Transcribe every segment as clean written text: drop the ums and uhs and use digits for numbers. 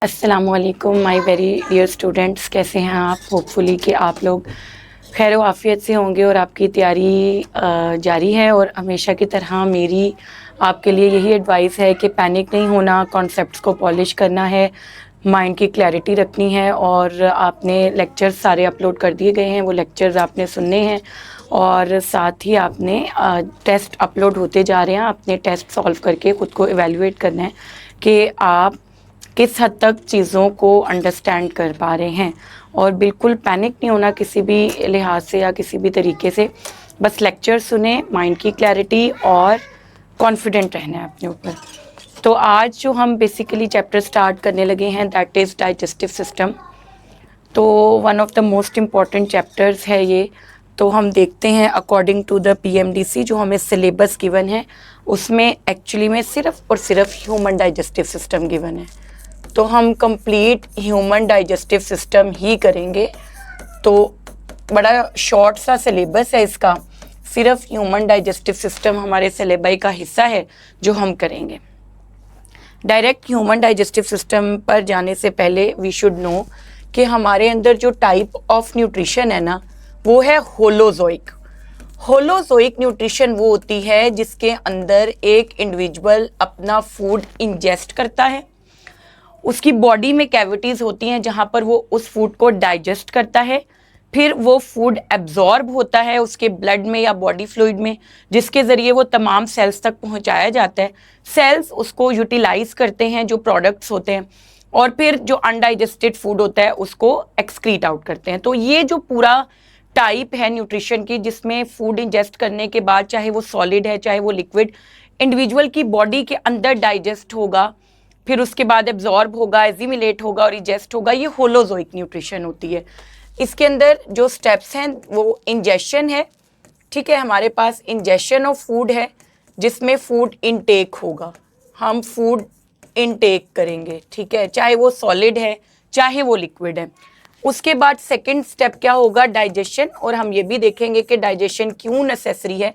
अस्सलामुअलैकुम my very dear students, कैसे हैं आप? होपफुली कि आप लोग खैर आफियत से होंगे और आपकी तैयारी जारी है। और हमेशा की तरह मेरी आपके लिए यही एडवाइस है कि पैनिक नहीं होना, कॉन्सेप्ट्स को पॉलिश करना है, माइंड की क्लैरिटी रखनी है। और आपने लेक्चर्स सारे अपलोड कर दिए गए हैं, वो लेक्चर्स आपने सुनने हैं और साथ ही आपने टेस्ट अपलोड होते जा रहे हैं। आपने टेस्ट सॉल्व करके ख़ुद को इवेलुएट करना है कि आप किस हद तक चीज़ों को अंडरस्टैंड कर पा रहे हैं। और बिल्कुल पैनिक नहीं होना किसी भी लिहाज से या किसी भी तरीके से। बस लेक्चर सुने, माइंड की क्लैरिटी और कॉन्फिडेंट रहना है अपने ऊपर। तो आज जो हम बेसिकली चैप्टर स्टार्ट करने लगे हैं दैट इज़ डाइजेस्टिव सिस्टम। तो one of the most important chapters है ये। तो हम देखते हैं अकॉर्डिंग टू द पीएमडीसी जो हमें सिलेबस गिवन है उसमें एक्चुअली में सिर्फ और सिर्फ ह्यूमन डाइजेस्टिव सिस्टम गिवन है। तो हम कंप्लीट ह्यूमन डाइजेस्टिव सिस्टम ही करेंगे। तो बड़ा शॉर्ट सा सिलेबस है इसका, सिर्फ ह्यूमन डाइजेस्टिव सिस्टम हमारे सिलेबस का हिस्सा है जो हम करेंगे। डायरेक्ट ह्यूमन डाइजेस्टिव सिस्टम पर जाने से पहले वी शुड नो कि हमारे अंदर जो टाइप ऑफ न्यूट्रिशन है ना, वो है होलोजोइक। होलोजोइक न्यूट्रिशन वो होती है जिसके अंदर एक इंडिविजुअल अपना फूड इंजेस्ट करता है, उसकी बॉडी में कैविटीज़ होती हैं जहाँ पर वो उस फूड को डाइजेस्ट करता है, फिर वो फूड एब्जॉर्ब होता है उसके ब्लड में या बॉडी फ्लूइड में, जिसके ज़रिए वो तमाम सेल्स तक पहुँचाया जाता है। सेल्स उसको यूटिलाइज करते हैं जो प्रोडक्ट्स होते हैं, और फिर जो अनडाइजेस्टेड फूड होता है उसको एक्सक्रीट आउट करते हैं। तो ये जो पूरा टाइप है न्यूट्रिशन की, जिसमें फूड इंजेस्ट करने के बाद चाहे वो सॉलिड है चाहे वो लिक्विड, इंडिविजुअल की बॉडी के अंदर डाइजेस्ट होगा, फिर उसके बाद एब्जॉर्ब होगा, एजिमिलेट होगा और इजेस्ट होगा। ये होलोजोइक न्यूट्रिशन होती है। इसके अंदर जो स्टेप्स हैं वो इंजेशन है, ठीक है। हमारे पास इंजेशन ऑफ फूड है जिसमें फूड इनटेक होगा, हम फूड इनटेक करेंगे, ठीक है, चाहे वो सॉलिड है चाहे वो लिक्विड है। उसके बाद सेकंड स्टेप क्या होगा? डाइजेशन। और हम ये भी देखेंगे कि डाइजेशन क्यों नेसेसरी है।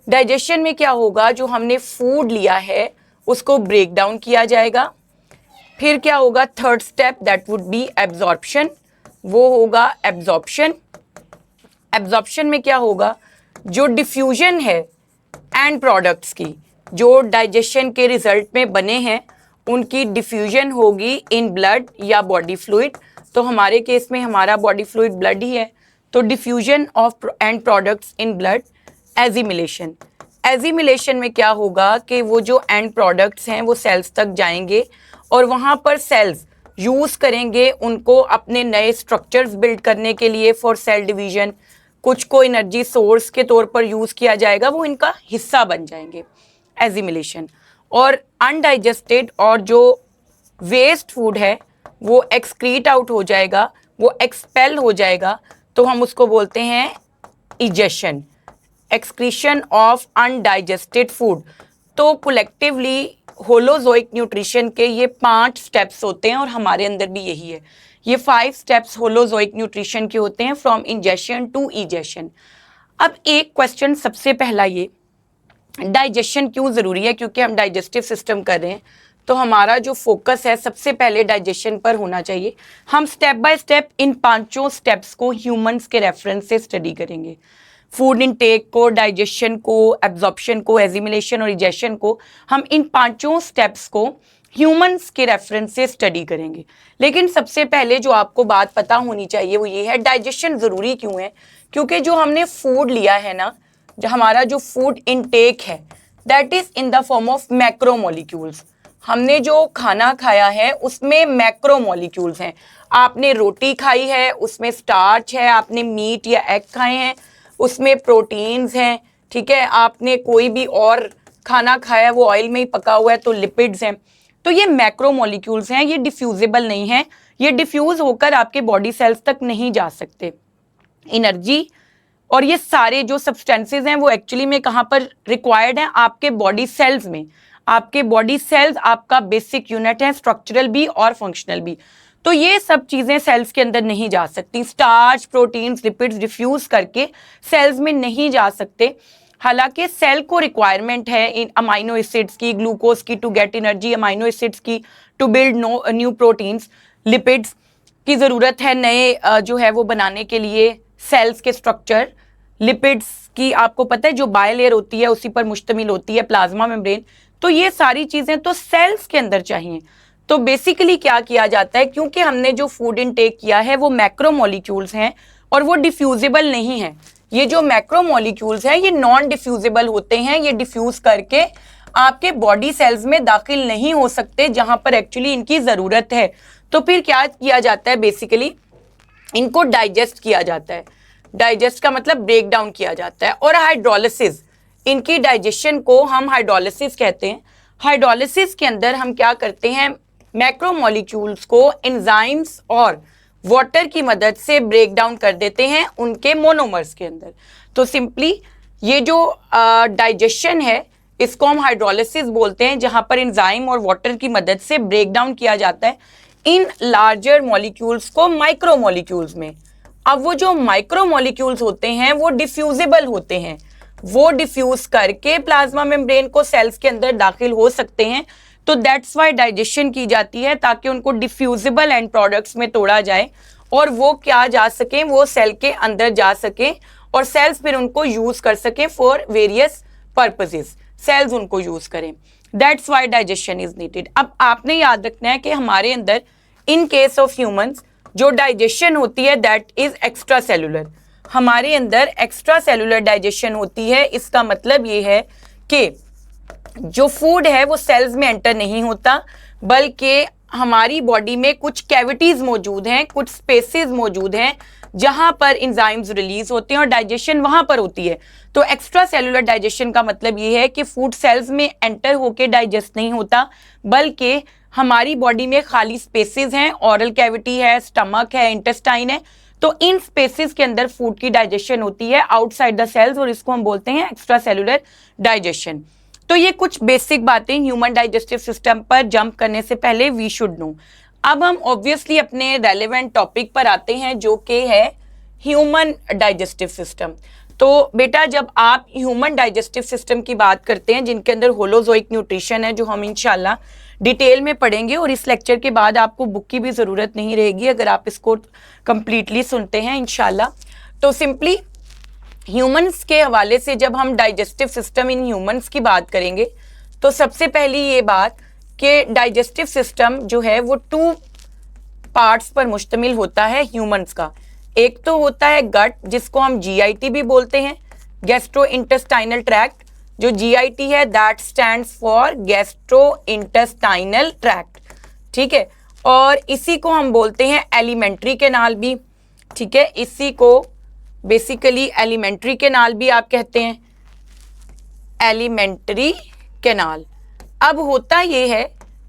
डाइजेशन में क्या होगा? जो हमने फूड लिया है उसको ब्रेक डाउन किया जाएगा। फिर क्या होगा? Third step that would be absorption, वो होगा एब्जॉर्प्शन। एब्जॉर्प्शन में क्या होगा? जो डिफ्यूजन है एंड प्रोडक्ट्स की, जो डाइजेशन के रिजल्ट में बने हैं, उनकी डिफ्यूजन होगी इन ब्लड या बॉडी फ्लूइड। तो हमारे केस में हमारा बॉडी फ्लूइड ब्लड ही है, तो diffusion of end products in blood. Assimilation, assimilation में क्या होगा कि वो जो एंड प्रोडक्ट्स हैं वो सेल्स तक जाएंगे और वहाँ पर सेल्स यूज़ करेंगे उनको अपने नए स्ट्रक्चर्स बिल्ड करने के लिए फॉर सेल डिवीजन। कुछ को एनर्जी सोर्स के तौर पर यूज़ किया जाएगा, वो इनका हिस्सा बन जाएंगे, एजिमिलेशन। और अनडाइजेस्टेड और जो वेस्ट फूड है वो एक्सक्रीट आउट हो जाएगा, वो एक्सपेल हो जाएगा, तो हम उसको बोलते हैं egestion, excretion of undigested food. तो कलेक्टिवली होलोजोइक न्यूट्रिशन के ये 5 स्टेप्स होते हैं और हमारे अंदर भी यही है। ये 5 स्टेप्स होलोजोइक न्यूट्रिशन के होते हैं फ्रॉम इंजेशन टू इजेशन। अब एक क्वेश्चन सबसे पहला, ये डाइजेशन क्यों ज़रूरी है? क्योंकि हम डाइजेस्टिव सिस्टम कर रहे हैं तो हमारा जो फोकस है सबसे पहले डाइजेशन पर होना चाहिए। हम step by step in 5 steps को ह्यूमंस के रेफरेंस से स्टडी करेंगे। फूड इनटेक को, डाइजेशन को, एब्जॉर्प्शन को, एजिमिलेशन और इजेशन को, हम इन 5 स्टेप्स को ह्यूमंस के रेफरेंस से स्टडी करेंगे। लेकिन सबसे पहले जो आपको बात पता होनी चाहिए वो ये है, डाइजेशन ज़रूरी क्यों है? क्योंकि जो हमने फूड लिया है ना, जो हमारा जो फूड इनटेक है that is in the form of macromolecules. हमने जो खाना खाया है उसमें मैक्रोमोलिक्यूल्स हैं। आपने रोटी खाई है उसमें स्टार्च है, आपने मीट या एग खाए हैं उसमें प्रोटीन्स हैं, ठीक है, आपने कोई भी और खाना खाया वो ऑयल में ही पका हुआ है तो लिपिड्स हैं। तो ये मैक्रोमोलिक्यूल्स हैं, ये डिफ्यूजेबल नहीं है, ये डिफ्यूज होकर आपके बॉडी सेल्स तक नहीं जा सकते। एनर्जी और ये सारे जो सब्सटेंसेज हैं वो एक्चुअली में कहाँ पर रिक्वायर्ड हैं? आपके बॉडी सेल्स में। आपके बॉडी सेल्स आपका बेसिक यूनिट है, स्ट्रक्चरल भी और फंक्शनल भी। तो ये सब चीज़ें सेल्स के अंदर नहीं जा सकती। स्टार्च, प्रोटीन्स, लिपिड्स डिफ्यूज करके सेल्स में नहीं जा सकते। हालांकि सेल को रिक्वायरमेंट है इन अमाइनो एसिड्स की, ग्लूकोज की to get energy, amino acids की to build new proteins, lipids की ज़रूरत है नए जो है वो बनाने के लिए सेल्स के स्ट्रक्चर, लिपिड्स की आपको पता है जो बायलेयर होती है उसी पर मुश्तमिल होती है प्लाज्मा मेम्ब्रेन। तो ये सारी चीज़ें तो सेल्स के अंदर चाहिए। तो बेसिकली क्या किया जाता है, क्योंकि हमने जो फूड इनटेक किया है वो मैक्रो मॉलिक्यूल्स हैं और वो डिफ्यूजिबल नहीं है। ये जो मैक्रो मॉलिक्यूल्स हैं ये नॉन डिफ्यूजिबल होते हैं, ये डिफ्यूज करके आपके बॉडी सेल्स में दाखिल नहीं हो सकते जहां पर एक्चुअली इनकी ज़रूरत है। तो फिर क्या किया जाता है, बेसिकली इनको डाइजेस्ट किया जाता है। डाइजेस्ट का मतलब ब्रेक डाउन किया जाता है। और हाइड्रोलिसिस, इनकी डाइजेशन को हम हाइड्रोलिसिस कहते हैं। हाइड्रोलिसिस के अंदर हम क्या करते हैं, मैक्रो मॉलिक्यूल्स को एंजाइम्स और वाटर की मदद से ब्रेक डाउन कर देते हैं उनके मोनोमर्स के अंदर। तो सिंपली ये जो डाइजेशन है इसको हम हाइड्रोलिसिस बोलते हैं, जहां पर एंजाइम और वाटर की मदद से ब्रेक डाउन किया जाता है इन लार्जर मॉलिक्यूल्स को माइक्रो मॉलिक्यूल्स में। अब वो जो माइक्रो मॉलिक्यूल्स होते हैं वो डिफ्यूजिबल होते हैं, वो डिफ्यूज करके प्लाज्मा मेम्ब्रेन को सेल्स के अंदर दाखिल हो सकते हैं। तो दैट्स वाई डाइजेशन की जाती है, ताकि उनको डिफ्यूजिबल एंड प्रोडक्ट्स में तोड़ा जाए और वो क्या जा सकें, वो सेल के अंदर जा सकें और सेल्स फिर उनको यूज कर सकें फॉर वेरियस पर्पसेस, सेल्स उनको यूज करें। That's why digestion is needed. अब आपने याद रखना है कि हमारे अंदर इन केस ऑफ ह्यूमंस जो डाइजेशन होती है दैट इज एक्स्ट्रा सेलुलर। हमारे अंदर एक्स्ट्रा सेलुलर डाइजेशन होती है। इसका मतलब ये है कि जो फूड है वो सेल्स में एंटर नहीं होता, बल्कि हमारी बॉडी में कुछ कैविटीज मौजूद हैं, कुछ स्पेसेस मौजूद हैं जहां पर एंजाइम्स रिलीज होते हैं और डाइजेशन वहां पर होती है। तो एक्स्ट्रा सेलुलर डाइजेशन का मतलब ये है कि फूड सेल्स में एंटर होके डाइजेस्ट नहीं होता, बल्कि हमारी बॉडी में खाली स्पेसेस हैं, ऑरल कैविटी है, स्टमक है, इंटेस्टाइन है। तो इन स्पेसेस के अंदर फूड की डाइजेशन होती है आउटसाइड द सेल्स और इसको हम बोलते हैं एक्स्ट्रा सेलुलर डाइजेशन। तो ये कुछ बेसिक बातें ह्यूमन डाइजेस्टिव सिस्टम पर जंप करने से पहले वी शुड नो। अब हम ऑब्वियसली अपने रेलेवेंट टॉपिक पर आते हैं जो कि है ह्यूमन डाइजेस्टिव सिस्टम। तो बेटा जब आप ह्यूमन डाइजेस्टिव सिस्टम की बात करते हैं जिनके अंदर होलोजोइक न्यूट्रिशन है, जो हम इंशाल्लाह डिटेल में पढ़ेंगे और इस लेक्चर के बाद आपको बुक की भी ज़रूरत नहीं रहेगी अगर आप इसको कंप्लीटली सुनते हैं इंशाल्लाह। तो सिंपली ह्यूमंस के हवाले से जब हम डाइजेस्टिव सिस्टम इन ह्यूमंस की बात करेंगे तो सबसे पहली ये बात कि डाइजेस्टिव सिस्टम जो है वो 2 पार्ट्स पर मुश्तमिल होता है ह्यूमंस का। एक तो होता है गट, जिसको हम GIT भी बोलते हैं, गैस्ट्रो इंटेस्टाइनल ट्रैक्ट। जो GIT है that stands for gastro intestinal tract, ठीक है। और इसी को हम बोलते हैं एलिमेंट्री कैनाल भी, ठीक है। इसी को बेसिकली एलिमेंट्री कैनाल भी आप कहते हैं, एलिमेंट्री कैनाल। अब होता ये है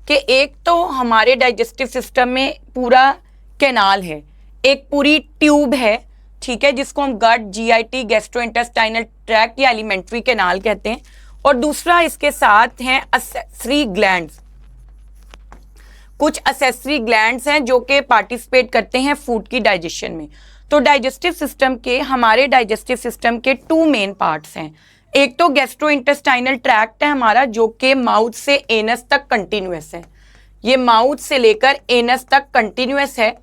कि एक तो हमारे डाइजेस्टिव सिस्टम में पूरा कैनाल है, एक पूरी ट्यूब है, ठीक है, जिसको हम गट, GIT, गैस्ट्रोइंटेस्टाइनल ट्रैक्ट या एलिमेंट्री कैनाल कहते हैं। और दूसरा इसके साथ हैं असेसरी ग्लैंड्स। कुछ असेसरी ग्लैंड्स हैं जो कि पार्टिसिपेट करते हैं फूड की डाइजेशन में। तो डाइजेस्टिव सिस्टम के, हमारे डाइजेस्टिव सिस्टम के 2 मेन पार्ट्स हैं। एक तो गैस्ट्रोइंटेस्टाइनल ट्रैक्ट है हमारा, जो कि माउथ से एनस तक कंटिन्यूअस है, ये माउथ से लेकर एनस तक कंटिन्यूअस है,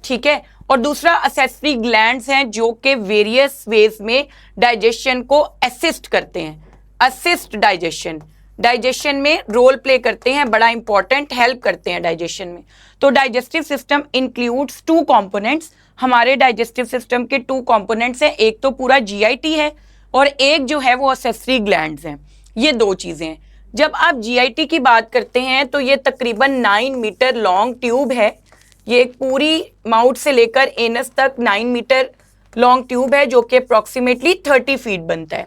ठीक है। और दूसरा असेसरी ग्लैंड्स हैं जो कि वेरियस वेज में डाइजेशन को असिस्ट करते हैं, असिस्ट डाइजेशन में रोल प्ले करते हैं, बड़ा इंपॉर्टेंट हेल्प करते हैं डाइजेशन में। तो डाइजेस्टिव सिस्टम इंक्लूड्स 2 कंपोनेंट्स। हमारे डाइजेस्टिव सिस्टम के 2 कंपोनेंट्स हैं, एक तो पूरा GIT है और एक जो है वो असेसरी ग्लैंड्स हैं। ये 2 चीज़ें हैं। जब आप GIT की बात करते हैं तो ये तकरीबन 9 मीटर लॉन्ग ट्यूब है, ये एक पूरी माउथ से लेकर एनस तक 9 मीटर लॉन्ग ट्यूब है जो कि अप्रॉक्सीमेटली 30 फीट बनता है,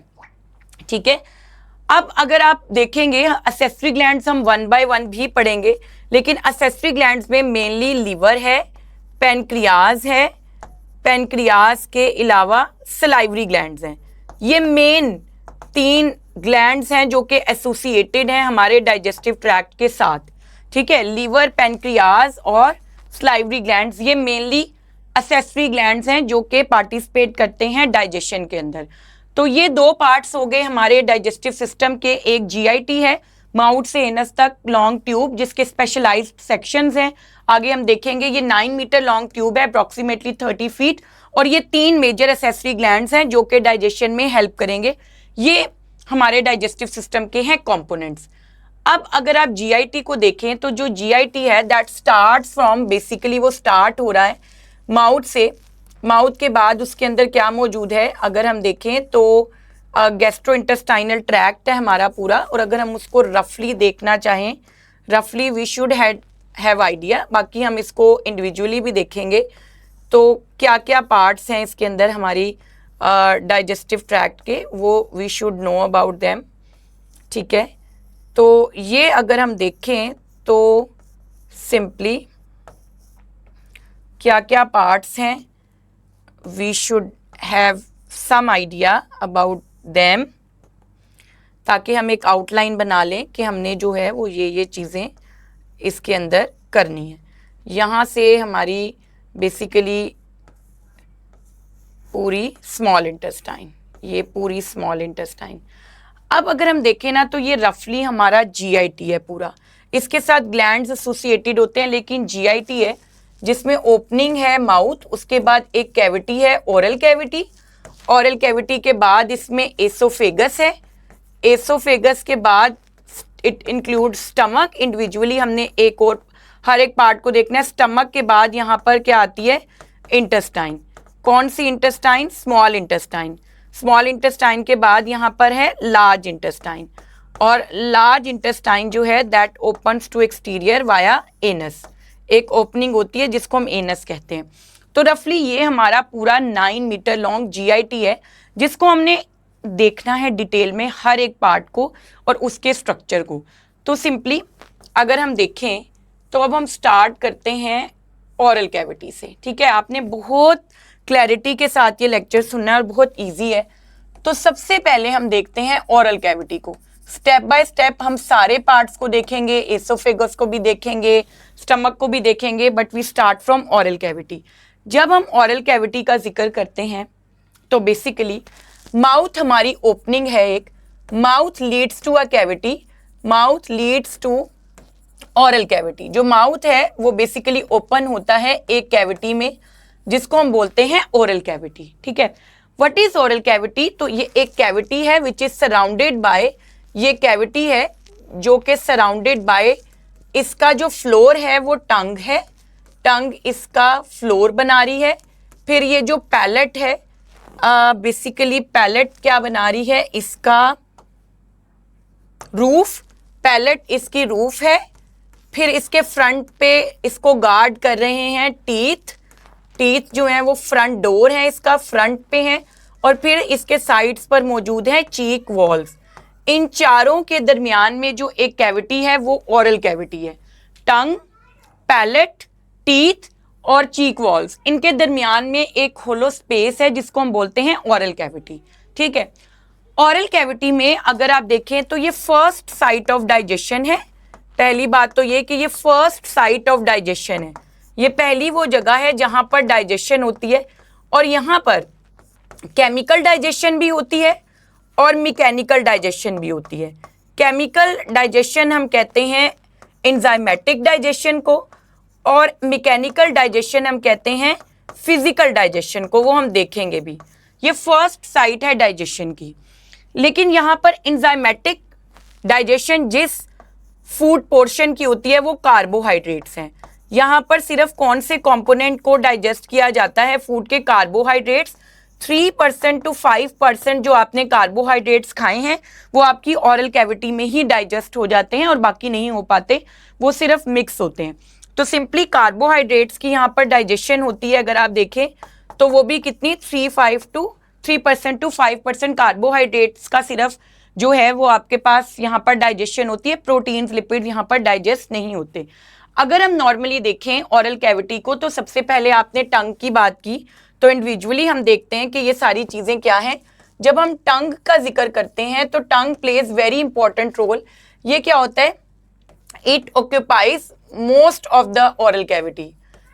ठीक है। अब अगर आप देखेंगे असेसरी ग्लैंड्स हम 1 बाय 1 भी पढ़ेंगे, लेकिन असेसरी ग्लैंड्स में मेनली लीवर है, पेनक्रियाज है, पेनक्रियाज के अलावा सलाइवरी ग्लैंड्स हैं। ये मेन 3 ग्लैंड्स हैं जो कि एसोसिएटेड हैं हमारे डाइजेस्टिव ट्रैक्ट के साथ, ठीक है। लीवर, पेनक्रियाज और सलाइवरी ग्लैंड्स ये मेनली असेसरी ग्लैंड्स हैं जो कि पार्टिसिपेट करते हैं डाइजेशन के अंदर। तो ये दो पार्ट्स हो गए हमारे डाइजेस्टिव सिस्टम के। एक जीआईटी है, माउथ से एनस तक लॉन्ग ट्यूब, जिसके स्पेशलाइज्ड सेक्शंस हैं। आगे हम देखेंगे ये 9 मीटर लॉन्ग ट्यूब है, अप्रॉक्सीमेटली 30 फीट, और ये 3 मेजर एसेसरी ग्लैंड्स हैं जो कि डाइजेशन में हेल्प करेंगे। ये हमारे डाइजेस्टिव सिस्टम के हैं कंपोनेंट्स। अब अगर आप जीआईटी को देखें तो जो जीआईटी है दैट स्टार्ट फ्रॉम, बेसिकली वो स्टार्ट हो रहा है माउथ से। माउथ के बाद उसके अंदर क्या मौजूद है, अगर हम देखें तो गैस्ट्रोइंटेस्टाइनल ट्रैक्ट है हमारा पूरा। और अगर हम उसको रफली देखना चाहें, रफली वी शुड हैव आइडिया, बाकी हम इसको इंडिविजुअली भी देखेंगे तो क्या क्या पार्ट्स हैं इसके अंदर हमारी डाइजेस्टिव ट्रैक्ट के, वो we should know about them. ठीक है, तो ये अगर हम देखें तो सिंपली क्या क्या पार्ट्स हैं, we should have some idea about them, ताकि हम एक आउटलाइन बना लें कि हमने जो है वो ये चीज़ें इसके अंदर करनी है। यहाँ से हमारी बेसिकली पूरी स्मॉल इंटेस्टाइन, ये पूरी स्मॉल इंटेस्टाइन। अब अगर हम देखें ना तो ये रफली हमारा जीआईटी है पूरा, इसके साथ ग्लैंड्स एसोसिएटेड होते हैं, लेकिन जीआईटी है जिसमें ओपनिंग है माउथ, उसके बाद एक कैविटी है ओरल कैविटी, ओरल कैविटी के बाद इसमें एसोफेगस है, एसोफेगस के बाद इट इंक्लूड स्टमक। इंडिविजुअली हमने एक और हर एक पार्ट को देखना है। स्टमक के बाद यहाँ पर क्या आती है, इंटेस्टाइन। कौन सी intestine, small intestine. Small intestine के बाद यहाँ पर है लार्ज इंटेस्टाइन, और लार्ज इंटेस्टाइन जो है that opens to exterior via anus, एक ओपनिंग होती है जिसको हम एनस कहते हैं। तो रफली ये हमारा पूरा 9 मीटर लॉन्ग जीआईटी है, जिसको हमने देखना है डिटेल में हर एक पार्ट को और उसके स्ट्रक्चर को। तो सिंपली अगर हम देखें तो अब हम स्टार्ट करते हैं ओरल कैविटी से। ठीक है, आपने बहुत क्लैरिटी के साथ ये लेक्चर सुनना है और बहुत इजी है। तो सबसे पहले हम देखते हैं ओरल कैविटी को, स्टेप बाय स्टेप हम सारे पार्ट्स को देखेंगे, एसोफेगस को भी देखेंगे, स्टमक को भी देखेंगे, but we start from oral cavity. जब हम ओरल कैविटी का जिक्र करते हैं तो बेसिकली माउथ हमारी ओपनिंग है एक, mouth leads to a cavity, mouth leads to oral cavity. जो माउथ है वो बेसिकली ओपन होता है एक कैविटी में, जिसको हम बोलते हैं ओरल कैविटी। ठीक है, व्हाट इज ओरल कैविटी, तो ये एक कैविटी है विच इज सराउंडेड बाय, ये कैविटी है जो कि सराउंडेड बाय, इसका जो फ्लोर है वो टंग है, टंग इसका फ्लोर बना रही है। फिर ये जो पैलेट है, बेसिकली पैलेट क्या बना रही है, इसका रूफ, पैलेट इसकी रूफ है। फिर इसके फ्रंट पे इसको गार्ड कर रहे हैं टीथ, टीथ जो है वो फ्रंट डोर है इसका, फ्रंट पे है। और फिर इसके साइड्स पर मौजूद है चीक वॉल्स। इन चारों के दरमियान में जो एक कैविटी है वो ओरल कैविटी है। टंग, पैलेट, टीथ और चीक वॉल्स, इनके दरमियान में एक होलो स्पेस है जिसको हम बोलते हैं ओरल कैविटी। ठीक है, ओरल कैविटी में अगर आप देखें तो ये फर्स्ट साइट ऑफ डाइजेशन है। पहली बात तो ये कि ये फर्स्ट साइट ऑफ डाइजेशन है, ये पहली वो जगह है जहां पर डाइजेशन होती है। और यहाँ पर केमिकल डाइजेशन भी होती है और मैकेनिकल डाइजेशन भी होती है। केमिकल डाइजेशन हम कहते हैं एंजाइमेटिक डाइजेशन को, और मैकेनिकल डाइजेशन हम कहते हैं फिजिकल डाइजेशन को, वो हम देखेंगे भी। ये फर्स्ट साइट है डाइजेशन की। लेकिन यहाँ पर एंजाइमेटिक डाइजेशन जिस फूड पोर्शन की होती है वो कार्बोहाइड्रेट्स हैं। यहाँ पर सिर्फ कौन से कंपोनेंट को डाइजेस्ट किया जाता है, फूड के कार्बोहाइड्रेट्स। 3% to 5% जो आपने कार्बोहाइड्रेट्स खाए हैं वो आपकी ओरल कैविटी में ही डाइजेस्ट हो जाते हैं और बाकी नहीं हो पाते, वो सिर्फ मिक्स होते हैं। तो सिंपली कार्बोहाइड्रेट्स की यहाँ पर डाइजेशन होती है, अगर आप देखें तो वो भी कितनी 3% to 5% कार्बोहाइड्रेट्स का सिर्फ जो है वो आपके पास यहाँ पर डाइजेशन होती है। प्रोटीन्स, लिपिड यहाँ पर डाइजेस्ट नहीं होते। अगर हम नॉर्मली देखें ओरल कैविटी को तो सबसे पहले आपने टंग की बात की, तो इंडिविजुअली हम देखते हैं कि ये सारी चीज़ें क्या हैं। जब हम टंग का जिक्र करते हैं तो टंग प्लेज वेरी इंपॉर्टेंट रोल। ये क्या होता है, it occupies most of the oral cavity,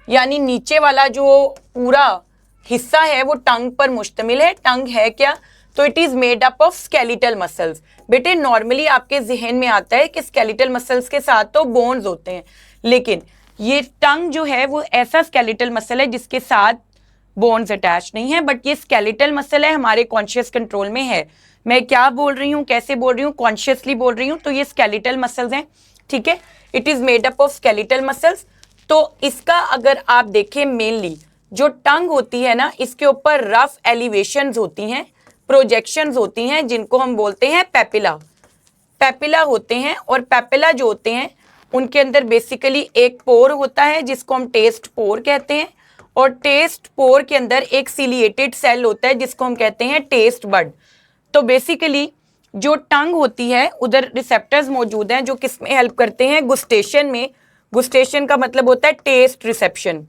यानी नीचे वाला जो पूरा हिस्सा है वो टंग पर मुश्तमिल है। टंग है क्या, तो it is made up of skeletal muscles. बेटे नॉर्मली आपके जहन में आता है कि स्केलेटल मसल्स के साथ तो बोन्स होते हैं, लेकिन ये टंग जो है वो ऐसा स्केलेटल मसल है जिसके साथ बोन्स अटैच नहीं है, बट ये स्केलेटल मसल है, हमारे कॉन्शियस कंट्रोल में है। मैं क्या बोल रही हूँ, कैसे बोल रही हूँ, कॉन्शियसली बोल रही हूँ, तो ये स्केलेटल मसल्स हैं, ठीक है। It is made up of skeletal muscles. तो इसका अगर आप देखें मेनली जो टंग होती है ना, इसके ऊपर रफ एलिवेशंस होती हैं, प्रोजेक्शंस होती हैं, जिनको हम बोलते हैं पेपिला। पेपिला होते हैं, और पेपिला जो होते हैं उनके अंदर बेसिकली एक पोर होता है जिसको हम टेस्ट पोर कहते हैं, और टेस्ट पोर के अंदर एक सिलिएटेड सेल होता है जिसको हम कहते हैं टेस्ट बड। तो बेसिकली जो टंग होती है उधर रिसेप्टर्स मौजूद हैं जो किस में हेल्प करते हैं, गुस्टेशन में। गुस्टेशन का मतलब होता है टेस्ट रिसेप्शन।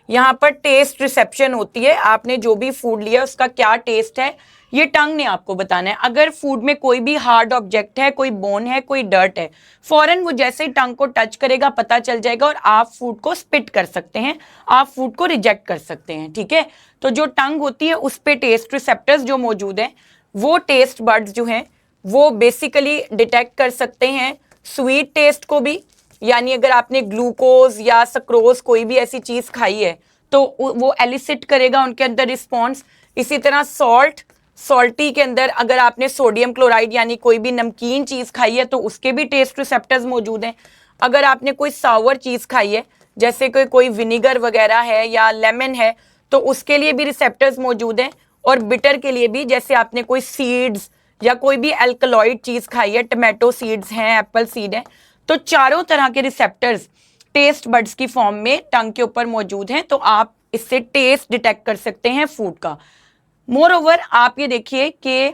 यहाँ पर टेस्ट रिसेप्शन होती है, आपने जो भी फूड लिया उसका क्या टेस्ट है ये टंग ने आपको बताना है। अगर फूड में कोई भी हार्ड ऑब्जेक्ट है, कोई बोन है, कोई डर्ट है, फौरन वो जैसे ही टंग को टच करेगा पता चल जाएगा, और आप फूड को स्पिट कर सकते हैं, आप फूड को रिजेक्ट कर सकते हैं, ठीक है। तो जो टंग होती है उस पे टेस्ट रिसेप्टर्स जो मौजूद हैं, वो टेस्ट बड्स जो हैं वो बेसिकली डिटेक्ट कर सकते हैं स्वीट टेस्ट को भी, यानी अगर आपने ग्लूकोज या सक्रोज कोई भी ऐसी चीज खाई है तो वो एलिसिट करेगा उनके अंदर रिस्पॉन्स। इसी तरह सॉल्टी के अंदर अगर आपने सोडियम क्लोराइड यानी कोई भी नमकीन चीज खाई है तो उसके भी टेस्ट रिसेप्टर्स मौजूद हैं। अगर आपने कोई सावर चीज खाई है जैसे कोई विनीगर वगैरह है या लेमन है तो उसके लिए भी रिसेप्टर्स मौजूद हैं, और बिटर के लिए भी, जैसे आपने कोई सीड्स या कोई भी एल्कलॉइड चीज खाई है, टमाटो सीड्स हैं, एप्पल सीड है, तो चारों तरह के रिसेप्टर्स टेस्ट बड्स की फॉर्म में टंग के ऊपर मौजूद हैं, तो आप इससे टेस्ट डिटेक्ट कर सकते हैं फूड का। मोर ओवर आप ये देखिए कि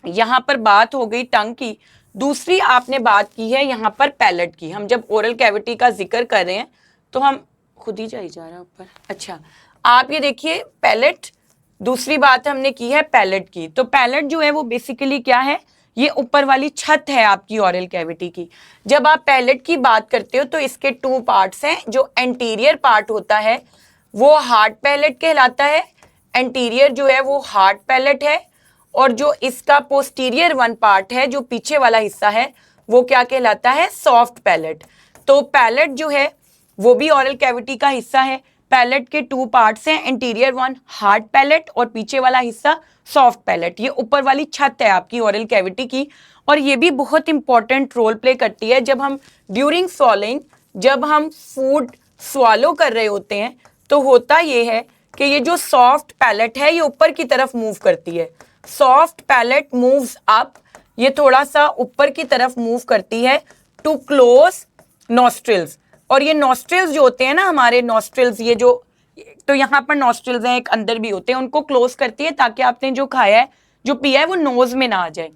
यहाँ पर बात हो गई टंग की, दूसरी आपने बात की है यहाँ पर पैलेट की। हम जब ओरल कैविटी का जिक्र कर रहे हैं तो हम खुद ही जा रहा है ऊपर, अच्छा आप ये देखिए पैलेट, दूसरी बात हमने की है पैलेट की। तो पैलेट जो है वो बेसिकली क्या है, ये ऊपर वाली छत है आपकी ओरल कैविटी की। जब आप पैलेट की बात करते हो तो इसके टू पार्ट्स हैं। जो एंटीरियर पार्ट होता है वो हार्ड पैलेट कहलाता है, एंटीरियर जो है वो हार्ड पैलेट है, और जो इसका पोस्टीरियर वन पार्ट है जो पीछे वाला हिस्सा है वो क्या कहलाता है, सॉफ्ट पैलेट। तो पैलेट जो है वो भी ओरल कैविटी का हिस्सा है। पैलेट के टू पार्ट्स हैं, इंटीरियर वन हार्ड पैलेट और पीछे वाला हिस्सा सॉफ्ट पैलेट। ये ऊपर वाली छत है आपकी ओरल कैविटी की, और ये भी बहुत इंपॉर्टेंट रोल प्ले करती है जब हम ड्यूरिंग स्वॉलिंग, जब हम फूड स्वॉलो कर रहे होते हैं तो होता ये है कि ये जो सॉफ्ट पैलेट है ये ऊपर की तरफ मूव करती है। सॉफ्ट पैलेट मूव्स अप, ये थोड़ा सा ऊपर की तरफ मूव करती है टू क्लोज नॉस्ट्रिल्स। और ये नॉस्ट्रिल्स जो होते हैं ना हमारे नॉस्ट्रिल्स, ये जो, तो यहाँ पर नॉस्ट्रिल्स हैं, एक अंदर भी होते हैं, उनको क्लोज करती है ताकि आपने जो खाया है, जो पिया है, वो नोज में ना आ जाए।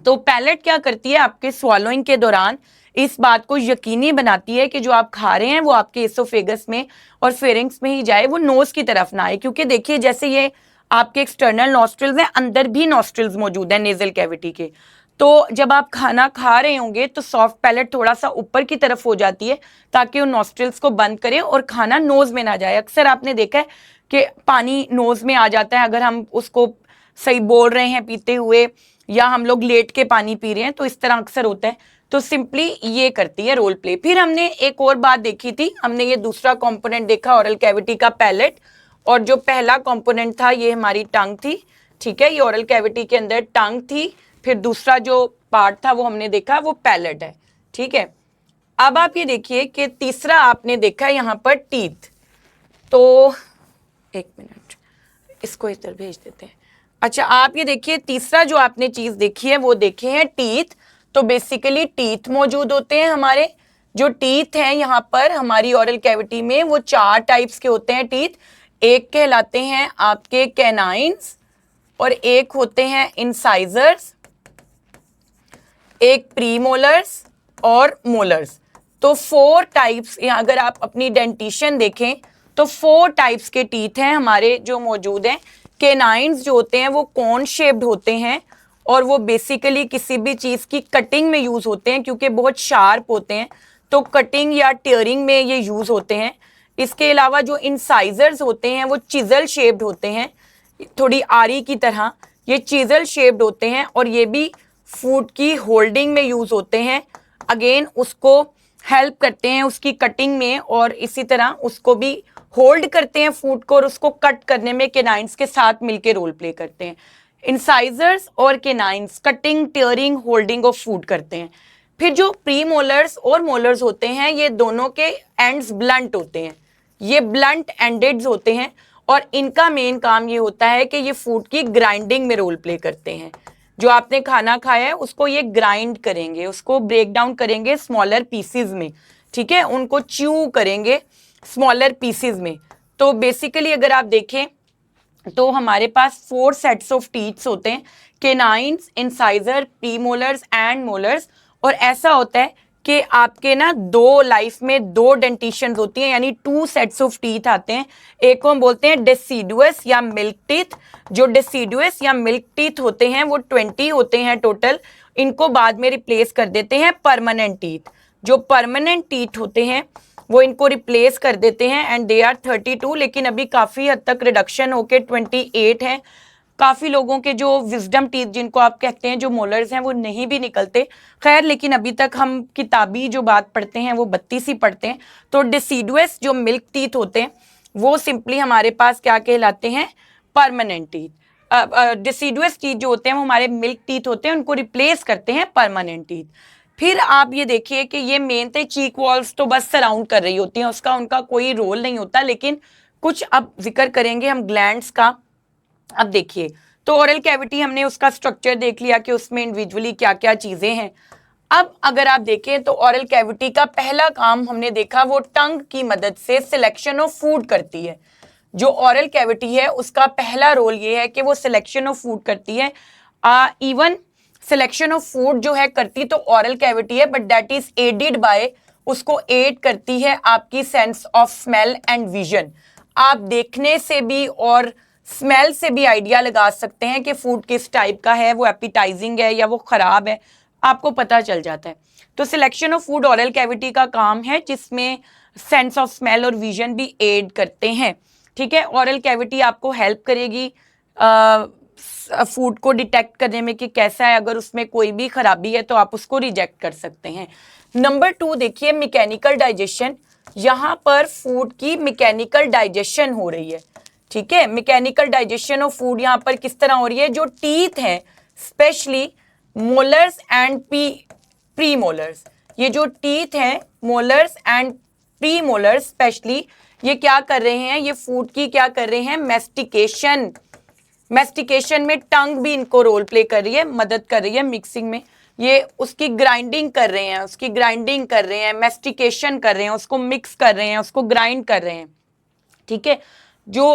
तो पैलेट क्या करती है, आपके स्वॉलोइंग के दौरान इस बात को यकीनी बनाती है कि जो आप खा रहे हैं वो आपके एसोफेगस में और फेरिंग्स में ही जाए, वो नोज की तरफ ना आए। क्योंकि देखिए जैसे ये आपके एक्सटर्नल नॉस्ट्रिल्स हैं, अंदर भी नॉस्ट्रिल्स मौजूद हैं नेजल कैविटी के। तो जब आप खाना खा रहे होंगे तो सॉफ्ट पैलेट थोड़ा सा ऊपर की तरफ हो जाती है ताकि उन नॉस्ट्रिल्स को बंद करे और खाना नोज में ना जाए। अक्सर आपने देखा है कि पानी नोज में आ जाता है अगर हम उसको सही बोल रहे हैं पीते हुए, या हम लोग लेट के पानी पी रहे हैं, तो इस तरह अक्सर होता है। तो सिंपली ये करती है रोल प्ले। फिर हमने एक और बात देखी थी, हमने ये दूसरा कंपोनेंट देखा ओरल कैविटी का पैलेट, और जो पहला कंपोनेंट था ये हमारी टंग थी, ठीक है, ये ओरल कैविटी के अंदर टंग थी। फिर दूसरा जो पार्ट था वो हमने देखा वो पैलेट है, ठीक है। अब आप ये देखिए कि तीसरा आपने देखा यहाँ पर टीथ। तो एक मिनट, इसको इधर भेज देते हैं। अच्छा आप ये देखिए तीसरा जो आपने चीज देखी है वो देखे हैं टीथ। तो बेसिकली टीथ मौजूद होते हैं हमारे। जो टीथ हैं यहाँ पर हमारी ओरल कैविटी में वो चार टाइप्स के होते हैं टीथ। एक कहलाते हैं आपके कैनाइन्स, और एक होते हैं इंसाइजर्स, एक प्रीमोलर्स और मोलर्स। तो 4 टाइप्स, अगर आप अपनी डेंटिशन देखें तो 4 टाइप्स के टीथ हैं हमारे जो मौजूद हैं। कैनाइन्स जो होते हैं वो कॉन शेप्ड होते हैं, और वो बेसिकली किसी भी चीज़ की कटिंग में यूज़ होते हैं क्योंकि बहुत शार्प होते हैं, तो कटिंग या टेयरिंग में ये यूज़ होते हैं। इसके अलावा जो इंसाइजर्स होते हैं वो चिजल शेप्ड होते हैं। थोड़ी आरी की तरह, ये चीजल शेप्ड होते हैं और ये भी फूड की होल्डिंग में यूज होते हैं। अगेन उसको हेल्प करते हैं उसकी कटिंग में, और इसी तरह उसको भी होल्ड करते हैं फूड को, और उसको कट करने में केनाइन्स के साथ मिलकर रोल प्ले करते हैं। इंसाइजर्स और canines cutting, tearing, holding of food करते हैं। फिर जो प्री मोलर्स और मोलर्स होते हैं, ये दोनों के एंड्स ब्लंट होते हैं, ये ब्लंट एंडेड्स होते हैं, और इनका मेन काम ये होता है कि ये फूड की ग्राइंडिंग में रोल प्ले करते हैं। जो आपने खाना खाया है उसको ये ग्राइंड करेंगे, उसको ब्रेक डाउन करेंगे स्मॉलर पीसेस में, ठीक है, उनको च्यू करेंगे स्मॉलर पीसेस में। तो बेसिकली अगर आप देखें तो हमारे पास 4 सेट्स ऑफ टीथ्स होते हैं, केनाइन्स, इंसाइजर, प्रीमोलर्स एंड मोलर्स। और ऐसा होता है कि आपके ना दो लाइफ में 2 डेंटिशन होती हैं, यानी 2 सेट्स ऑफ टीथ आते हैं। एक को हम बोलते हैं डेसिडुअस या मिल्क टीथ। जो डेसिडुअस या मिल्क टीथ होते हैं वो 20 होते हैं टोटल, इनको बाद में रिप्लेस कर देते हैं परमानेंट टीथ। जो परमानेंट टीथ होते हैं वो इनको रिप्लेस कर देते हैं एंड दे आर 32, लेकिन अभी काफ़ी हद तक रिडक्शन होके 28 है। काफ़ी लोगों के जो विजडम टीथ जिनको आप कहते हैं, जो मोलर्स हैं, वो नहीं भी निकलते। खैर, लेकिन अभी तक हम किताबी जो बात पढ़ते हैं वो 32 ही पढ़ते हैं। तो डिसीडुअस जो मिल्क टीथ होते हैं वो सिंपली हमारे पास क्या कहलाते हैं, परमानेंट टीथ। डिसीडुअस टीथ जो होते हैं वो हमारे मिल्क टीथ होते हैं, उनको रिप्लेस करते हैं परमानेंट टीथ। फिर आप ये देखिए कि ये मेन थे चीक वॉल्स तो बस सराउंड कर रही होती हैं, उसका उनका कोई रोल नहीं होता। लेकिन कुछ अब जिक्र करेंगे हम ग्लैंड्स का। अब देखिए, तो ओरल कैविटी हमने उसका स्ट्रक्चर देख लिया कि उसमें इंडिविजुअली क्या क्या चीजें हैं। अब अगर आप देखें तो ओरल कैविटी का पहला काम हमने देखा वो टंग की मदद से सिलेक्शन ऑफ फूड करती है। जो ओरल कैविटी है उसका पहला रोल ये है कि वो सिलेक्शन ऑफ फूड करती है। इवन सिलेक्शन ऑफ फूड जो है करती तो ओरल कैविटी है, but that is aided by, उसको एड करती है आपकी sense of smell and vision. आप देखने से भी और स्मेल से भी आइडिया लगा सकते हैं कि फूड किस टाइप का है, वो एपिटाइजिंग है या वो खराब है, आपको पता चल जाता है। तो selection of food oral cavity का काम है, जिसमें सेंस ऑफ स्मेल और विजन भी एड करते हैं, ठीक है। ओरल कैविटी आपको हेल्प करेगी फूड को डिटेक्ट करने में कि कैसा है, अगर उसमें कोई भी खराबी है तो आप उसको रिजेक्ट कर सकते हैं। नंबर 2 देखिए, मैकेनिकल डाइजेशन। यहाँ पर फूड की मैकेनिकल डाइजेशन हो रही है, ठीक है। मैकेनिकल डाइजेशन ऑफ फूड यहाँ पर किस तरह हो रही है, जो टीथ हैं specially molars and pre molars, ये जो टीथ हैं molars and pre molars specially, ये क्या कर रहे हैं, ये फूड की क्या कर रहे हैं, मैस्टिकेशन। मैस्टिकेशन में टंग भी इनको रोल प्ले कर रही है, मदद कर रही है मिक्सिंग में। ये उसकी ग्राइंडिंग कर रहे हैं, उसकी ग्राइंडिंग कर रहे हैं, मैस्टिकेशन कर रहे हैं, उसको मिक्स कर रहे हैं, उसको ग्राइंड कर रहे हैं, ठीक है। जो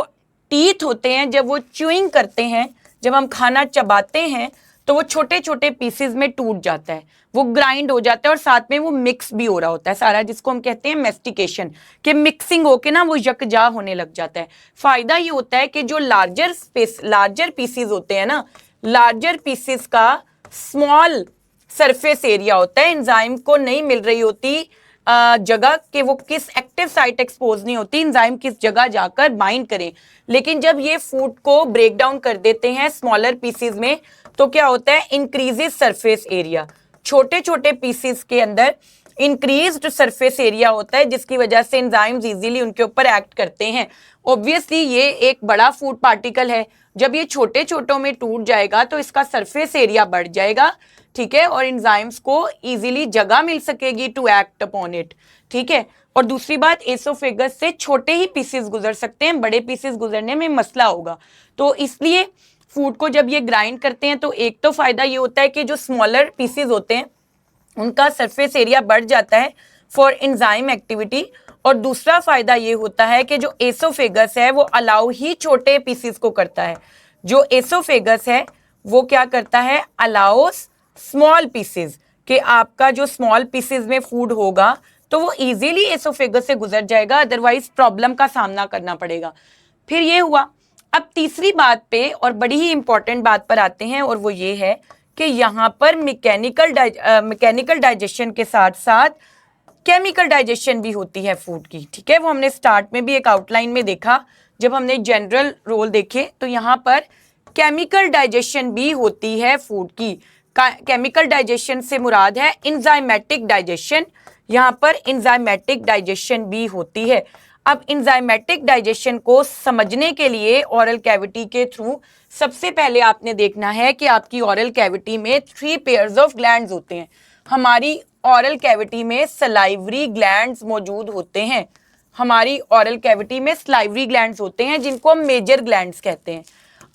टीथ होते हैं जब वो च्यूइंग करते हैं, जब हम खाना चबाते हैं तो वो छोटे छोटे पीसेस में टूट जाता है, वो ग्राइंड हो जाता है और साथ में वो मिक्स भी हो रहा होता है सारा, जिसको हम कहते हैं मैस्टिकेशन, कि मिक्सिंग होके ना वो यकजा होने लग जाता है। फायदा ये होता है कि जो लार्जर पीसेस होते हैं ना, लार्जर पीसेस का स्मॉल सरफेस एरिया होता है, एंजाइम को नहीं मिल रही होती जगह कि वो किस एक्टिव साइट एक्सपोज नहीं होती, एंजाइम किस जगह जाकर बाइंड करें। लेकिन जब ये फूड को ब्रेक डाउन कर देते हैं स्मॉलर पीसेस में, तो क्या होता है, इंक्रीजेस सरफेस एरिया। छोटे छोटे पीसेस के अंदर इंक्रीज्ड सरफेस एरिया होता है, जिसकी वजह से एंजाइम्स इजीली उनके ऊपर एक्ट करते हैं। ऑब्वियसली ये एक बड़ा फूड पार्टिकल है, जब ये छोटे छोटों में टूट जाएगा तो इसका सरफेस एरिया बढ़ जाएगा, ठीक है, और एंजाइम्स को इजीली जगह मिल सकेगी टू एक्ट अपॉन इट, ठीक है। और दूसरी बात, एसोफेगस से छोटे ही पीसेस गुजर सकते हैं, बड़े पीसेस गुजरने में मसला होगा। तो इसलिए फूड को जब ये ग्राइंड करते हैं तो एक तो फायदा ये होता है कि जो स्मॉलर पीसेस होते हैं उनका सरफेस एरिया बढ़ जाता है फॉर एंजाइम एक्टिविटी, और दूसरा फायदा ये होता है कि जो एसोफेगस है वो अलाउ ही छोटे पीसेस को करता है। जो एसोफेगस है वो क्या करता है, अलाउस स्मॉल पीसेस, कि आपका जो स्मॉल पीसेस में फूड होगा तो वो इजीली एसोफेगस से गुजर जाएगा, अदरवाइज प्रॉब्लम का सामना करना पड़ेगा। फिर ये हुआ। अब तीसरी बात पे और बड़ी ही इंपॉर्टेंट बात पर आते हैं, और वो ये है कि यहाँ पर मैकेनिकल डाइजेशन के साथ साथ केमिकल डाइजेशन भी होती है फूड की, ठीक है। वो हमने स्टार्ट में भी एक आउटलाइन में देखा, जब हमने जनरल रोल देखे तो यहाँ पर केमिकल डाइजेशन भी होती है फूड की। केमिकल डाइजेशन से मुराद है इंजाइमेटिक डाइजेशन, यहाँ पर इंजाइमेटिक डाइजेशन भी होती है। अब इंजाइमेटिक डाइजेशन को समझने के लिए ओरल कैविटी के थ्रू सबसे पहले आपने देखना है कि आपकी ओरल कैविटी में 3 पेयर्स ऑफ ग्लैंड्स होते हैं। हमारी ओरल कैविटी में सलाइवरी ग्लैंड्स मौजूद होते हैं। हमारी ओरल कैविटी में सलाइवरी ग्लैंड्स होते हैं जिनको हम मेजर ग्लैंड्स कहते हैं।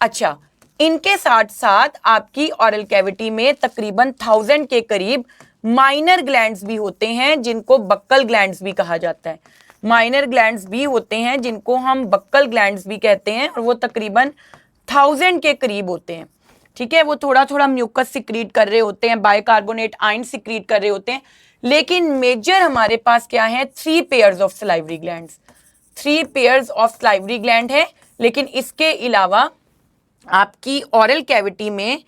अच्छा, इनके साथ साथ आपकी ओरल कैविटी में तकरीबन 1000 के करीब माइनर ग्लैंड्स भी होते हैं जिनको बक्कल ग्लैंड्स भी कहा जाता है। माइनर ग्लैंड्स भी होते हैं जिनको हम बक्कल ग्लैंड्स भी कहते हैं और वो तकरीबन 1000 के करीब होते हैं। ठीक है, वो थोड़ा थोड़ा म्यूकस सिक्रीट कर रहे होते हैं, बाइकार्बोनेट आयन सिक्रीट कर रहे होते हैं, लेकिन मेजर हमारे पास क्या है, 3 pairs of salivary glands. 3 pairs of salivary gland है, लेकिन इसके अलावा आपकी ओरल कैविटी में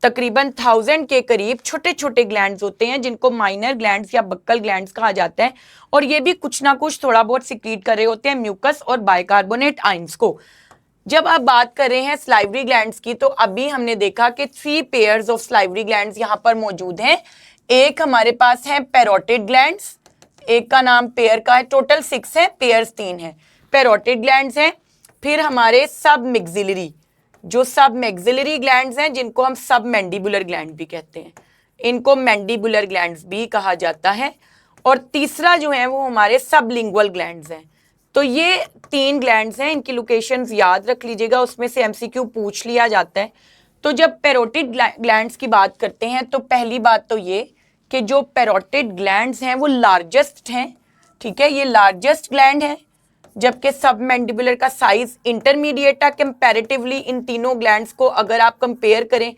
तकरीबन 1000 के करीब छोटे छोटे ग्लैंड्स होते हैं जिनको माइनर ग्लैंड्स या बक्कल ग्लैंड्स कहा जाता है, और ये भी कुछ ना कुछ थोड़ा बहुत सिक्रीट कर रहे होते हैं म्यूकस और बाइकार्बोनेट आयंस को। जब आप बात कर रहे हैं सलाइवरी ग्लैंड्स की, तो अभी हमने देखा कि 3 पेयर्स ऑफ सलाइवरी ग्लैंड्स यहाँ पर मौजूद हैं। एक हमारे पास है पैरोटिड ग्लैंड्स, एक का नाम पेयर का है, टोटल 6 है, पेयर्स 3 है। पैरोटिड ग्लैंड्स हैं। फिर हमारे सब मैक्सिलरी, जो सब मैक्सिलरी ग्लैंड्स हैं जिनको हम सब मैंडिबुलर ग्लैंड भी कहते हैं, इनको मैंडिबुलर ग्लैंड्स भी कहा जाता है। और तीसरा जो है वो हमारे सबलिंगुअल ग्लैंड्स हैं। तो ये 3 ग्लैंड्स हैं, इनकी लोकेशंस याद रख लीजिएगा, उसमें से एमसीक्यू पूछ लिया जाता है। तो जब पैरोटिड ग्लैंड्स की बात करते हैं तो पहली बात तो ये कि जो पैरोटिड ग्लैंड्स हैं वो लार्जेस्ट हैं। ठीक है, ये लार्जेस्ट ग्लैंड है, जबकि सब मैंडिबुलर का साइज इंटरमीडिएट है कंपैरेटिवली। इन तीनों ग्लैंड्स को अगर आप कंपेयर करें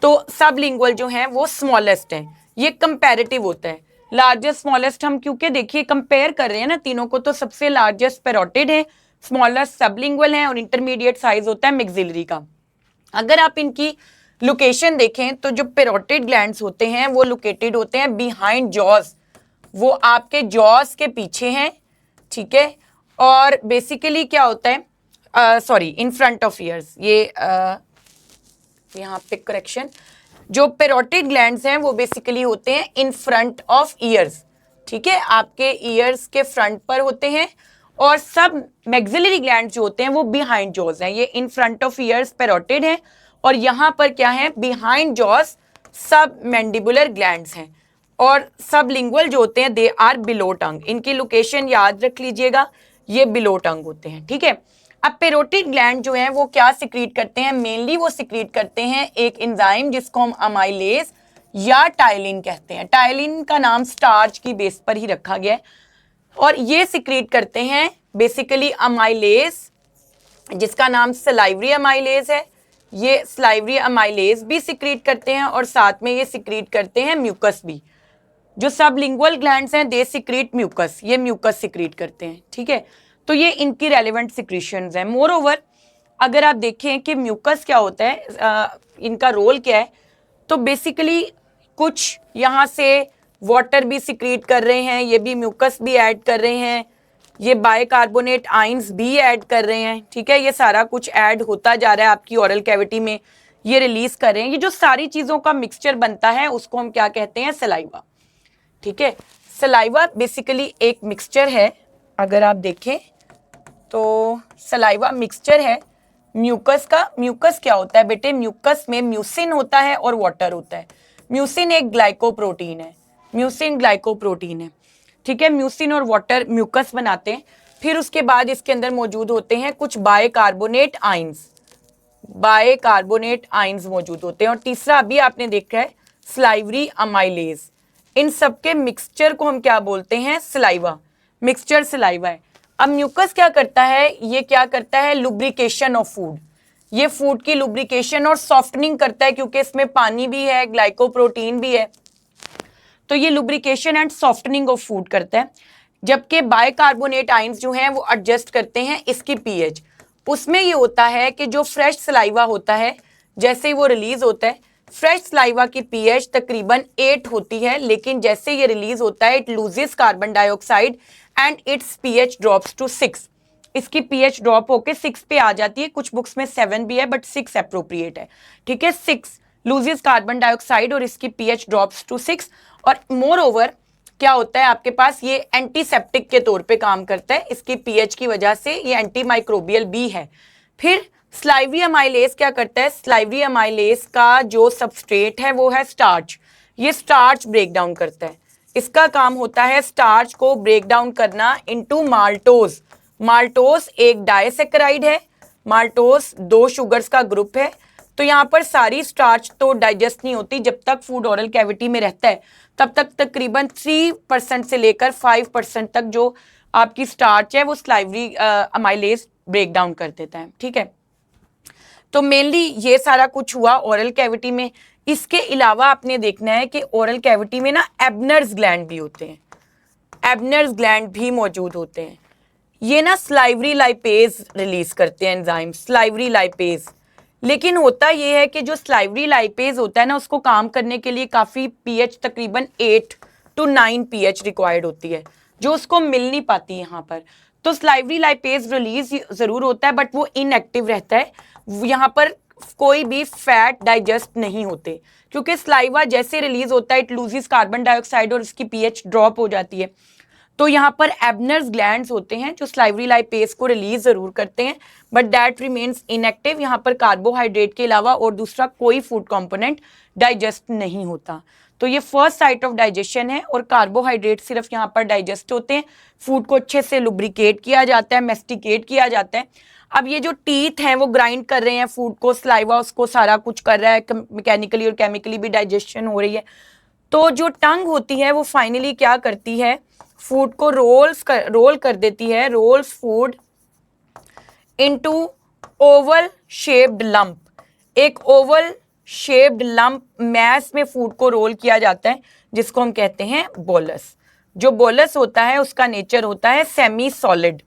तो सबलिंगुअल जो है वो स्मॉलेस्ट है। ये कंपैरेटिव होता है, लार्जेस्ट स्मॉलेस्ट हम क्योंकि देखिए कंपेयर कर रहे हैं ना तीनों को, तो सबसे लार्जेस्ट पैरोटिड है, स्मॉलेस्ट सबलिंगुअल है और इंटरमीडिएट साइज होता है मैक्सिलरी का। अगर आप इनकी लोकेशन देखें तो जो पैरोटिड ग्लैंड्स होते हैं वो लोकेटेड होते हैं बिहाइंड जॉज, वो आपके जॉज के पीछे हैं। ठीक है, और बेसिकली क्या होता है, sorry, in front of years, ये यहाँ पे करेक्शन, जो पैरोटिड ग्लैंड्स हैं वो बेसिकली होते हैं इन फ्रंट ऑफ ईयर्स। ठीक है, आपके ईयर्स के फ्रंट पर होते हैं, और सब मैक्सिलरी ग्लैंड्स जो होते हैं वो बिहाइंड जॉज हैं। ये in front of years parotid हैं, और यहाँ पर क्या है, बिहाइंड जॉज सब मैंडिबुलर ग्लैंड्स हैं। और सबलिंगुअल जो होते हैं दे आर बिलो टंग, इनकी लोकेशन याद रख लीजिएगा, ये बिलो टंग होते हैं। ठीक है, अब पैरोटिड ग्लैंड जो है वो क्या सिक्रीट करते हैं, मेनली वो सिक्रीट करते हैं एक एंजाइम जिसको हम अमाइलेज या टाइलिन कहते हैं। टाइलिन का नाम स्टार्च की बेस पर ही रखा गया है, और ये सिक्रीट करते हैं बेसिकली अमाइलेज, जिसका नाम सलाइवरी अमाइलेज है। ये सलाइवरी अमाइलेज भी सिक्रीट करते हैं, और साथ में ये सिक्रीट करते हैं म्यूकस भी। जो सबलिंगुअल ग्लैंड्स हैं दे सिक्रीट म्यूकस, ये म्यूकस सिक्रीट करते हैं। ठीक है, तो ये इनकी रेलेवेंट सिक्रीशंस हैं। मोर ओवर अगर आप देखें कि म्यूकस क्या होता है, इनका रोल क्या है, तो बेसिकली कुछ यहाँ से वाटर भी सिक्रीट कर रहे हैं, ये भी म्यूकस भी ऐड कर रहे हैं, ये बाइकार्बोनेट आयंस भी ऐड कर रहे हैं। ठीक है, ये सारा कुछ ऐड होता जा रहा है आपकी ओरल कैविटी में, ये रिलीज कर रहे हैं। ये जो सारी चीज़ों का मिक्सचर बनता है उसको हम क्या कहते हैं, सलाइवा। ठीक है, सलाइवा बेसिकली एक मिक्सचर है। अगर आप देखें तो सलाइवा मिक्सचर है म्यूकस का। म्यूकस क्या होता है बेटे, म्यूकस में म्यूसिन होता है और वाटर होता है। म्यूसिन एक ग्लाइकोप्रोटीन है, म्यूसिन ग्लाइकोप्रोटीन है। ठीक है, म्यूसिन और वाटर म्यूकस बनाते हैं। फिर उसके बाद इसके अंदर मौजूद होते हैं कुछ बाइकार्बोनेट आयंस, बाइकार्बोनेट आयंस मौजूद होते हैं। और तीसरा अभी आपने देखा है सलाइवरी अमाइलेज। इन सबके मिक्सचर को हम क्या बोलते हैं, सलाइवा। मिक्सचर सलाइवा है। अब म्यूकस क्या करता है, ये क्या करता है, लुब्रिकेशन ऑफ फूड। ये फूड की लुब्रिकेशन और सॉफ्टनिंग करता है, क्योंकि इसमें पानी भी है, ग्लाइकोप्रोटीन भी है, तो ये lubrication and softening of food करता है। जबकि बाइकार्बोनेट आयंस जो हैं वो एडजस्ट करते हैं इसकी पीएच। उसमें ये होता है कि जो फ्रेश सलाइवा होता है, जैसे ही वो रिलीज होता है, फ्रेश सलाइवा की पीएच तकरीबन 8 होती है, लेकिन जैसे ये रिलीज होता है it loses carbon dioxide and its pH drops to 6। इसकी पीएच ड्रॉप होके 6 पे आ जाती है, कुछ बुक्स में 7 भी है बट 6 अप्रोप्रिएट है, ठीक है। 6 लूजेस कार्बन डाइऑक्साइड और इसकी पीएच ड्रॉप्स टू 6। और मोर ओवर क्या होता है आपके पास, ये एंटीसेप्टिक के तौर पे काम करता है, इसकी पीएच की वजह से ये एंटी माइक्रोबियल भी है। फिर स्लाइवरी अमाइलेज क्या करता है, स्लाइवरी अमाइलेज का जो सबस्ट्रेट है वो है स्टार्च, ये स्टार्च ब्रेक डाउन करता है। इसका काम होता है स्टार्च को ब्रेक डाउन करना इनटू माल्टोज। माल्टोज एक डाइसैकेराइड है, माल्टोज 2 शुगर्स का ग्रुप है। तो यहाँ पर सारी स्टार्च तो डाइजेस्ट नहीं होती, जब तक फूड ओरल कैविटी में रहता है तब तक तकरीबन 3% से लेकर 5% तक जो आपकी स्टार्च है वो स्लाइवरी अमाइलेज ब्रेक डाउन कर देता है, ठीक है। तो मेनली ये सारा कुछ हुआ ओरल कैविटी में। इसके अलावा आपने देखना है कि ओरल कैविटी में ना एब्नर्स ग्लैंड भी होते हैं, एब्नर्स ग्लैंड भी मौजूद होते हैं। ये ना स्लाइवरी लाइपेज रिलीज करते हैं एंजाइम, स्लाइवरी लाइपेज। लेकिन होता ये है कि जो स्लाइवरी लाइपेज होता है ना, उसको काम करने के लिए काफ़ी पीएच तकरीबन 8 to 9 पीएच रिक्वायर्ड होती है, जो उसको मिल नहीं पाती यहाँ पर। तो स्लाइवरी लाइपेज रिलीज ज़रूर होता है बट वो इनएक्टिव रहता है, यहाँ पर कोई भी फैट डाइजेस्ट नहीं होते, क्योंकि स्लाइवा जैसे रिलीज होता है इट लूजेस कार्बन डाइऑक्साइड और इसकी पीएच ड्रॉप हो जाती है। तो यहाँ पर एब्नर्स ग्लैंड्स होते हैं जो स्लाइवरी लाइपेज को रिलीज जरूर करते हैं बट दैट रिमेन्स इनएक्टिव। यहाँ पर कार्बोहाइड्रेट के अलावा और दूसरा कोई फूड कंपोनेंट डाइजेस्ट नहीं होता। तो ये फर्स्ट साइट ऑफ डाइजेशन है और कार्बोहाइड्रेट सिर्फ यहाँ पर डाइजेस्ट होते हैं, फूड को अच्छे से लुब्रिकेट किया जाता है, मेस्टिकेट किया जाता है। अब ये जो टीथ हैं वो ग्राइंड कर रहे हैं फूड को, स्लाइवा उसको सारा कुछ कर रहा है, मैकेनिकली और केमिकली भी डाइजेशन हो रही है। तो जो टंग होती है वो फाइनली क्या करती है, फूड को रोल कर देती है, rolls food into oval shaped lump. एक ओवल शेप्ड लंप मैस में फूड को रोल किया जाता है जिसको हम कहते हैं बोलस। जो बोलस होता है उसका नेचर होता है सेमी सॉलिड,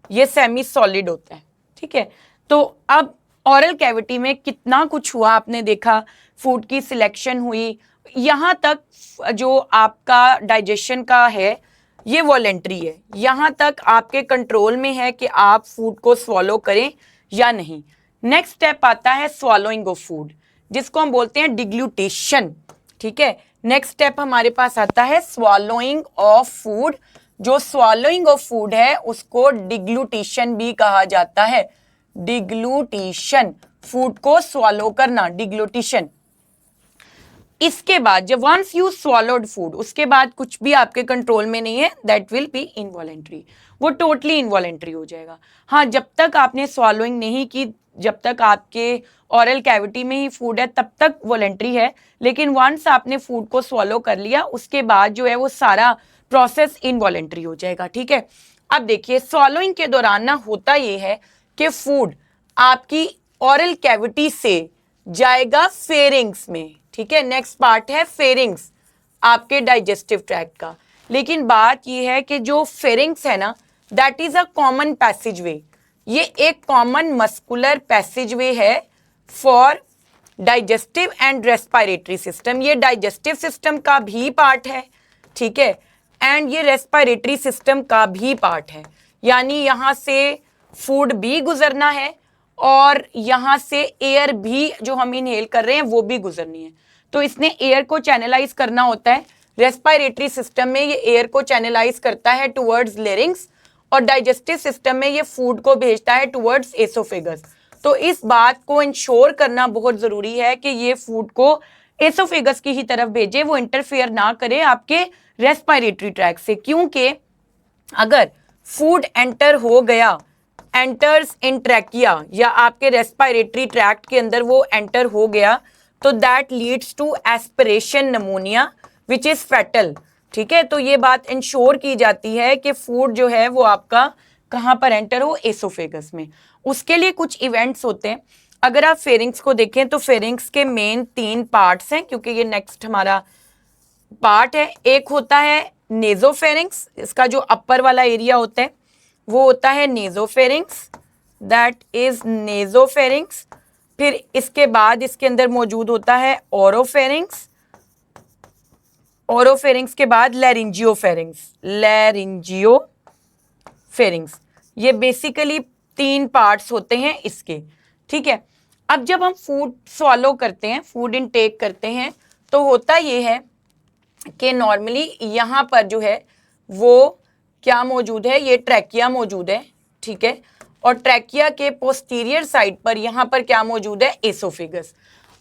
ये सेमी सॉलिड होता है, ठीक है। तो अब ओरल कैविटी में कितना कुछ हुआ आपने देखा, फूड की सिलेक्शन हुई, यहाँ तक जो आपका डाइजेशन का है ये वॉलेंट्री है, यहाँ तक आपके कंट्रोल में है कि आप फूड को स्वॉलो करें या नहीं। नेक्स्ट स्टेप आता है स्वॉलोइंग ऑफ फूड, जिसको हम बोलते हैं डिग्लूटेशन, ठीक है। नेक्स्ट स्टेप हमारे पास आता है स्वॉलोइंग ऑफ फूड। जो स्वॉलोइंग ऑफ फूड है उसको डिग्लूटेशन भी कहा जाता है। डिग्लूटेशन, फूड को स्वॉलो करना, डिग्लूटेशन। इसके बाद जब वंस यू स्वॉलोड फूड, उसके बाद कुछ भी आपके कंट्रोल में नहीं है, दैट विल बी इनवॉलेंट्री, वो टोटली इनवॉलेंट्री हो जाएगा। हाँ, जब तक आपने स्वॉलोइंग नहीं की, जब तक आपके ओरल कैविटी में ही फूड है तब तक वॉलेंट्री है, लेकिन वंस आपने फूड को स्वॉलो कर लिया उसके बाद जो है वो सारा प्रोसेस इनवॉलेंट्री हो जाएगा, ठीक है। अब देखिए स्वॉलोइंग के दौरान ना होता ये है कि फूड आपकी ओरल कैविटी से जाएगा फेरिंग्स में, ठीक है। नेक्स्ट पार्ट है फेरिंग्स आपके डाइजेस्टिव ट्रैक्ट का। लेकिन बात यह है कि जो फेरिंग्स है ना, दैट इज अ कॉमन पैसेजवे, ये एक कॉमन मस्कुलर पैसेजवे है for digestive and respiratory system. ये डाइजेस्टिव सिस्टम का भी पार्ट है, ठीक है, एंड ये रेस्पिरेटरी सिस्टम का भी पार्ट है। यानी यहाँ से फूड भी गुजरना है और यहाँ से एयर भी जो हम इनहेल कर रहे हैं वो भी गुजरनी है। तो इसने एयर को चैनलाइज करना होता है। रेस्पिरेटरी सिस्टम में ये एयर को चैनलाइज करता है टुवर्ड्स लेरिंग्स और डाइजेस्टिव सिस्टम में ये फूड को भेजता है टुवर्ड्स एसोफेगस। तो इस बात को इंश्योर करना बहुत ज़रूरी है कि ये फूड को एसोफेगस की ही तरफ भेजे, वो इंटरफेयर ना करे आपके रेस्पिरेटरी ट्रैक से। क्योंकि अगर फूड एंटर हो गया, एंटर्स इन ट्रैकिया या आपके रेस्पिरेटरी ट्रैक्ट के अंदर वो एंटर हो गया, तो that leads to aspiration pneumonia which is fatal, ठीक है। तो ये बात इंश्योर की जाती है कि फूड जो है वो आपका कहाँ पर एंटर हो, एसोफेगस में। उसके लिए कुछ इवेंट्स होते हैं। अगर आप फेरिंग्स को देखें तो फेरिंग्स के मेन 3 पार्ट्स हैं, क्योंकि ये नेक्स्ट हमारा पार्ट है। एक होता है नेजोफेरिंग्स, इसका जो अपर वाला एरिया होता है वो होता है नेजोफेरिंग्स, दैट इज नेजोफेरिंग्स। फिर इसके बाद इसके अंदर मौजूद होता है ओरोफेरिंग्स, ओरोफेरिंग्स के बाद लैरिंजियोफेरिंग्स, लैरिंजियोफेरिंग्स। ये बेसिकली 3 पार्ट्स होते हैं इसके, ठीक है। अब जब हम फूड स्वॉलो करते हैं, फूड इनटेक करते हैं, तो होता ये है कि नॉर्मली यहाँ पर जो है वो क्या मौजूद है, ये ट्रैकिया मौजूद है, ठीक है। और ट्रैकिया के पोस्टीरियर साइड पर यहाँ पर क्या मौजूद है, एसोफेगस।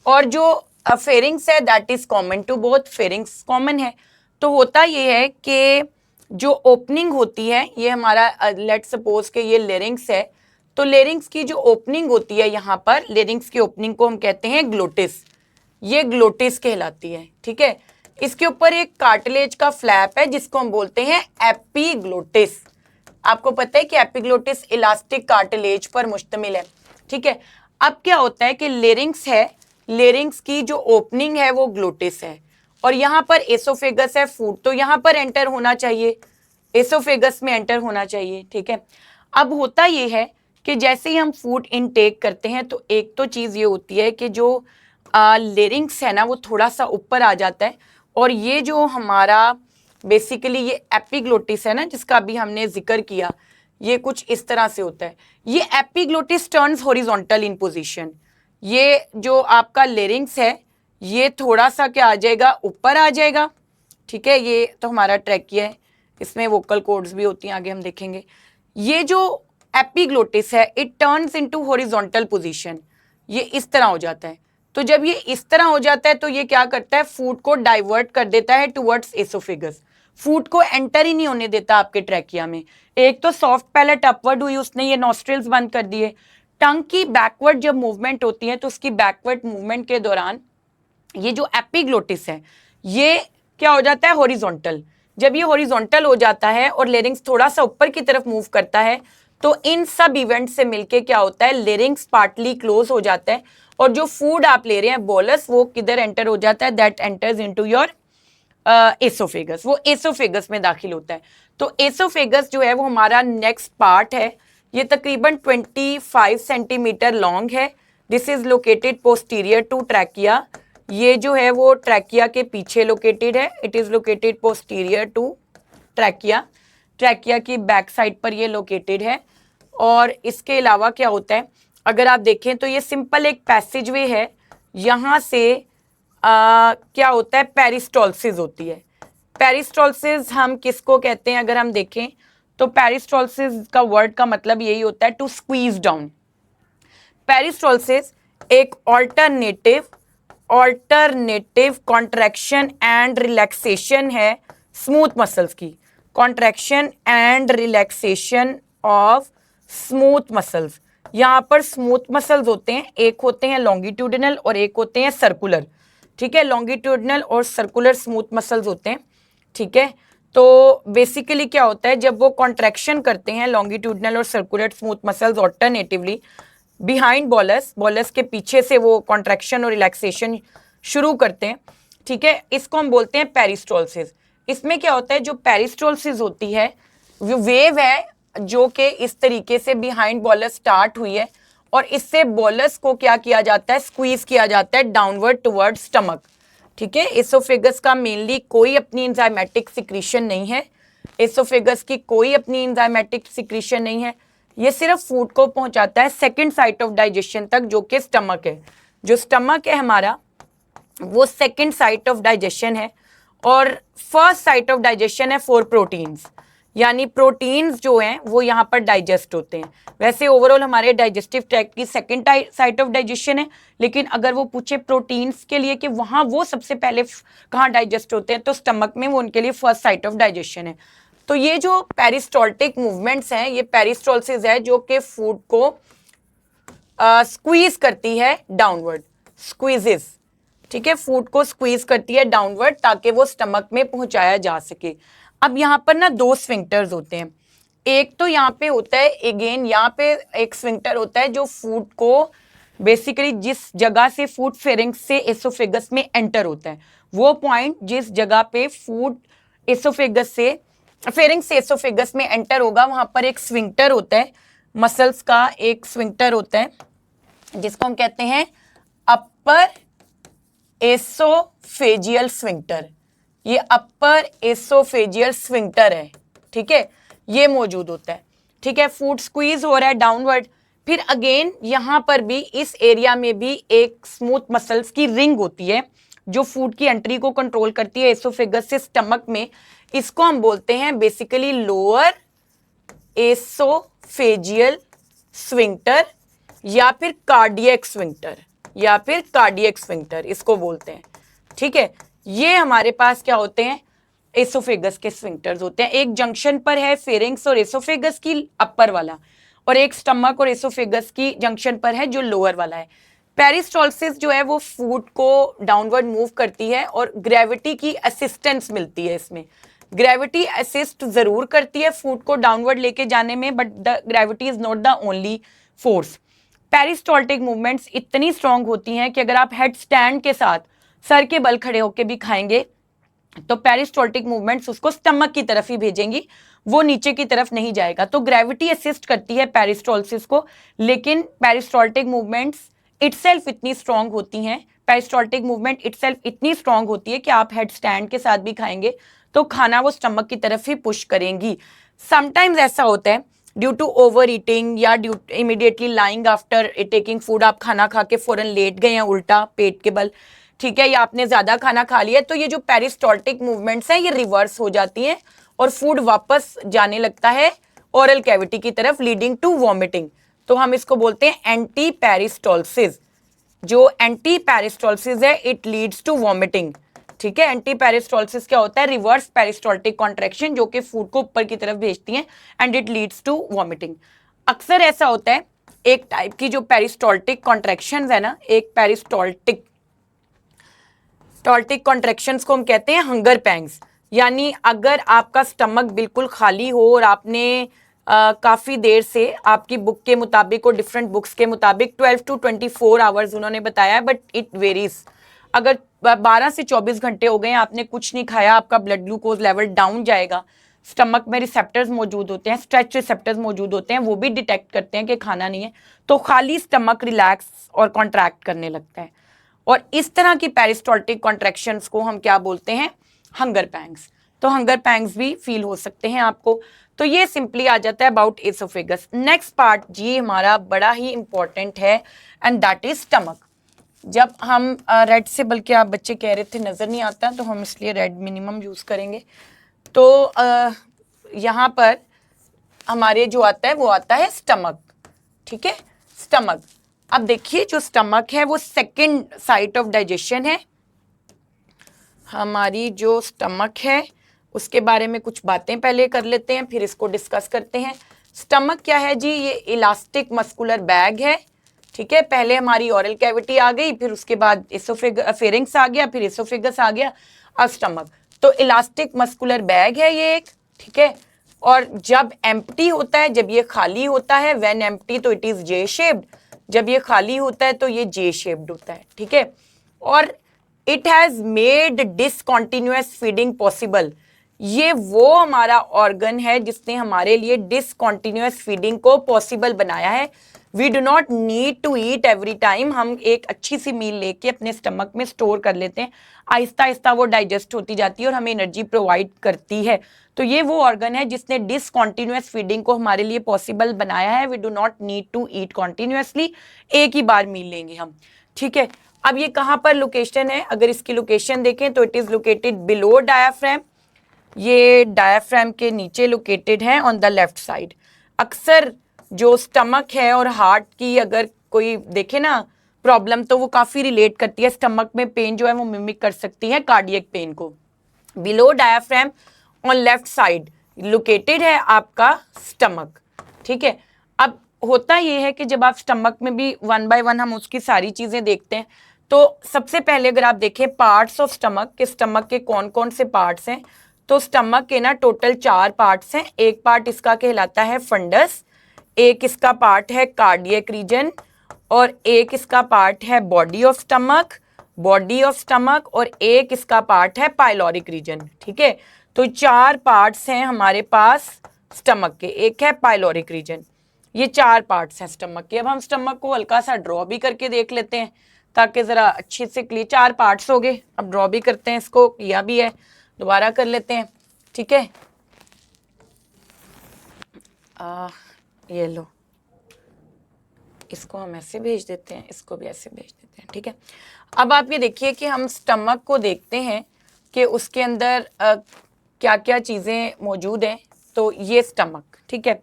और जो फेरिंग्स है that is common to both, pharynx common है। तो होता ये है कि जो ओपनिंग होती है, ये हमारा लेट सपोज के ये लेरिंग्स है, तो लेरिंग्स की जो ओपनिंग होती है यहाँ पर, लेरिंग्स की ओपनिंग को हम कहते हैं ग्लोटिस, ये ग्लोटिस कहलाती है, ठीक है। इसके ऊपर एक कार्टिलेज का फ्लैप है जिसको हम बोलते हैं एपिग्लोटिस। आपको पता है कि एपिग्लोटिस इलास्टिक कार्टिलेज पर मुश्तमिल है, ठीक है। अब क्या होता है कि लेरिंग्स है, लेरिंग्स की जो ओपनिंग है वो ग्लोटिस है, और यहाँ पर एसोफेगस है, फूड तो यहाँ पर एंटर होना चाहिए, एसोफेगस में एंटर होना चाहिए, ठीक है। अब होता ये है कि जैसे ही हम फूड इनटेक करते हैं तो एक तो चीज़ ये होती है कि जो लेरिंग्स है ना वो थोड़ा सा ऊपर आ जाता है, और ये जो हमारा बेसिकली ये एपिग्लोटिस है ना जिसका अभी हमने जिक्र किया, ये कुछ इस तरह से होता है। ये एपिग्लोटिस टर्न्स हॉरिजॉन्टल इन पोजीशन, ये जो आपका लेरिंग्स है ये थोड़ा सा क्या आ जाएगा, ऊपर आ जाएगा, ठीक है। ये तो हमारा ट्रैकिया है, इसमें वोकल कॉर्ड्स भी होती हैं, आगे हम देखेंगे। ये जो एपिग्लोटिस है it turns into horizontal position, ये इस तरह हो जाता है। तो जब ये इस तरह हो जाता है तो ये क्या करता है, फूड को डाइवर्ट कर देता है टुवर्ड्स एसोफेगस, फूड को एंटर ही नहीं होने देता आपके ट्रैकिया में। एक तो सॉफ्ट पैलेट अपवर्ड हुई, उसने ये नॉस्ट्रिल्स बंद कर दिए। टंग की बैकवर्ड जब मूवमेंट होती है तो उसकी बैकवर्ड मूवमेंट के दौरान ये जो एपिग्लोटिस है ये क्या हो जाता है, हॉरिजॉन्टल। जब ये हॉरिजॉन्टल हो जाता है और लेरिंग्स थोड़ा सा ऊपर की तरफ मूव करता है तो इन सब इवेंट से मिलके क्या होता है, लेरिंग्स पार्टली क्लोज हो जाता है, और जो फूड आप ले रहे हैं बोलस वो किधर एंटर हो जाता है, that enters into your oesophagus, वो एसोफेगस में दाखिल होता है। तो एसोफेगस जो है वो हमारा नेक्स्ट पार्ट है, ये तकरीबन 25 सेंटीमीटर लॉन्ग है। This is located posterior to trachea, ये जो है वो ट्रैकिया के पीछे लोकेटेड है, it is located posterior to trachea, trachea की बैक साइड पर ये लोकेटेड है। और इसके अलावा क्या होता है, अगर आप देखें तो ये सिंपल एक पैसेजवे है, यहाँ से क्या होता है, पेरिस्टोल्सिस होती है। पेरिस्टोल्सिस हम किसको कहते हैं, अगर हम देखें तो पेरिस्टोल्सिस का वर्ड का मतलब यही होता है टू स्क्वीज डाउन। पेरिस्टोल्सिस एक ऑल्टरनेटिव कॉन्ट्रैक्शन एंड रिलैक्सेशन है स्मूथ मसल्स की, contraction and relaxation of smooth muscles. यहाँ पर स्मूथ मसल्स होते हैं, एक होते हैं लॉन्गिट्यूडिनल और एक होते हैं सर्कुलर, ठीक है। लॉन्गिट्यूडिनल और सर्कुलर स्मूथ मसल्स होते हैं, ठीक है। तो बेसिकली क्या होता है, जब वो कॉन्ट्रैक्शन करते हैं लॉन्गिट्यूडिनल और circular smooth muscles alternatively behind bolus, bolus के पीछे से वो कॉन्ट्रैक्शन और रिलैक्सेशन शुरू करते हैं, ठीक है। इसको हम बोलते हैं पेरिस्टोल्सिस। इसमें क्या होता है, जो पेरिस्टोल्सिस होती है वो वेव है जो कि इस तरीके से बिहाइंड बॉलस स्टार्ट हुई है, और इससे बॉलस को क्या किया जाता है, स्क्वीज किया जाता है डाउनवर्ड टुवर्ड स्टमक, ठीक है। एसोफेगस का मेनली कोई अपनी एंजाइमेटिक सिक्रीशन नहीं है, एसोफेगस की कोई अपनी एंजाइमेटिक सिक्रीशन नहीं है, ये सिर्फ फूड को पहुंचाता है सेकंड साइट ऑफ डाइजेशन तक, जो कि स्टमक है। जो स्टमक है हमारा वो सेकंड साइट ऑफ डाइजेशन है, और फर्स्ट साइट ऑफ डाइजेशन है फॉर प्रोटीन्स, यानी प्रोटीन्स जो हैं वो यहाँ पर डाइजेस्ट होते हैं। वैसे ओवरऑल हमारे डाइजेस्टिव ट्रैक्ट की सेकंड साइट ऑफ डाइजेशन है, लेकिन अगर वो पूछे प्रोटीन्स के लिए कि वहाँ वो सबसे पहले कहाँ डाइजेस्ट होते हैं, तो स्टमक में वो उनके लिए फर्स्ट साइट ऑफ डाइजेशन है। तो ये जो पेरिस्टोल्टिक मूवमेंट्स हैं, ये पेरिस्टोल्सिस है जो कि फूड को स्क्वीज करती है डाउनवर्ड, स्क्वीजेस, ठीक है, फूड को स्क्वीज करती है डाउनवर्ड ताकि वो स्टमक में पहुंचाया जा सके। अब यहाँ पर ना 2 स्फिंक्टर्स होते हैं, एक तो यहाँ पे होता है, अगेन यहाँ पे एक स्फिंक्टर होता है जो फूड को बेसिकली जिस जगह से फूड फेरिंग्स से एसोफेगस में एंटर होता है, वो पॉइंट जिस जगह पे फूड एसोफेगस से फेरिंग्स से एसोफेगस में एंटर होगा, वहां पर एक स्फिंक्टर होता है, मसल्स का एक स्फिंक्टर होता है जिसको हम कहते हैं अपर एसोफेजियल स्फिंक्टर। ये अपर एसोफेजियल स्फिंक्टर है, ठीक है, ये मौजूद होता है, ठीक है, फूड स्क्वीज हो रहा है डाउनवर्ड। फिर अगेन यहाँ पर भी इस एरिया में भी एक स्मूथ मसल्स की रिंग होती है जो फूड की एंट्री को कंट्रोल करती है एसोफेगस से स्टमक में। इसको हम बोलते हैं बेसिकली लोअर एसोफेजियल स्विंक्टर या फिर कार्डियक स्विंक्टर, या फिर कार्डियक स्विंक्टर इसको बोलते हैं। ठीक है, ये हमारे पास क्या होते हैं, एसोफेगस के स्विंक्टर्स होते हैं। एक जंक्शन पर है फेरिंग्स और एसोफेगस की अपर वाला, और एक स्टमक और एसोफेगस की जंक्शन पर है जो लोअर वाला है। पेरिस्टोलसिस जो है वो फूड को डाउनवर्ड मूव करती है और ग्रेविटी की असिस्टेंस मिलती है इसमें। ग्रेविटी असिस्ट जरूर करती है फूड को डाउनवर्ड लेके जाने में, but the gravity is not the only force. Peristaltic movements इतनी स्ट्रांग होती हैं कि अगर आप हेड स्टैंड के साथ सर के बल खड़े होकर भी खाएंगे तो पेरिस्टोल्टिक मूवमेंट्स उसको स्टमक की तरफ ही भेजेंगी, वो नीचे की तरफ नहीं जाएगा। तो ग्रेविटी असिस्ट करती है पेरिस्टोलसिस को, लेकिन पेरिस्टोल्टिक मूवमेंट्स इटसेल्फ इतनी स्ट्रांग होती हैं, पेरिस्टोल्टिक मूवमेंट इटसेल्फ इतनी स्ट्रांग होती है कि आप हेड स्टैंड के साथ भी खाएंगे तो खाना वो स्टमक की तरफ ही पुश करेंगी। समटाइम्स ऐसा होता है ड्यू टू ओवर ईटिंग या due immediately lying after taking food, आप खाना खा के फौरन लेट गए हैं उल्टा पेट के बल, ठीक है, या आपने ज्यादा खाना खा लिया, तो ये जो पेरिस्टोल्टिक मूवमेंट्स हैं ये रिवर्स हो जाती हैं और फूड वापस जाने लगता है ओरल कैविटी की तरफ, लीडिंग टू वॉमिटिंग। तो हम इसको बोलते हैं एंटी पेरिस्टोलसिस। जो एंटी पेरिस्टोलसिस है इट लीड्स टू वॉमिटिंग। ठीक है, एंटी पेरिस्टोलसिस क्या होता है, रिवर्स पेरिस्टोल्टिक कॉन्ट्रैक्शन जो कि फूड को ऊपर की तरफ भेजती है and it leads to vomiting. अक्सर ऐसा होता है, एक टाइप की जो पेरिस्टोल्टिक कॉन्ट्रैक्शंस है ना, एक पेरिस्टोल्टिक कॉन्ट्रैक्शंस को हम कहते हैं हंगर पैंग्स। यानी अगर आपका स्टमक बिल्कुल खाली हो और आपने काफ़ी देर से, आपकी बुक के मुताबिक और डिफरेंट बुक्स के मुताबिक 12 to 24 आवर्स उन्होंने बताया, बट इट वेरीज। अगर 12 से 24 घंटे हो गए आपने कुछ नहीं खाया, आपका ब्लड ग्लूकोज लेवल डाउन जाएगा। स्टमक में रिसेप्टर्स मौजूद होते हैं, स्ट्रेच रिसेप्टर्स मौजूद होते हैं, वो भी डिटेक्ट करते हैं कि खाना नहीं है, तो खाली स्टमक रिलैक्स और कॉन्ट्रैक्ट करने लगता है। और इस तरह की पेरिस्टोल्टिक कॉन्ट्रैक्शंस को हम क्या बोलते हैं, हंगर पैंग्स। तो हंगर पैंग्स भी फील हो सकते हैं आपको। तो ये सिंपली आ जाता है अबाउट एसोफेगस। नेक्स्ट पार्ट जी हमारा बड़ा ही इंपॉर्टेंट है एंड दैट इज स्टमक। जब हम रेड से, बल्कि आप बच्चे कह रहे थे नज़र नहीं आता, तो हम इसलिए रेड मिनिमम यूज़ करेंगे। तो यहाँ पर हमारे जो आता है वो आता है स्टमक। ठीक है, स्टमक। अब देखिए जो स्टमक है वो सेकंड साइट ऑफ डाइजेशन है। हमारी जो स्टमक है उसके बारे में कुछ बातें पहले कर लेते हैं, फिर इसको डिस्कस करते हैं। स्टमक क्या है जी, ये इलास्टिक मस्कुलर बैग है। ठीक है, पहले हमारी ओरल कैविटी आ गई, फिर उसके बाद फेरिंग्स आ गया, फिर एसोफेगस आ गया, अब स्टमक। तो इलास्टिक मस्कुलर बैग है ये एक। ठीक है, और जब एम्प्टी होता है, जब ये खाली होता है, व्हेन एम्प्टी तो इट इज जे शेप्ड, जब ये खाली होता है तो ये जे शेप्ड होता है। ठीक है, और it has made discontinuous feeding possible. ये वो हमारा ऑर्गन है जिसने हमारे लिए डिसकॉन्टिन्यूअस फीडिंग को पॉसिबल बनाया है। We do not need to eat every time. हम एक अच्छी सी मील लेके अपने स्टमक में स्टोर कर लेते हैं, आहिस्ता आहिस्ता वो डाइजेस्ट होती जाती है और हमें एनर्जी प्रोवाइड करती है। तो ये वो ऑर्गन है जिसने डिसकॉन्टिन्यूअस फीडिंग को हमारे लिए पॉसिबल बनाया है। We do not need to eat continuously, एक ही बार मील लेंगे हम। ठीक है, अब ये कहाँ पर लोकेशन है, अगर इसकी लोकेशन देखें तो it is located below diaphragm. ये डायाफ्राम के नीचे लोकेटेड है ऑन द लेफ्ट साइड। अक्सर जो स्टमक है और हार्ट की अगर कोई देखे ना प्रॉब्लम, तो वो काफ़ी रिलेट करती है। स्टमक में पेन जो है वो मिमिक कर सकती है कार्डियक पेन को। Below diaphragm on left side located है आपका स्टमक। ठीक है, अब होता ये है कि जब आप स्टमक में भी वन बाय वन हम उसकी सारी चीज़ें देखते हैं, तो सबसे पहले अगर आप देखें पार्ट्स ऑफ स्टमक के, स्टमक के कौन कौन से पार्ट्स हैं, तो स्टमक के ना टोटल 4 पार्ट्स हैं। एक पार्ट इसका कहलाता है फंडस, एक इसका पार्ट है कार्डियक रीजन, और एक इसका पार्ट है बॉडी ऑफ स्टमक, और एक इसका पार्ट है पाइलोरिक रीजन। ठीक है, तो 4 पार्ट्स हैं हमारे पास स्टमक के। एक है पाइलोरिक रीजन, ये 4 पार्ट्स हैं स्टमक के। अब हम स्टमक को हल्का सा ड्रॉ भी करके देख लेते हैं ताकि ज़रा अच्छे से क्लियर। 4 पार्ट्स हो गए, अब ड्रॉ भी करते हैं, इसको किया भी है, दोबारा कर लेते हैं। ठीक है, ये लो, इसको हम ऐसे भेज देते हैं, इसको भी ऐसे भेज देते हैं, ठीक है। अब आप ये देखिए कि हम स्टमक को देखते हैं कि उसके अंदर क्या क्या चीज़ें मौजूद हैं। तो ये स्टमक, ठीक है,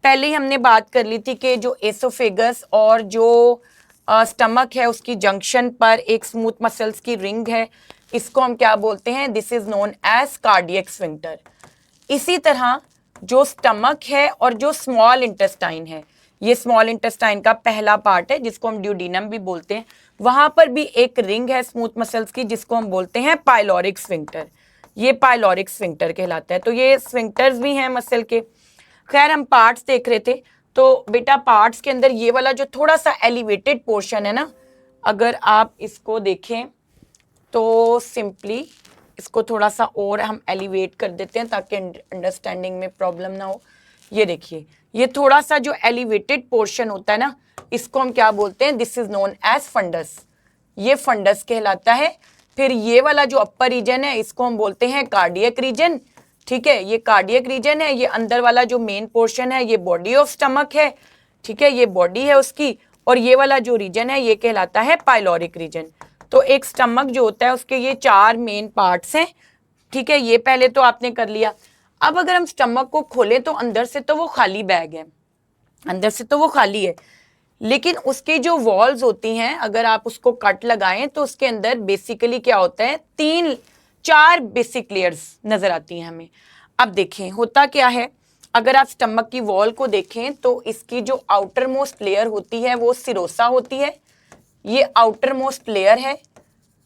पहले ही हमने बात कर ली थी कि जो एसोफेगस और जो स्टमक है उसकी जंक्शन पर एक स्मूथ मसल्स की रिंग है, इसको हम क्या बोलते हैं, this is known as cardiac sphincter. इसी तरह जो स्टमक है और जो स्मॉल इंटेस्टाइन है, ये स्मॉल इंटेस्टाइन का पहला पार्ट है जिसको हम ड्यूडीनम भी बोलते हैं, वहां पर भी एक रिंग है स्मूथ मसल्स की जिसको हम बोलते हैं पाइलोरिक स्फिंक्टर। ये पाइलोरिक स्फिंक्टर कहलाता है। तो ये स्फिंक्टर्स भी हैं मसल के। खैर हम पार्ट्स देख रहे थे, तो बेटा पार्ट्स के अंदर ये वाला जो थोड़ा सा एलिवेटेड पोर्शन है ना, अगर आप इसको देखें तो सिंपली इसको थोड़ा सा और हम एलिवेट कर देते हैं ताकि अंडरस्टैंडिंग में प्रॉब्लम ना हो। ये देखिए, ये थोड़ा सा जो एलिवेटेड पोर्शन होता है ना, इसको हम क्या बोलते हैं, this is known as fundus. ये फंडस कहलाता है। फिर ये वाला जो अपर रीजन है इसको हम बोलते हैं कार्डियक रीजन, ठीक है, ये कार्डियक रीजन है। ये अंदर वाला जो मेन पोर्शन है ये बॉडी ऑफ स्टमक है, ठीक है, ये बॉडी है उसकी। और ये वाला जो रीजन है ये कहलाता है पाइलोरिक रीजन। तो एक स्टमक जो होता है उसके ये 4 मेन पार्ट्स हैं, ठीक है, ये पहले तो आपने कर लिया। अब अगर हम स्टमक को खोलें तो अंदर से तो वो खाली बैग है, अंदर से तो वो खाली है, लेकिन उसकी जो वॉल्स होती हैं अगर आप उसको कट लगाएं तो उसके अंदर बेसिकली क्या होता है, 3-4 बेसिक लेयर्स नजर आती हैं हमें। अब देखें होता क्या है, अगर आप स्टमक की वॉल को देखें तो इसकी जो आउटर मोस्ट लेयर होती है वो सिरोसा होती है, ये आउटर मोस्ट लेयर है,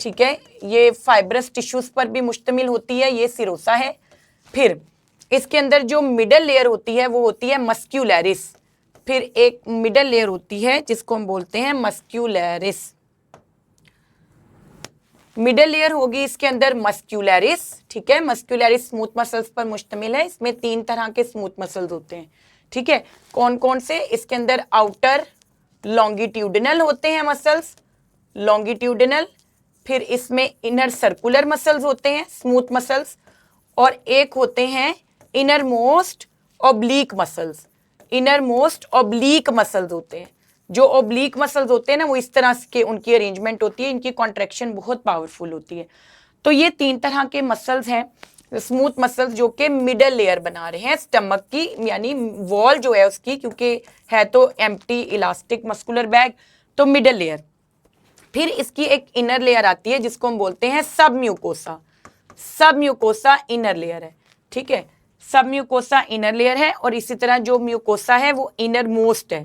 ठीक है, ये फाइब्रस टिश्यूज पर भी मुश्तमिल होती है, ये सिरोसा है। फिर इसके अंदर जो मिडल लेयर होती है वो होती है मस्क्यूलरिस। फिर एक मिडल लेयर होती है जिसको हम बोलते हैं मस्क्यूलरिस। मिडल लेयर होगी इसके अंदर मस्क्यूलरिस, ठीक है, मस्क्यूलरिस स्मूथ मसल्स पर मुश्तमिल है। इसमें 3 तरह के स्मूथ मसल्स होते हैं, ठीक है, कौन कौन से, इसके अंदर आउटर लॉन्गिट्यूडिनल होते हैं मसल्स, लॉन्गिट्यूडिनल। फिर इसमें इनर सर्कुलर मसल्स होते हैं स्मूथ मसल्स, और एक होते हैं inner most oblique muscles. Inner most oblique muscles होते हैं। जो ऑब्लिक मसल्स होते हैं ना वो इस तरह के उनकी अरेंजमेंट होती है, इनकी कॉन्ट्रैक्शन बहुत पावरफुल होती है। तो ये 3 तरह के मसल्स हैं स्मूथ मसल्स जो कि मिडल लेयर बना रहे हैं स्टमक की, यानी वॉल जो है उसकी, क्योंकि है तो एम्प्टी इलास्टिक मस्कुलर बैग, तो मिडल लेयर। फिर इसकी एक इनर लेयर आती है जिसको हम बोलते हैं सब म्यूकोसा। सब म्यूकोसा इनर लेयर है, ठीक है, सब म्यूकोसा इनर लेयर है। और इसी तरह जो म्यूकोसा है वो इनर मोस्ट है,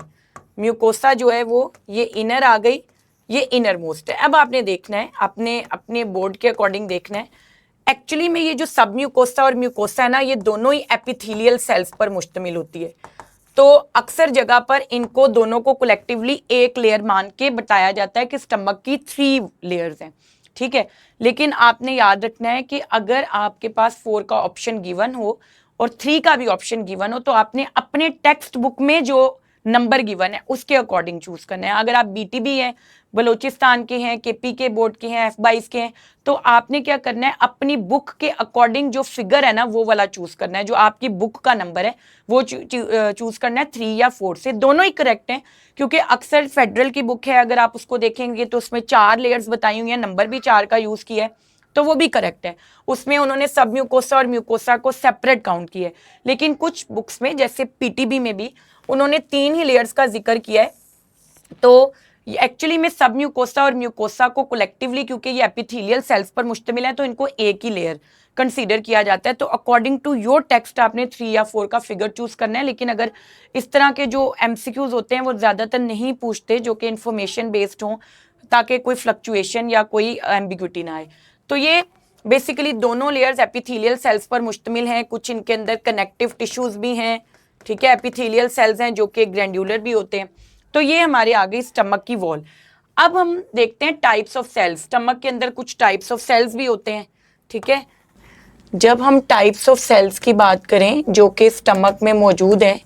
म्यूकोसा जो है वो ये इनर आ गई, ये इनर मोस्ट है। अब आपने देखना है, आपने अपने बोर्ड के अकॉर्डिंग देखना है, एक्चुअली में ये जो सब म्यूकोसा और म्यूकोसा है ना, ये दोनों ही एपिथेलियल सेल्स पर मुश्तमिल होती है। तो अक्सर जगह पर इनको दोनों को कलेक्टिवली एक लेयर मान के बताया जाता है कि स्टमक की 3 लेयर्स हैं, ठीक है। लेकिन आपने याद रखना है कि अगर आपके पास 4 का ऑप्शन गिवन हो और 3 का भी ऑप्शन गिवन हो तो आपने अपने टेक्स्ट बुक में जो नंबर गिवन है उसके अकॉर्डिंग चूज करना है। अगर आप बीटीबी हैं, बलोचिस्तान के हैं, केपी के बोर्ड के हैं, F22 के हैं, तो आपने क्या करना है, अपनी बुक के अकॉर्डिंग जो फिगर है ना वो वाला चूज करना है, जो आपकी बुक का नंबर है वो चूज करना है। 3 या 4 से दोनों ही करेक्ट हैं, क्योंकि अक्सर फेडरल की बुक है अगर आप उसको देखेंगे तो उसमें 4 लेयर्स बताई हुई हैं, नंबर भी 4 का यूज किया है, तो वो भी करेक्ट है। उसमें उन्होंने सब म्यूकोसा और म्यूकोसा को सेपरेट काउंट किया है। लेकिन कुछ बुक्स में जैसे पीटीबी में भी उन्होंने 3 ही लेयर्स का जिक्र किया है। तो एक्चुअली में सब म्यूकोसा और म्यूकोसा को कलेक्टिवली, क्योंकि ये एपिथेलियल सेल्स पर मुश्तमिल है, तो इनको एक ही लेयर कंसीडर किया जाता है। तो अकॉर्डिंग टू योर टेक्स्ट आपने 3 या 4 का फिगर चूज करना है। लेकिन अगर इस तरह के जो एमसीक्यूज होते हैं वो ज़्यादातर नहीं पूछते जो कि इंफॉर्मेशन बेस्ड हों, ताकि कोई फ्लक्चुएशन या कोई एम्बिग्यूटी ना आए। तो ये बेसिकली दोनों लेयर्स एपिथेलियल सेल्स पर मुश्तमिल हैं। कुछ इनके अंदर कनेक्टिव टिश्यूज भी हैं, ठीक है, एपिथेलियल सेल्स हैं जो कि ग्रैंड्यूलर भी होते हैं। तो ये हमारे आ गई स्टमक की वॉल। अब हम देखते हैं टाइप्स ऑफ सेल्स। स्टमक के अंदर कुछ टाइप्स ऑफ सेल्स भी होते हैं, ठीक है। जब हम टाइप्स ऑफ सेल्स की बात करें जो कि स्टमक में मौजूद हैं,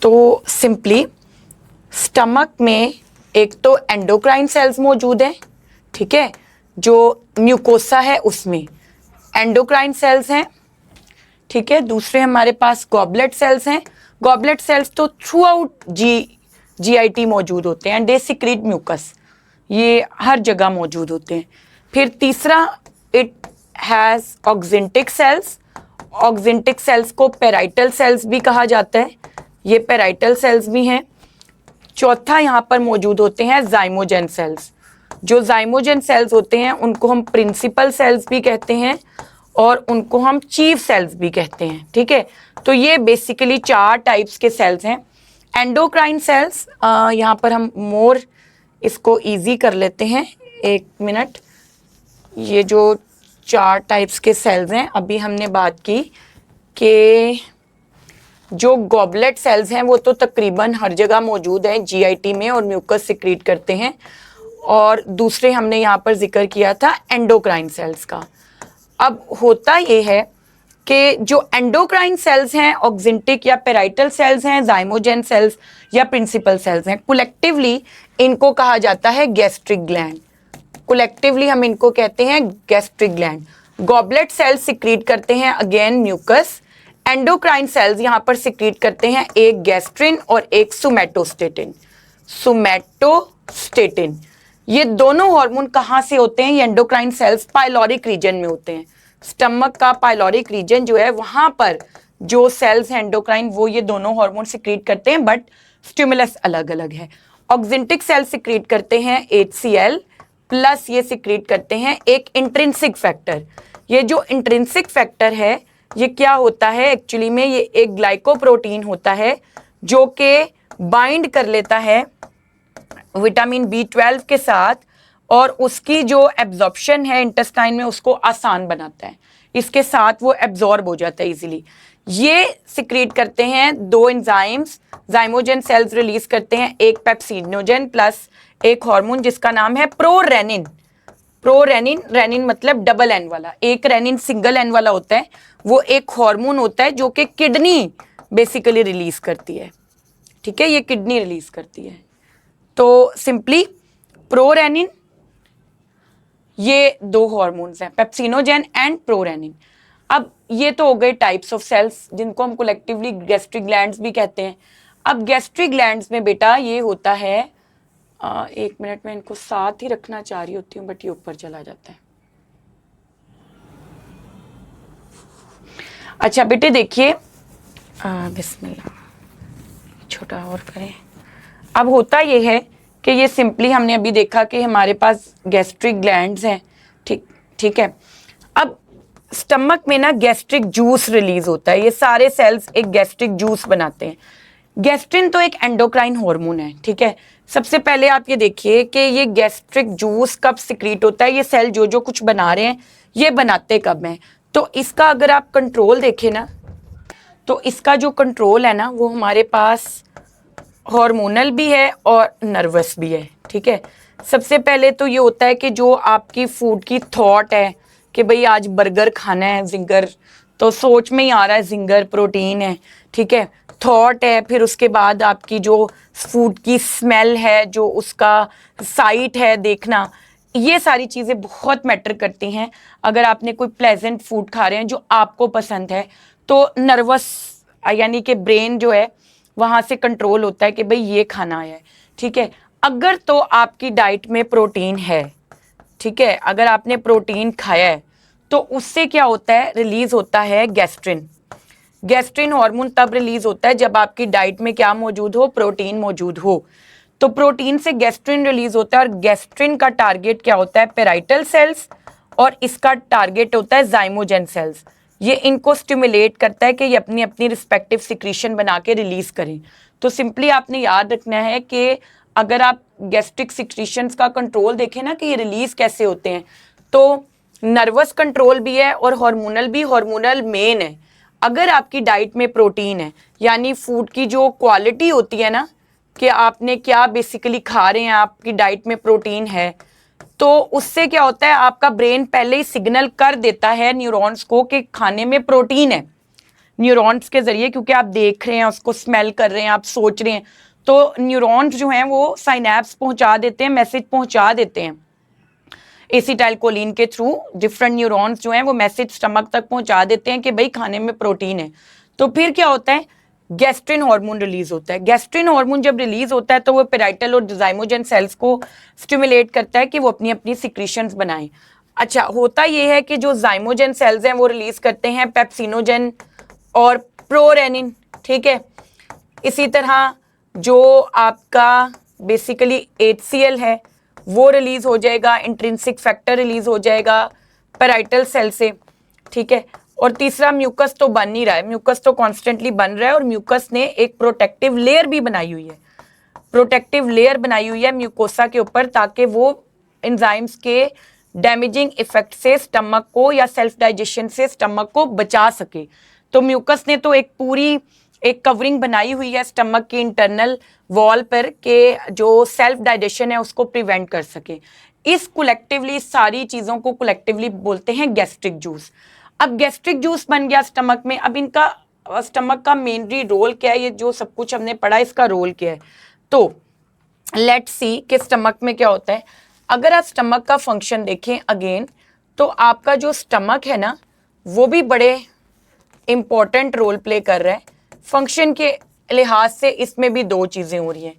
तो सिंपली स्टमक में एक तो एंडोक्राइन सेल्स मौजूद हैं, ठीक है, जो म्यूकोसा है उसमें एंडोक्राइन सेल्स हैं, ठीक है। दूसरे हमारे पास गॉबलेट सेल्स हैं, गॉबलेट सेल्स तो थ्रू आउट जीआईटी मौजूद होते हैं एंड दे सिक्रीट म्यूकस, ये हर जगह मौजूद होते हैं। फिर तीसरा, it has oxyntic cells. Oxyntic cells को पेराइटल सेल्स भी कहा जाता है, ये पेराइटल सेल्स भी हैं। चौथा यहाँ पर मौजूद होते हैं जाइमोजेन सेल्स। जो जाइमोजेन सेल्स होते हैं उनको हम प्रिंसिपल सेल्स भी कहते हैं और उनको हम चीफ सेल्स भी कहते हैं, ठीक है। तो ये बेसिकली 4 टाइप्स के सेल्स हैं। एंडोक्राइन सेल्स, यहाँ पर हम मोर इसको इजी कर लेते हैं, 1 मिनट। ये जो 4 टाइप्स के सेल्स हैं, अभी हमने बात की कि जो गॉबलेट सेल्स हैं वो तो तकरीबन हर जगह मौजूद हैं जीआईटी में और म्यूकस सिक्रीट करते हैं। और दूसरे हमने यहाँ पर जिक्र किया था एंडोक्राइन सेल्स का। अब होता ये है कि जो एंडोक्राइन सेल्स हैं, ऑक्जेंटिक या पेराइटल सेल्स हैं, जाइमोजेन सेल्स या प्रिंसिपल सेल्स हैं, कलेक्टिवली इनको कहा जाता है गैस्ट्रिक ग्लैंड। कलेक्टिवली हम इनको कहते हैं gastric gland. Goblet cells secrete करते हैं अगेन म्यूकस। एंडोक्राइन सेल्स यहाँ पर सिक्रीट करते हैं एक गैस्ट्रिन और एक सोमैटोस्टेटिन। सोमैटोस्टेटिन, ये दोनों हार्मोन कहाँ से होते हैं? ये एंडोक्राइन सेल्स पाइलोरिक रीजन में होते हैं। स्टमक का पाइलोरिक रीजन जो है वहां पर जो सेल्स हैं एंडोक्राइन, वो ये दोनों हार्मोन सिक्रीट करते हैं, बट स्टिमुलस अलग अलग है। ऑक्जेंटिक सेल सिक्रीट करते हैं HCl प्लस ये सिक्रीट करते हैं एक इंट्रिंसिक फैक्टर। ये जो इंट्रिंसिक फैक्टर है ये क्या होता है एक्चुअली में? ये एक ग्लाइकोप्रोटीन होता है जो कि बाइंड कर लेता है विटामिन B12 के साथ और उसकी जो एब्जॉर्प्शन है इंटेस्टाइन में उसको आसान बनाता है, इसके साथ वो एब्जॉर्ब हो जाता है इजीली। ये सिक्रीट करते हैं 2 एंजाइम्स, जाइमोजेन सेल्स रिलीज करते हैं एक पेप्सिनोजेन प्लस एक हार्मोन जिसका नाम है प्रोरेनिन। प्रोरेनिन, रेनिन मतलब डबल एन वाला, एक रेनिन सिंगल एन वाला होता है, वो एक हार्मोन होता है जो कि किडनी बेसिकली रिलीज करती है, ठीक है, ये किडनी रिलीज करती है। तो सिंपली प्रोरेनिन, ये 2 हार्मोन्स हैं, पेप्सिनोजेन एंड प्रोरेनिन। अब ये तो हो गए टाइप्स ऑफ सेल्स जिनको हम कलेक्टिवली गैस्ट्रिक ग्लैंड्स भी कहते हैं। अब गैस्ट्रिक ग्लैंड्स में बेटा ये होता है, 1 मिनट में इनको साथ ही रखना चाह रही होती हूँ बट ये ऊपर चला जाता है। अच्छा बेटे देखिए, बिस्मिल्लाह, छोटा और करें। अब होता ये है कि ये सिंपली हमने अभी देखा कि हमारे पास गैस्ट्रिक ग्लैंड्स हैं, ठीक है। अब स्टमक में ना गैस्ट्रिक जूस रिलीज होता है, ये सारे सेल्स एक गैस्ट्रिक जूस बनाते हैं। गैस्ट्रिन तो एक एंडोक्राइन हार्मोन है, ठीक है। सबसे पहले आप ये देखिए कि ये गैस्ट्रिक जूस कब सिक्रीट होता है, ये सेल जो जो कुछ बना रहे हैं ये बनाते कब हैं? तो इसका अगर आप कंट्रोल देखें ना, तो इसका जो कंट्रोल है ना वो हमारे पास हार्मोनल भी है और नर्वस भी है, ठीक है। सबसे पहले तो ये होता है कि जो आपकी फूड की थॉट है कि भाई आज बर्गर खाना है, जिंगर, तो सोच में ही आ रहा है जिंगर प्रोटीन है, ठीक है, थॉट है। फिर उसके बाद आपकी जो फूड की स्मेल है, जो उसका साइट है देखना, ये सारी चीज़ें बहुत मैटर करती हैं। अगर आपने कोई प्लेजेंट फूड खा रहे हैं जो आपको पसंद है तो नर्वस यानी कि ब्रेन जो है वहाँ से कंट्रोल होता है कि भाई ये खाना है, ठीक है। अगर तो आपकी डाइट में प्रोटीन है, ठीक है, अगर आपने प्रोटीन खाया है तो उससे क्या होता है, रिलीज होता है गैस्ट्रिन। गैस्ट्रिन हार्मोन तब रिलीज होता है जब आपकी डाइट में क्या मौजूद हो, प्रोटीन मौजूद हो। तो प्रोटीन से गैस्ट्रिन रिलीज होता है और गैस्ट्रिन का टारगेट क्या होता है, पेराइटल सेल्स, और इसका टारगेट होता है जाइमोजेन सेल्स। ये इनको स्टिमुलेट करता है कि ये अपनी अपनी रिस्पेक्टिव सिक्रीशन बना के रिलीज करें। तो सिंपली आपने याद रखना है कि अगर आप गैस्ट्रिक सिक्रीशंस का कंट्रोल देखें ना कि ये रिलीज कैसे होते हैं, तो नर्वस कंट्रोल भी है और हार्मोनल भी। हार्मोनल मेन है। अगर आपकी डाइट में प्रोटीन है, यानी फूड की जो क्वालिटी होती है ना कि आपने क्या बेसिकली खा रहे हैं, आपकी डाइट में प्रोटीन है, तो उससे क्या होता है, आपका ब्रेन पहले ही सिग्नल कर देता है न्यूरॉन्स को कि खाने में प्रोटीन है। न्यूरॉन्स के जरिए, क्योंकि आप देख रहे हैं, उसको स्मेल कर रहे हैं, आप सोच रहे हैं, तो न्यूरॉन्स जो हैं वो साइनेप्स पहुंचा देते हैं, मैसेज पहुंचा देते हैं एसिटाइलकोलिन के थ्रू। डिफरेंट न्यूरॉन्स जो हैं वो मैसेज स्टमक तक पहुंचा देते हैं कि भाई खाने में प्रोटीन है। तो फिर क्या होता है, गैस्ट्रिन हार्मोन रिलीज होता है। गैस्ट्रिन हार्मोन जब रिलीज होता है तो वो पेराइटल और ज़ाइमोजन सेल्स को स्टिमुलेट करता है कि वो अपनी अपनी सिक्रीशंस बनाएं। अच्छा, होता ये है कि जो ज़ाइमोजन सेल्स हैं वो रिलीज करते हैं पेप्सिनोजन और प्रोरेनिन, ठीक है। इसी तरह जो आपका बेसिकली HCl है वो रिलीज हो जाएगा, इंट्रिंसिक फैक्टर रिलीज हो जाएगा पेराइटल सेल से, ठीक है। और तीसरा, म्यूकस तो बन नहीं रहा है, म्यूकस तो कॉन्स्टेंटली बन रहा है और म्यूकस ने एक प्रोटेक्टिव लेयर भी बनाई हुई है, प्रोटेक्टिव लेयर बनाई हुई है म्यूकोसा के ऊपर, ताकि वो एंजाइम्स के डैमेजिंग इफेक्ट से स्टमक को या सेल्फ डाइजेशन से स्टमक को बचा सके। तो म्यूकस ने तो एक पूरी एक कवरिंग बनाई हुई है स्टमक की इंटरनल वॉल पर कि जो सेल्फ डाइजेशन है उसको प्रिवेंट कर सके। इस कलेक्टिवली सारी चीज़ों को कलेक्टिवली बोलते हैं गैस्ट्रिक जूस। अब गैस्ट्रिक जूस बन गया स्टमक में, अब इनका स्टमक का मेनली रोल क्या है, ये जो सब कुछ हमने पढ़ा इसका रोल क्या है। तो लेट्स सी कि स्टमक में क्या होता है। अगर आप स्टमक का फंक्शन देखें अगेन, तो आपका जो स्टमक है ना वो भी बड़े इंपॉर्टेंट रोल प्ले कर रहा है फंक्शन के लिहाज से। इसमें भी दो चीज़ें हो रही हैं,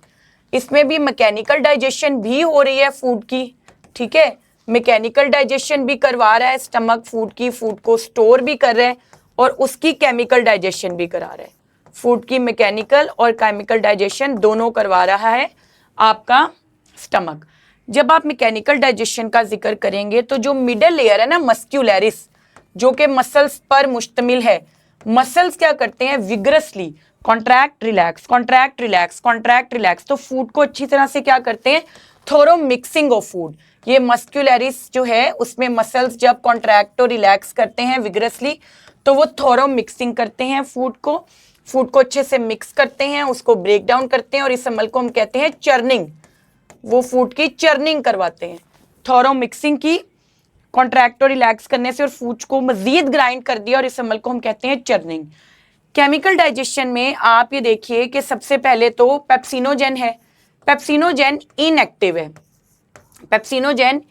इसमें भी मैकेनिकल डाइजेशन भी हो रही है फूड की, ठीक है। मैकेनिकल डाइजेशन भी करवा रहा है स्टमक फूड की, फूड को स्टोर भी कर रहा है और उसकी केमिकल डाइजेशन भी करा रहा है। फूड की मैकेनिकल और केमिकल डाइजेशन दोनों करवा रहा है आपका स्टमक। जब आप मैकेनिकल डाइजेशन का जिक्र करेंगे तो जो मिडल लेयर है ना मस्क्यूलरिस, जो कि मसल्स पर मुश्तमिल है, मसल्स क्या करते हैं vigorously contract relax, contract relax, contract relax. तो फूड को अच्छी तरह से क्या करते हैं, थोरो मिक्सिंग ऑफ फूड। ये मस्क्यूलरिस जो है उसमें मसल्स जब कॉन्ट्रैक्ट और रिलैक्स करते हैं विग्रसली तो वो थोरो मिक्सिंग करते हैं फूड को अच्छे से मिक्स करते हैं, उसको ब्रेक डाउन करते हैं और इस अमल को हम कहते हैं चर्निंग। वो फूड की चर्निंग करवाते हैं, थोरो मिक्सिंग की, कॉन्ट्रैक्ट और रिलैक्स करने से और फूड को मजीद ग्राइंड कर दिया और इस अमल को हम कहते हैं चर्निंग। केमिकल डाइजेशन में आप ये देखिए कि सबसे पहले तो पेप्सिनोजेन है। पेप्सिनोजेन इनएक्टिव है, पेप्सिनोजेन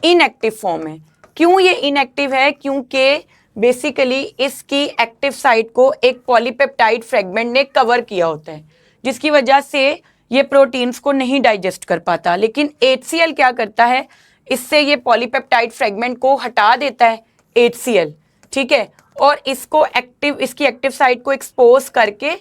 इनएक्टिव फॉर्म है। क्यों ये इनएक्टिव है, क्योंकि बेसिकली इसकी एक्टिव साइट को एक पॉलीपेप्टाइड फ्रेगमेंट ने कवर किया होता है, जिसकी वजह से ये प्रोटीन्स को नहीं डाइजेस्ट कर पाता। लेकिन HCl क्या करता है, इससे ये पॉलीपेप्टाइड फ्रेगमेंट को हटा देता है HCl, ठीक है, और इसको इसकी एक्टिव साइट को एक्सपोज करके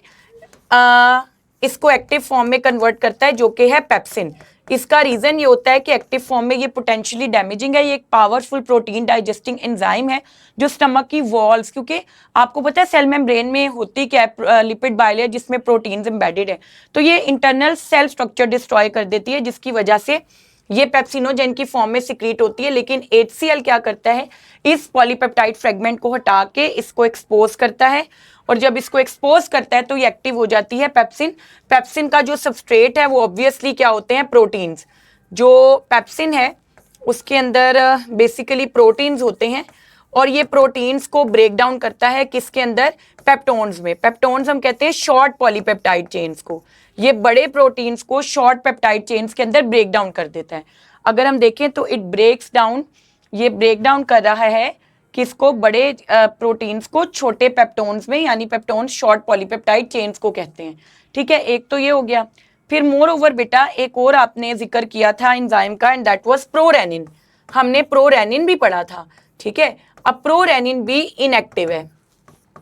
इसको एक्टिव फॉर्म में कन्वर्ट करता है, जो कि है पेप्सिन। इसका रीजन ये होता है कि एक्टिव फॉर्म में ये पोटेंशियली डैमेजिंग है, ये एक पावरफुल प्रोटीन डाइजेस्टिंग एंजाइम है जो स्टमक की वॉल्स, क्योंकि आपको पता है सेल मेम्ब्रेन में होती क्या है, लिपिड बाइलेयर जिसमें प्रोटीन्स एम्बेडेड है, तो ये इंटरनल सेल स्ट्रक्चर डिस्ट्रॉय कर देती है, जिसकी वजह से ये पेप्सिनोजेन की फॉर्म में सिक्रीट होती है। लेकिन HCl क्या करता है, इस पॉलीपेप्टाइड फ्रेगमेंट को हटा के इसको एक्सपोज करता है और जब इसको एक्सपोज करता है तो ये एक्टिव हो जाती है पेप्सिन। पेप्सिन का जो सबस्ट्रेट है वो ऑब्वियसली क्या होते हैं, प्रोटीन्स। जो पेप्सिन है उसके अंदर बेसिकली प्रोटीन्स होते हैं और ये प्रोटीन्स को ब्रेक डाउन करता है किसके अंदर, पेप्टोन्स में। पेप्टोन्स हम कहते हैं शॉर्ट पॉलीपेप्टाइड चेन्स को, ये बड़े प्रोटीन्स को शॉर्ट पेप्टाइड चेन्स के अंदर ब्रेक डाउन कर देता है। अगर हम देखें तो इट ब्रेक्स डाउन, ये ब्रेक डाउन कर रहा है किसको, बड़े प्रोटीन्स को छोटे पेप्टोन्स में, यानी पेप्टोन्स शॉर्ट पॉलीपेप्टाइड चेन्स को कहते हैं, ठीक है। एक तो ये हो गया। फिर मोर ओवर बेटा एक और आपने जिक्र किया था एंजाइम का, एंड दैट वाज प्रोरेनिन। हमने प्रोरेनिन भी पढ़ा था, ठीक है। अब प्रोरेनिन भी इनएक्टिव है,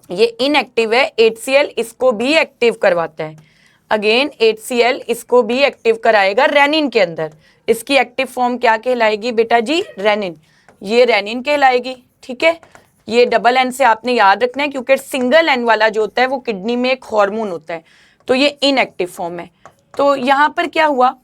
ये इनएक्टिव है, HCl इसको भी एक्टिव करवाता है। अगेन HCl इसको भी एक्टिव कराएगा रेनिन के अंदर। इसकी एक्टिव फॉर्म क्या कहलाएगी बेटा जी, रेनिन, ये रेनिन कहलाएगी, ठीक है। ये डबल एन से आपने याद रखना है क्योंकि सिंगल एन वाला जो होता है वो किडनी में एक हार्मोन होता है, तो ये इनएक्टिव फॉर्म है। तो यहाँ पर क्या हुआ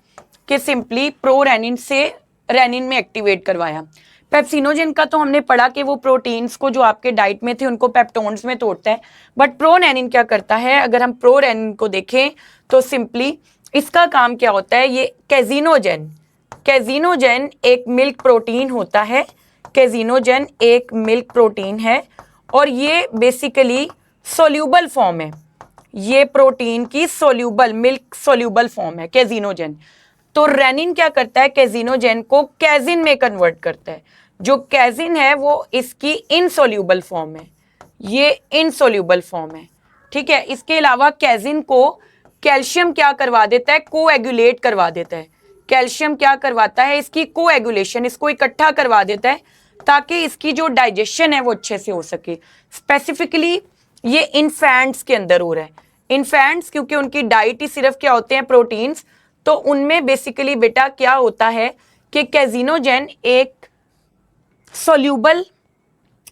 कि सिंपली प्रोरेनिन से रेनिन में एक्टिवेट करवाया। पेप्सिनोजेन का तो हमने पढ़ा कि वो प्रोटीन्स को जो आपके डाइट में थे उनको पेप्टोन्स में तोड़ता है, बट प्रोरेनिन क्या करता है, अगर हम प्रोरेनिन को देखें तो सिंपली इसका काम क्या होता है, ये कैजीनोजेन, कैजीनोजेन एक मिल्क प्रोटीन होता है, कैजीनोजेन एक मिल्क प्रोटीन है और ये बेसिकली सोल्यूबल फॉर्म है, ये प्रोटीन की सोल्यूबल मिल्क सोल्यूबल फॉर्म है कैजीनोजेन। तो रेनिन क्या करता है, कैजीनोजेन को कैजिन में कन्वर्ट करता है। जो कैजिन है वो इसकी इनसोल्यूबल फॉर्म है, ये इनसोल्यूबल फॉर्म है, ठीक है। इसके अलावा कैजिन को कैल्शियम क्या करवा देता है, कोएगुलेट करवा देता है। कैल्शियम क्या करवाता है, इसकी कोएगुलेशन, इसको इकट्ठा करवा देता है ताकि इसकी जो डाइजेशन है वो अच्छे से हो सके। स्पेसिफिकली ये इन्फेंट्स के अंदर हो रहा है। इन्फेंट्स क्योंकि उनकी डाइट ही सिर्फ क्या होते हैं, प्रोटीन्स, तो उनमें बेसिकली बेटा क्या होता है कि कैजिनोजेन एक सोल्यूबल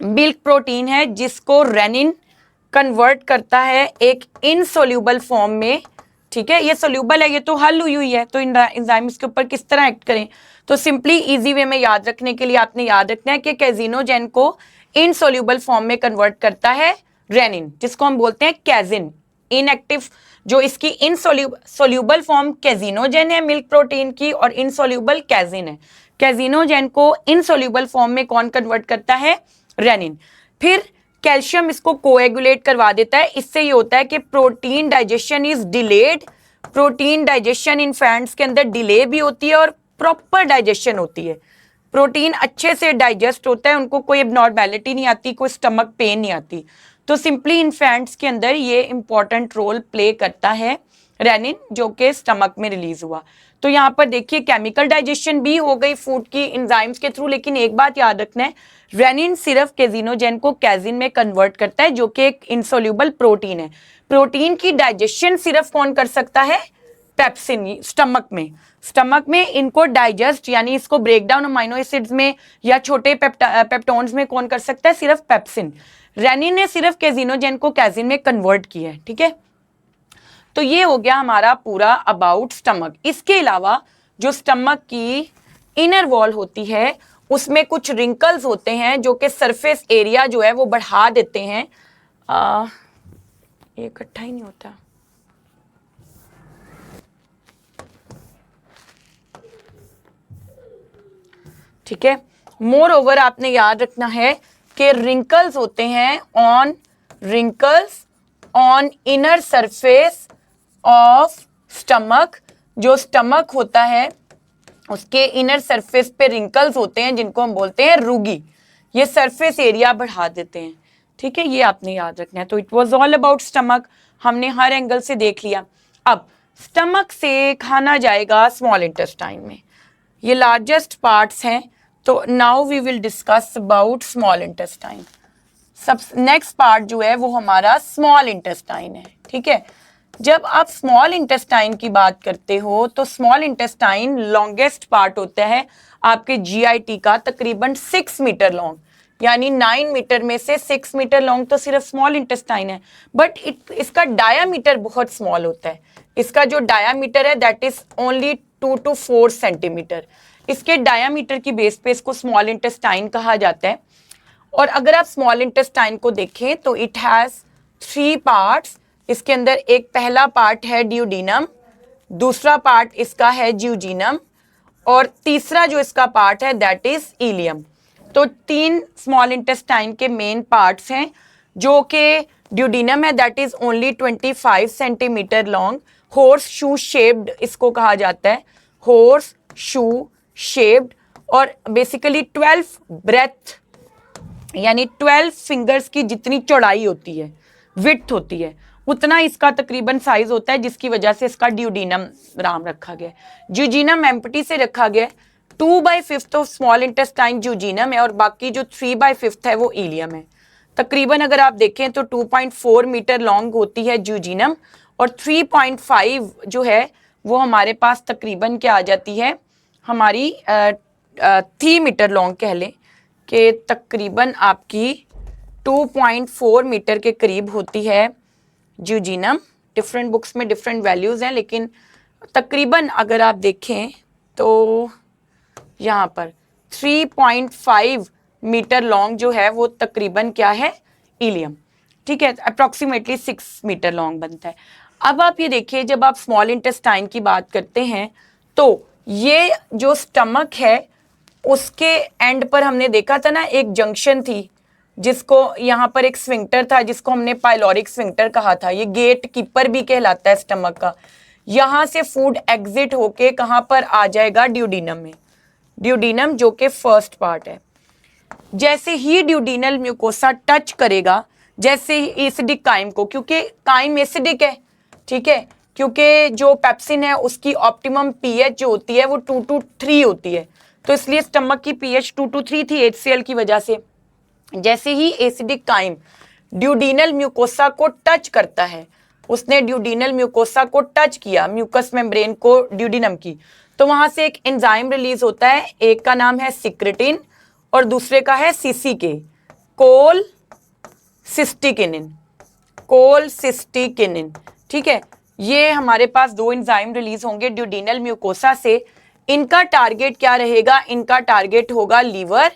मिल्क प्रोटीन है जिसको रेनिन कन्वर्ट करता है एक इनसोल्यूबल फॉर्म में। ठीक है, ये सोल्यूबल है, ये तो हल हुई हुई है, तो एंजाइम इसके ऊपर किस तरह एक्ट करें, तो सिंपली इजी वे में याद रखने के लिए आपने याद रखना है कि कैजिनोजेन को इनसोल्यूबल फॉर्म में कन्वर्ट करता है रेनिन, जिसको हम बोलते हैं कैजिन। इनएक्टिव जो इसकी इनसोल्यूबल फॉर्म कैजिनोजेन है मिल्क प्रोटीन की, और इनसोल्यूबल कैजिन है। कैजिनोजेन को इनसोल्यूबल फॉर्म में कौन कन्वर्ट करता है, रेनिन। फिर कैल्शियम इसको कोएगुलेट करवा देता है। इससे ये होता है कि protein digestion is delayed. Protein digestion infants के अंदर डिले भी होती है और प्रॉपर डाइजेशन होती है। प्रोटीन अच्छे से डाइजेस्ट होता है, उनको कोई एबनॉर्मेलिटी नहीं आती, कोई स्टमक पेन नहीं आती। तो सिंपली इन्फेंट्स के अंदर ये इंपॉर्टेंट रोल प्ले करता है रेनिन, जो कि स्टमक में रिलीज हुआ। तो यहाँ पर देखिए केमिकल डाइजेशन भी हो गई फूड की एंजाइम्स के थ्रू, लेकिन एक बात याद रखना है, रेनिन सिर्फ कैजिनोजेन को कैजिन में कन्वर्ट करता है, जो कि एक इनसोल्यूबल प्रोटीन है। प्रोटीन की डाइजेशन सिर्फ कौन कर सकता है, पेप्सिन, स्टमक में इनको डाइजेस्ट यानी इसको ब्रेक डाउन अमाइनो एसिड्स में या छोटे पेप्टोन्स में कौन कर सकता है, सिर्फ पेप्सिन। रेनिन ने सिर्फ कैजिनोजेन को कैजिन में कन्वर्ट किया है। ठीक है, तो ये हो गया हमारा पूरा अबाउट स्टमक। इसके अलावा जो स्टमक की इनर वॉल होती है उसमें कुछ रिंकल्स होते हैं जो कि सरफेस एरिया जो है वो बढ़ा देते हैं। ये इकट्ठा ही नहीं होता। ठीक है, मोर ओवर आपने याद रखना है कि रिंकल्स होते हैं on inner surface of stomach. जो स्टमक होता है उसके इनर सरफेस पे रिंकल्स होते हैं जिनको हम बोलते हैं रूगी। ये सरफेस एरिया बढ़ा देते हैं। ठीक है, ये आपने याद रखना है। तो it was all about stomach, हमने हर एंगल से देख लिया। अब स्टमक से खाना जाएगा स्मॉल इंटेस्टाइन में। ये लार्जेस्ट पार्ट्स हैं, तो now we will discuss about small intestine. सब नेक्स्ट पार्ट जो है वो हमारा स्मॉल इंटेस्टाइन है। ठीक है, जब आप स्मॉल इंटेस्टाइन की बात करते हो तो स्मॉल इंटेस्टाइन लॉन्गेस्ट पार्ट होता है आपके जीआईटी का, तकरीबन 6 मीटर लॉन्ग, यानी 9 मीटर में से 6 मीटर लॉन्ग तो सिर्फ स्मॉल इंटेस्टाइन है, बट इसका डायामीटर बहुत स्मॉल होता है। इसका जो डायामीटर है that is only 2 to 4 centimetre. इसके डायामीटर की बेस पे इसको स्मॉल इंटेस्टाइन कहा जाता है। और अगर आप स्मॉल इंटेस्टाइन को देखें तो इट हैज 3 पार्ट्स। इसके अंदर एक पहला पार्ट है ड्यूडीनम, दूसरा पार्ट इसका है ज्यूजीनम, और तीसरा जो इसका पार्ट है दैट इज इलियम। तो 3 स्मॉल इंटेस्टाइन के मेन पार्ट्स हैं, जो कि ड्यूडीनम है that is only 25 centimetre long, horse shoe shaped इसको कहा जाता है, हॉर्स शू शेप्ड, और बेसिकली 12 ब्रेथ यानी 12 फिंगर्स की जितनी चौड़ाई होती है, विड्थ होती है, उतना इसका तकरीबन साइज होता है, जिसकी वजह से इसका ड्यूडीनम नाम रखा गया। ज्यूजीनम एम्प्टी से रखा गया। 2/5 ऑफ स्मॉल इंटेस्टाइन ज्यूजीनम है और बाकी जो 3/5 है वो इलियम है। तकरीबन अगर आप देखें तो 2.4 मीटर लॉन्ग होती है ज्यूजीनम, और 3.5 जो है वो हमारे पास तकरीबन क्या आ जाती है, हमारी 3 मीटर लॉन्ग कह लें कि तकरीबन आपकी 2.4 मीटर के करीब होती है ज्यूजीनम। डिफरेंट बुक्स में डिफरेंट वैल्यूज़ हैं, लेकिन तकरीबन अगर आप देखें तो यहाँ पर 3.5 मीटर लॉन्ग जो है वो तकरीबन क्या है, इलियम। ठीक है, अप्रॉक्सीमेटली 6 मीटर लॉन्ग बनता है। अब आप ये देखिए, जब आप स्मॉल इंटेस्टाइन की बात करते हैं तो ये जो स्टमक है उसके एंड पर हमने देखा था ना एक जंक्शन थी, जिसको यहाँ पर एक स्फिंक्टर था जिसको हमने पाइलोरिक स्फिंक्टर कहा था। ये गेट कीपर भी कहलाता है स्टमक का। यहाँ से फूड एग्जिट होके कहाँ पर आ जाएगा, ड्यूडीनम में। ड्यूडीनम जो कि फर्स्ट पार्ट है। जैसे ही ड्यूडीनल म्यूकोसा टच करेगा जैसे एसिडिक काइम को, क्योंकि काइम एसिडिक है, ठीक है, क्योंकि जो पेप्सिन है उसकी ऑप्टिमम पीएच जो होती है वो 2 to 3 होती है, तो इसलिए स्टमक की पीएच 2 to 3 थी HCl की वजह से। जैसे ही एसिडिक काइम ड्यूडिनल म्यूकोसा को टच करता है, उसने ड्यूडिनल म्यूकोसा को टच किया, म्यूकस मेम्ब्रेन को ड्यूडिनम की, तो वहां से एक एंजाइम रिलीज होता है, एक का नाम है सिक्रेटिन और दूसरे का है CCK, कोल सिस्टिकिनिन, कोल सिस्टिकिनिन, ठीक है। ये हमारे पास 2 एंजाइम रिलीज होंगे ड्यूडिनल म्यूकोसा से। इनका टारगेट क्या रहेगा? इनका टारगेट होगा लीवर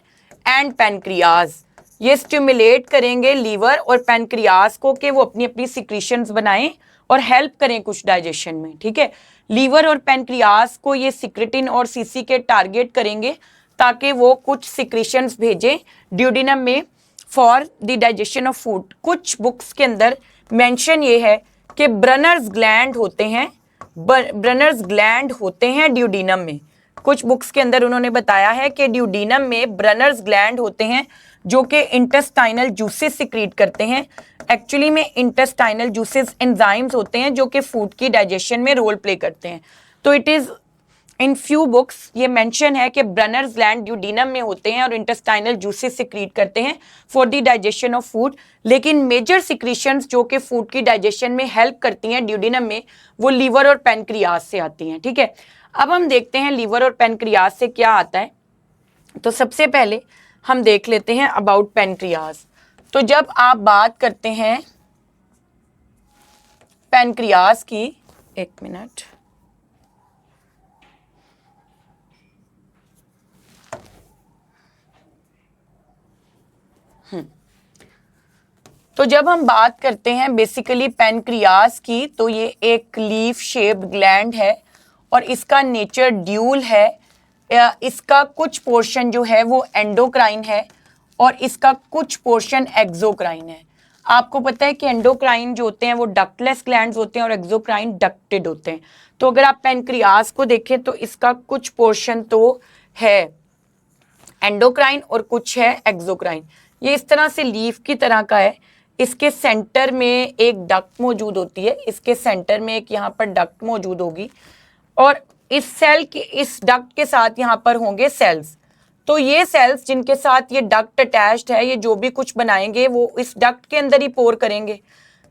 एंड पैनक्रियाज। ये स्टिमुलेट करेंगे लीवर और पैनक्रियाज को कि वो अपनी अपनी सिक्रीशंस बनाएं और हेल्प करें कुछ डाइजेशन में, ठीक है। लीवर और पैनक्रियाज को ये सिक्रेटिन और CCK टारगेट करेंगे ताकि वो कुछ सिक्रीशंस भेजें ड्यूडिनम में for the digestion of food. कुछ बुक्स के अंदर मेंशन ये है कि ब्रनर्स ग्लैंड होते हैं, ब्रनर्स ग्लैंड होते हैं ड्यूडिनम में। कुछ बुक्स के अंदर उन्होंने बताया है कि ड्यूडिनम में ब्रनर्स ग्लैंड होते हैं जो कि इंटेस्टाइनल जूसेस सिक्रीट करते हैं। एक्चुअली में इंटेस्टाइनल जूसेस एंजाइम्स होते हैं जो कि फूड की डाइजेशन में रोल प्ले करते हैं। तो it is in few books ये मेंशन है कि ब्रनर्स ग्लैंड ड्यूडिनम में होते हैं और इंटेस्टाइनल जूसेस सिक्रीट करते हैं for the digestion of food, लेकिन मेजर सिक्रीशंस जो कि फूड की डाइजेशन में हेल्प करती हैं ड्यूडिनम में, वो लीवर और पैनक्रियाज से आती हैं, ठीक है। अब हम देखते हैं लीवर और पैनक्रियाज से क्या आता है। तो सबसे पहले हम देख लेते हैं अबाउट पैनक्रियाज। तो जब आप बात करते हैं पैनक्रियाज की, एक मिनट, तो जब हम बात करते हैं बेसिकली पैनक्रियाज की, तो ये एक लीफ शेप्ड ग्लैंड है और इसका नेचर ड्यूल है। इसका कुछ पोर्शन जो है वो एंडोक्राइन है और इसका कुछ पोर्शन एक्सोक्राइन है। आपको पता है कि एंडोक्राइन जो होते हैं वो डक्टलेस ग्लैंड्स होते हैं और एक्सोक्राइन डक्टेड होते हैं। तो अगर आप पैनक्रियाज को देखें तो इसका कुछ पोर्शन तो है एंडोक्राइन और कुछ है एक्सोक्राइन। ये इस तरह से लीफ की तरह का है। इसके सेंटर में एक डक्ट मौजूद होती है, इसके सेंटर में एक यहाँ पर डक्ट मौजूद होगी और इस सेल के, इस डक्ट के साथ यहाँ पर होंगे सेल्स। तो ये सेल्स जिनके साथ ये डक्ट अटैच्ड है, ये जो भी कुछ बनाएंगे वो इस डक्ट के अंदर ही पोर करेंगे।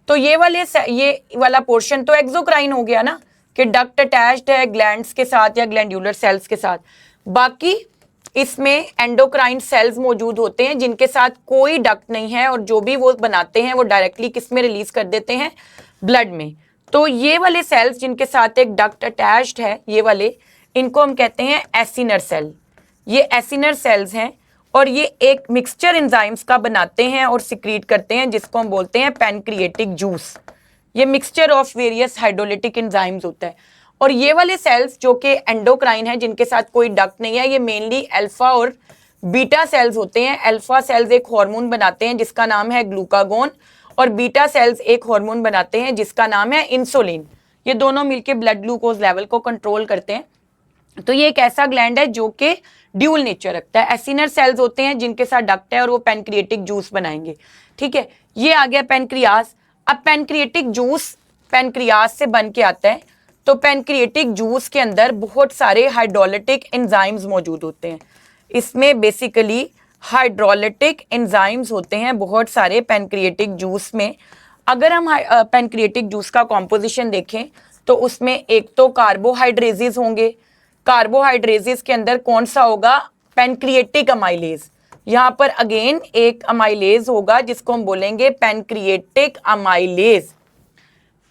तो ये वाला पोर्शन तो एक्सोक्राइन हो गया ना, कि डक्ट अटैच्ड है ग्लैंड्स के साथ या ग्लैंडुलर सेल्स के साथ। बाकी इसमें एंडोक्राइन सेल्स मौजूद होते हैं जिनके साथ कोई डक्ट नहीं है और जो भी वो बनाते हैं वो डायरेक्टली किस में रिलीज कर देते हैं? ब्लड में। तो ये वाले सेल्स जिनके साथ एक डक्ट अटैच्ड है, ये वाले, इनको हम कहते हैं एसिनर सेल। ये एसिनर सेल्स हैं और ये एक मिक्सचर एंजाइम्स का बनाते हैं और सिक्रीट करते हैं जिसको हम बोलते हैं पैनक्रिएटिक जूस। ये mixture of various hydrolytic enzymes होता है। और ये वाले सेल्स जो कि एंडोक्राइन है, जिनके साथ कोई डक्ट नहीं है, ये मेनली अल्फा और बीटा सेल्स होते हैं। अल्फा सेल्स एक हार्मोन बनाते हैं जिसका नाम है ग्लूकागोन और बीटा सेल्स एक हार्मोन बनाते हैं जिसका नाम है इंसुलिन। ये दोनों मिलकर ब्लड ग्लूकोज लेवल को कंट्रोल करते हैं। तो ये एक ऐसा ग्लैंड है जो कि ड्यूल नेचर रखता है। एसिनर सेल्स होते हैं जिनके साथ डक्ट है और वो पैनक्रिएटिक जूस बनाएंगे, ठीक है। ये आ गया पैनक्रियाज। अब पैनक्रिएटिक जूस पैनक्रियाज से बन के आता है। तो पैनक्रिएटिक जूस के अंदर बहुत सारे हाइड्रोलिटिक एंजाइम्स मौजूद होते हैं। इसमें बेसिकली हाइड्रोलिटिक एंजाइम्स होते हैं बहुत सारे पैनक्रिएटिक जूस में। अगर हम पैनक्रिएटिक जूस का कॉम्पोजिशन देखें तो उसमें एक तो कार्बोहाइड्रेजेस होंगे। कार्बोहाइड्रेजेस के अंदर कौन सा होगा? Pancreatic amylase. यहाँ पर अगेन एक अमाइलेज होगा जिसको हम बोलेंगे pancreatic amylase.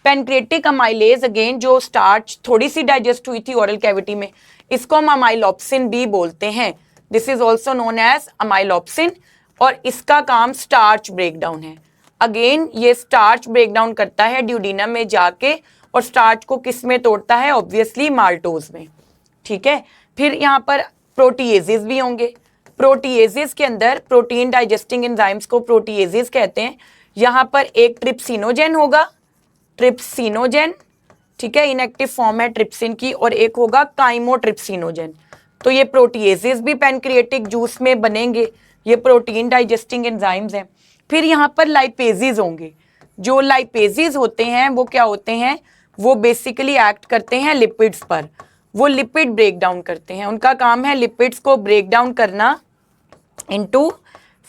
Pancreatic amylase again जो स्टार्च थोड़ी सी डाइजेस्ट हुई थी ओरल कैविटी में, इसको हम अमाइलोप्सिन भी बोलते हैं। This is also known as amylopsin और इसका काम स्टार्च ब्रेकडाउन है। अगेन ये स्टार्च ब्रेकडाउन करता है ड्यूडिनम में जाके और स्टार्च को किस में तोड़ता है? ऑब्वियसली माल्टोज में, ठीक है। फिर यहाँ पर प्रोटीएजेस भी होंगे। प्रोटीएजेस के अंदर प्रोटीन डाइजेस्टिंग एंजाइम्स को प्रोटीएजेस कहते हैं। यहाँ पर एक ट्रिप्सिनोजेन होगा, ट्रिप्सिनोजेन, ठीक है, इनएक्टिव फॉर्म है ट्रिप्सिन की, और एक होगा काइमोट्रिप्सिनोजेन। तो ये प्रोटीएजेस भी पैनक्रिएटिक जूस में बनेंगे। ये प्रोटीन डाइजेस्टिंग एंजाइम्स हैं। फिर यहाँ पर लाइपेजेस होंगे। जो लाइपेजेस होते हैं वो क्या होते हैं, वो बेसिकली एक्ट करते हैं लिपिड्स पर, वो लिपिड ब्रेक डाउन करते हैं। उनका काम है लिपिड्स को ब्रेक डाउन करना इनटू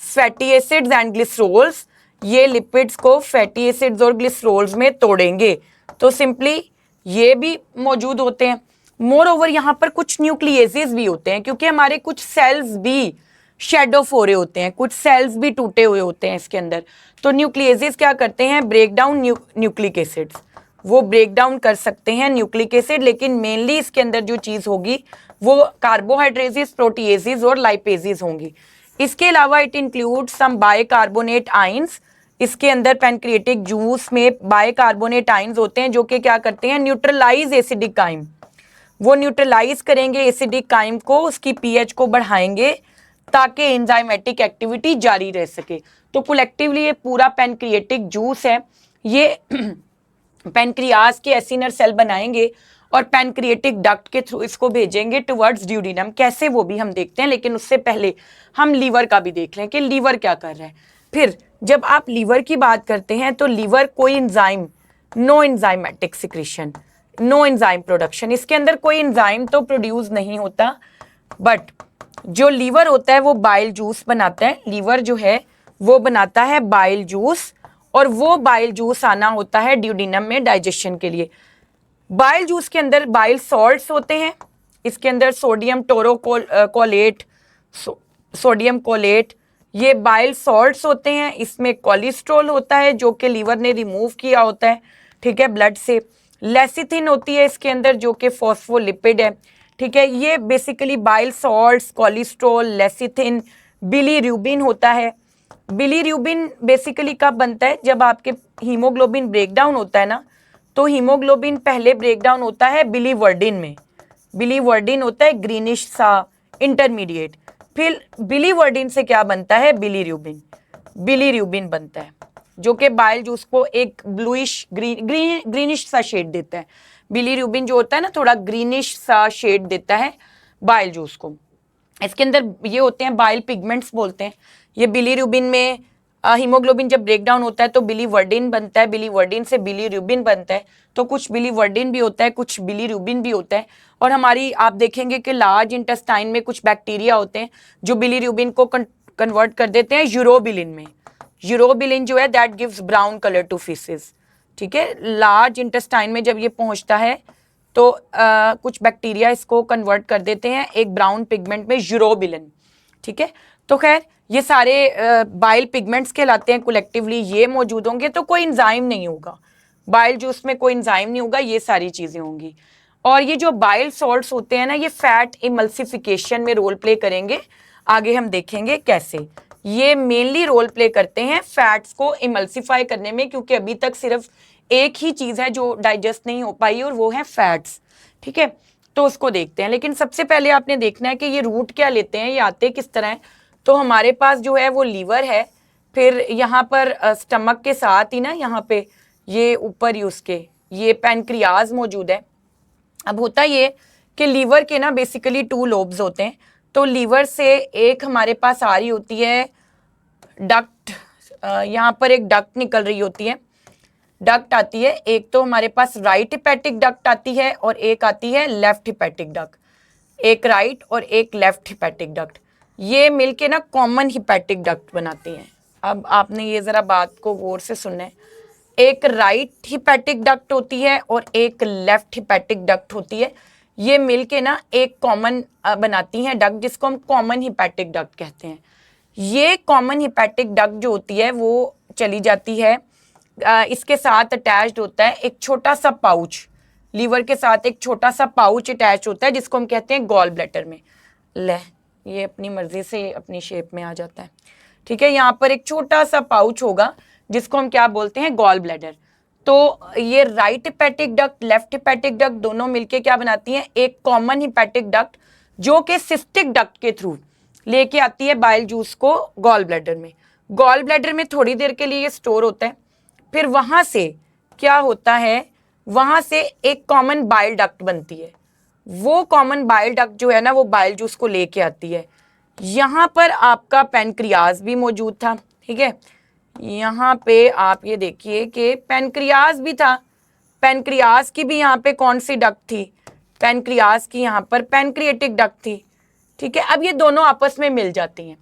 फैटी एसिड्स एंड ग्लिसरोल्स। ये लिपिड्स को फैटी एसिड्स और ग्लिसरोल्स में तोड़ेंगे। तो सिंपली ये भी मौजूद होते हैं। मोर ओवर यहाँ पर कुछ न्यूक्लियेसेस भी होते हैं, क्योंकि हमारे कुछ सेल्स भी शेड ऑफ हो रहे होते हैं, कुछ सेल्स भी टूटे हुए होते हैं इसके अंदर। तो न्यूक्लियेसेस क्या करते हैं, ब्रेक डाउन न्यूक्लिक एसिड्स, वो ब्रेक डाउन कर सकते हैं न्यूक्लिक एसिड। लेकिन मेनली इसके अंदर जो चीज़ होगी वो कार्बोहाइड्रेजेस, प्रोटीएजेस और लाइपेजेस होंगी। इसके अलावा it include some bicarbonate ions. इसके अंदर पैनक्रिएटिक जूस में बाइकार्बोनेट आइंस होते हैं जो कि क्या करते हैं, न्यूट्रलाइज एसिडिक काइम, वो न्यूट्रलाइज करेंगे एसिडिक काइम को, उसकी पीएच को बढ़ाएंगे ताकि एंजाइमेटिक एक्टिविटी जारी रह सके। तो कलेक्टिवली ये पूरा पैनक्रिएटिक जूस है, ये पैनक्रियाज के एसिनर सेल बनाएंगे और पैनक्रिएटिक डक्ट के थ्रू इसको भेजेंगे टुवर्ड्स ड्यूडिनम। कैसे वो भी हम देखते हैं, लेकिन उससे पहले हम लीवर का भी देख लें कि लीवर क्या कर रहा है। फिर जब आप लीवर की बात करते हैं तो लीवर कोई enzyme, no enzymatic secretion, no enzyme production, इसके अंदर कोई एंजाइम तो प्रोड्यूस नहीं होता, बट जो लीवर होता है वो बाइल जूस बनाता है। लीवर जो है वो बनाता है बाइल जूस, और वो बाइल जूस आना होता है ड्यूडिनम में डाइजेशन के लिए। बाइल जूस के अंदर बाइल सॉल्ट्स होते हैं, इसके अंदर सोडियम टोरोकोलेट, सोडियम कोलेट, ये बाइल सॉल्ट्स होते हैं। इसमें कोलेस्ट्रॉल होता है जो कि लीवर ने रिमूव किया होता है, ठीक है, ब्लड से। लेसिथिन होती है इसके अंदर जो कि फॉस्फोलिपिड है, ठीक है। ये basically bile salts, cholesterol, lecithin, bilirubin होता है। बिलीरुबिन बेसिकली कब बनता है, जब आपके हीमोग्लोबिन ब्रेक डाउन होता है ना, तो हीमोग्लोबिन पहले ब्रेक डाउन होता है बिलीवर्डिन में। बिलीवर्डिन होता है ग्रीनिश सा इंटरमीडिएट, फिर बिलीवर्डिन से क्या बनता है, बिलीरुबिन, बिलीरुबिन बनता है जो कि बाइल जूस को एक ब्लूइश ग्रीनिश सा शेड देता है। बिलीरुबिन जो होता है ना, थोड़ा ग्रीनिश सा शेड देता है बाइल जूस को। इसके अंदर ये होते हैं बाइल पिगमेंट्स बोलते हैं। ये बिलीरुबिन में हीमोग्लोबिन जब ब्रेक डाउन होता है तो बिलीवर्डिन बनता है, बिलीवर्डिन से बिलीरुबिन बनता है। तो कुछ बिलीवर्डिन भी होता है, कुछ बिलीरुबिन भी होता है। और हमारी आप देखेंगे कि लार्ज इंटेस्टाइन में कुछ बैक्टीरिया होते हैं जो बिलीरुबिन को कन्वर्ट कर देते हैं यूरोबिलिन में। यूरोबिलिन जो है that gives brown colour to faeces, ठीक है। लार्ज इंटेस्टाइन में जब ये पहुंचता है तो कुछ बैक्टीरिया इसको कन्वर्ट कर देते हैं एक ब्राउन पिगमेंट में, यूरोबिलिन, ठीक है। तो खैर ये सारे बाइल पिगमेंट्स कहलाते हैं कलेक्टिवली, ये मौजूद होंगे तो कोई एंजाइम नहीं होगा, बाइल जूस में कोई एंजाइम नहीं होगा, ये सारी चीज़ें होंगी। और ये जो बाइल सॉल्ट्स होते हैं ना, ये फैट इमल्सिफिकेशन में रोल प्ले करेंगे, आगे हम देखेंगे कैसे। ये मेनली रोल प्ले करते हैं फैट्स को इमल्सिफाई करने में, क्योंकि अभी तक सिर्फ एक ही चीज़ है जो डाइजेस्ट नहीं हो पाई और वो है फैट्स, ठीक है। तो उसको देखते हैं, लेकिन सबसे पहले आपने देखना है कि ये रूट क्या लेते हैं, ये आते किस तरह हैं। तो हमारे पास जो है वो लीवर है, फिर यहाँ पर स्टमक के साथ ही ना, यहाँ पे ये ऊपर ही उसके ये पैनक्रियाज मौजूद है। अब होता ये कि लीवर के ना बेसिकली 2 लोब्स होते हैं। तो लीवर से एक हमारे पास आ रही होती है डक्ट, यहाँ पर एक डक्ट निकल रही होती है, डक्ट आती है। एक तो हमारे पास राइट हिपैटिक डक्ट आती है और एक आती है लेफ्ट हिपैटिक डक्ट, एक राइट और एक लेफ्ट हिपैटिक डक्ट। ये मिलके ना कॉमन हिपैटिक डक्ट बनाती हैं। अब आपने ये ज़रा बात को गौर से सुनना है। एक राइट हिपैटिक डक्ट होती है और एक लेफ्ट हिपैटिक डक्ट होती है, ये मिलके ना एक कॉमन बनाती हैं डक्ट, जिसको हम कॉमन हिपैटिक डक्ट कहते हैं। ये कॉमन हिपैटिक डक्ट जो होती है वो चली जाती है, इसके साथ अटैच्ड होता है एक छोटा सा पाउच, लीवर के साथ एक छोटा सा पाउच अटैच होता है जिसको हम कहते हैं गॉल ब्लैडर में। ले, ये अपनी मर्जी से अपनी शेप में आ जाता है, ठीक है। यहाँ पर एक छोटा सा पाउच होगा जिसको हम क्या बोलते हैं, गॉल ब्लैडर। तो ये right hepatic duct, left hepatic duct दोनों मिलके क्या बनाती हैं, एक कॉमन हिपैटिक डक्ट जो कि सिस्टिक डक्ट के थ्रू लेके आती है बाइल जूस को गॉल ब्लैडर में। गॉल ब्लैडर में थोड़ी देर के लिए स्टोर होता है, फिर वहां से क्या होता है, वहां से एक कॉमन बाइल डक्ट बनती है। वो कॉमन बाइल डक्ट जो है ना, वो बाइल जूस को लेके आती है। यहाँ पर आपका पैनक्रियाज भी मौजूद था, ठीक है। यहाँ पे आप ये देखिए कि पैनक्रियाज भी था, पैनक्रियाज की भी यहाँ पे कौन सी डक्ट थी, पैनक्रियाज की यहाँ पर पैनक्रिएटिक डक्ट थी। ठीक है, अब ये दोनों आपस में मिल जाती हैं,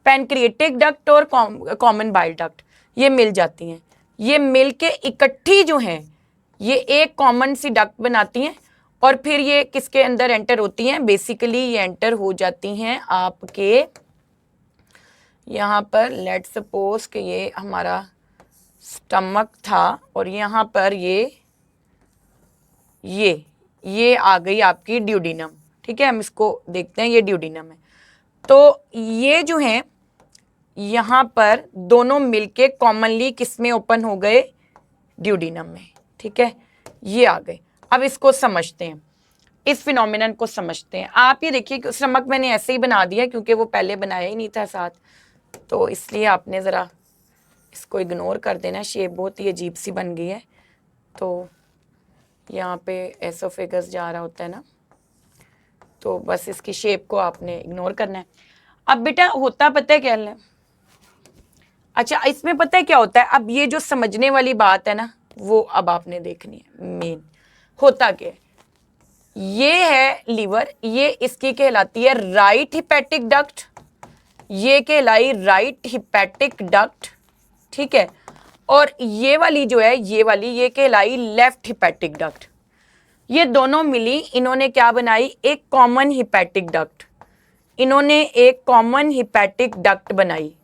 पैनक्रिएटिक डक्ट और कॉमन बाइल डक्ट ये मिल जाती हैं। ये मिल के इकट्ठी जो हैं ये एक कॉमन सी डक्ट बनाती हैं और फिर ये किसके अंदर एंटर होती हैं, बेसिकली ये एंटर हो जाती हैं आपके यहाँ पर। लेट सपोज कि ये हमारा स्टमक था और यहाँ पर ये आ गई आपकी ड्यूडिनम। ठीक है, हम इसको देखते हैं, ये ड्यूडिनम है। तो ये जो है यहाँ पर दोनों मिलके कॉमनली किस में ओपन हो गए, ड्यूडिनम में। ठीक है, ये आ गए। अब इसको समझते हैं, इस फिनोमिनन को समझते हैं। आप ये देखिए कि स्टमक मैंने ऐसे ही बना दिया क्योंकि वो पहले बनाया ही नहीं था साथ, तो इसलिए आपने ज़रा इसको इग्नोर कर देना। शेप बहुत ही अजीब सी बन गई है, तो यहाँ पे एसोफेगस जा रहा होता है ना, तो बस इसकी शेप को आपने इग्नोर करना है। अब बेटा होता पता है क्या है, अच्छा इसमें पता है क्या होता है, अब ये जो समझने वाली बात है ना वो अब आपने देखनी है। मेन होता क्या है, ये है लीवर, ये इसकी कहलाती है राइट हिपैटिक डक्ट, ये कहलाई राइट हिपैटिक डक्ट। ठीक है, और ये वाली जो है ये कहलाई लेफ्ट हिपैटिक डक्ट। ये दोनों मिली, इन्होंने क्या बनाई, एक कॉमन हिपैटिक डक्ट, इन्होंने एक कॉमन हिपैटिक डक्ट बनाई।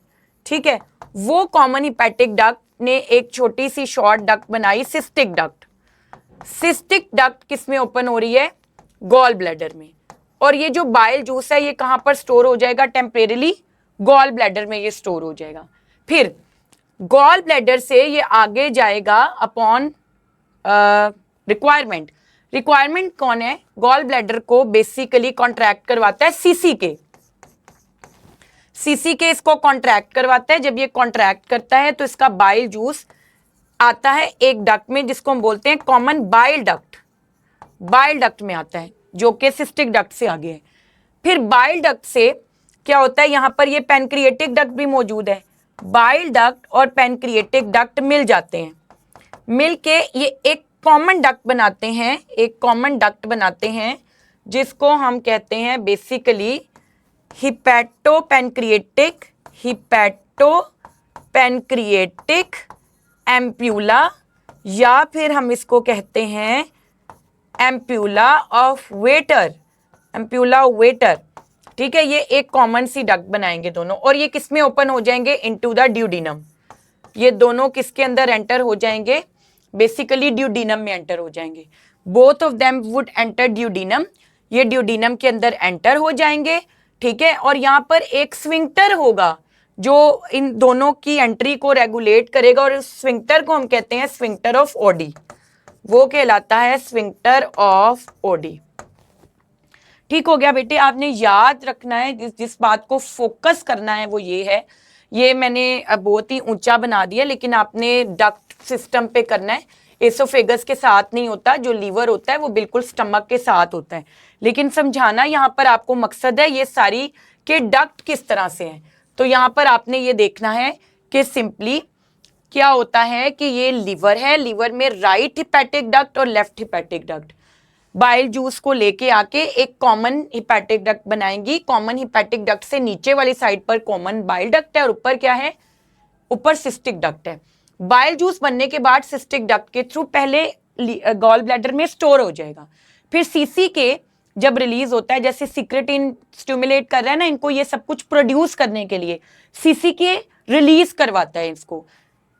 ठीक है, वो कॉमन हिपैटिक डक्ट ने एक छोटी सी शॉर्ट डक्ट बनाई, सिस्टिक डक्ट। सिस्टिक डक्ट किस में ओपन हो रही है, गॉल ब्लैडर में। और ये जो बाइल जूस है ये कहां पर स्टोर हो जाएगा, टेम्परेरीली गॉल ब्लैडर में ये स्टोर हो जाएगा। फिर गॉल ब्लैडर से ये आगे जाएगा अपॉन रिक्वायरमेंट। रिक्वायरमेंट कौन है, गॉल ब्लैडर को बेसिकली कॉन्ट्रैक्ट करवाता है सीसीके। सीसीके इसको कॉन्ट्रैक्ट करवाता है। जब ये कॉन्ट्रैक्ट करता है तो इसका बाइल जूस आता है एक डक्ट में जिसको हम बोलते हैं common bile duct. Bile duct में आता है जो कि सिस्टिक डक्ट से आगे है। फिर बाइल डक्ट से क्या होता है, यहां पर ये पैनक्रिएटिक डक्ट भी मौजूद है। बाइल डक्ट और पैनक्रिएटिक डक्ट मिल जाते हैं, मिलके ये एक कॉमन डक्ट बनाते हैं, एक कॉमन डक्ट बनाते हैं जिसको हम कहते हैं बेसिकली हिपैटोपैनक्रिएटिक एम्प्यूला, या फिर हम इसको कहते हैं एम्प्यूला ऑफ वेटर। ठीक है, ये एक कॉमन सी डक्ट बनाएंगे दोनों, और ये किस में ओपन हो जाएंगे, इनटू द ड्यूडिनम। ये दोनों किसके अंदर एंटर हो जाएंगे, बेसिकली ड्यूडिनम में एंटर हो जाएंगे। Both of them would enter duodenum, ये ड्यूडिनम के अंदर एंटर हो जाएंगे। ठीक है, और यहाँ पर एक स्विंक्टर होगा जो इन दोनों की एंट्री को रेगुलेट करेगा, और उस स्विंक्टर को हम कहते हैं स्विंक्टर ऑफ ओडी। वो कहलाता है स्विंक्टर ऑफ ओडी। ठीक हो गया बेटे, आपने याद रखना है, जिस बात को फोकस करना है वो ये है। ये मैंने बहुत ही ऊंचा बना दिया, लेकिन आपने डक्ट सिस्टम पे करना है। एसोफेगस के साथ नहीं होता, जो लीवर होता है वो बिल्कुल स्टमक के साथ होता है। लेकिन समझाना यहाँ पर आपको मकसद है ये सारी के डक्ट किस तरह से हैं। तो यहाँ पर आपने ये देखना है कि सिंपली क्या होता है कि ये लीवर है, लीवर में राइट हिपैटिक डक्ट और left hepatic duct bile juice को लेके आके एक कॉमन हिपैटिक डक्ट बनाएंगी। कॉमन हिपैटिक डक्ट से नीचे वाली साइड पर कॉमन बाइल डक्ट है और ऊपर क्या है, ऊपर सिस्टिक डक्ट है। बाइल जूस बनने के बाद सिस्टिक डक्ट के थ्रू पहले गॉल ब्लैडर में स्टोर हो जाएगा, फिर सीसी के जब रिलीज होता है, जैसे सिक्रेटिन स्टिमुलेट कर रहा है ना इनको, ये सब कुछ प्रोड्यूस करने के लिए सीसी के रिलीज करवाता है इसको।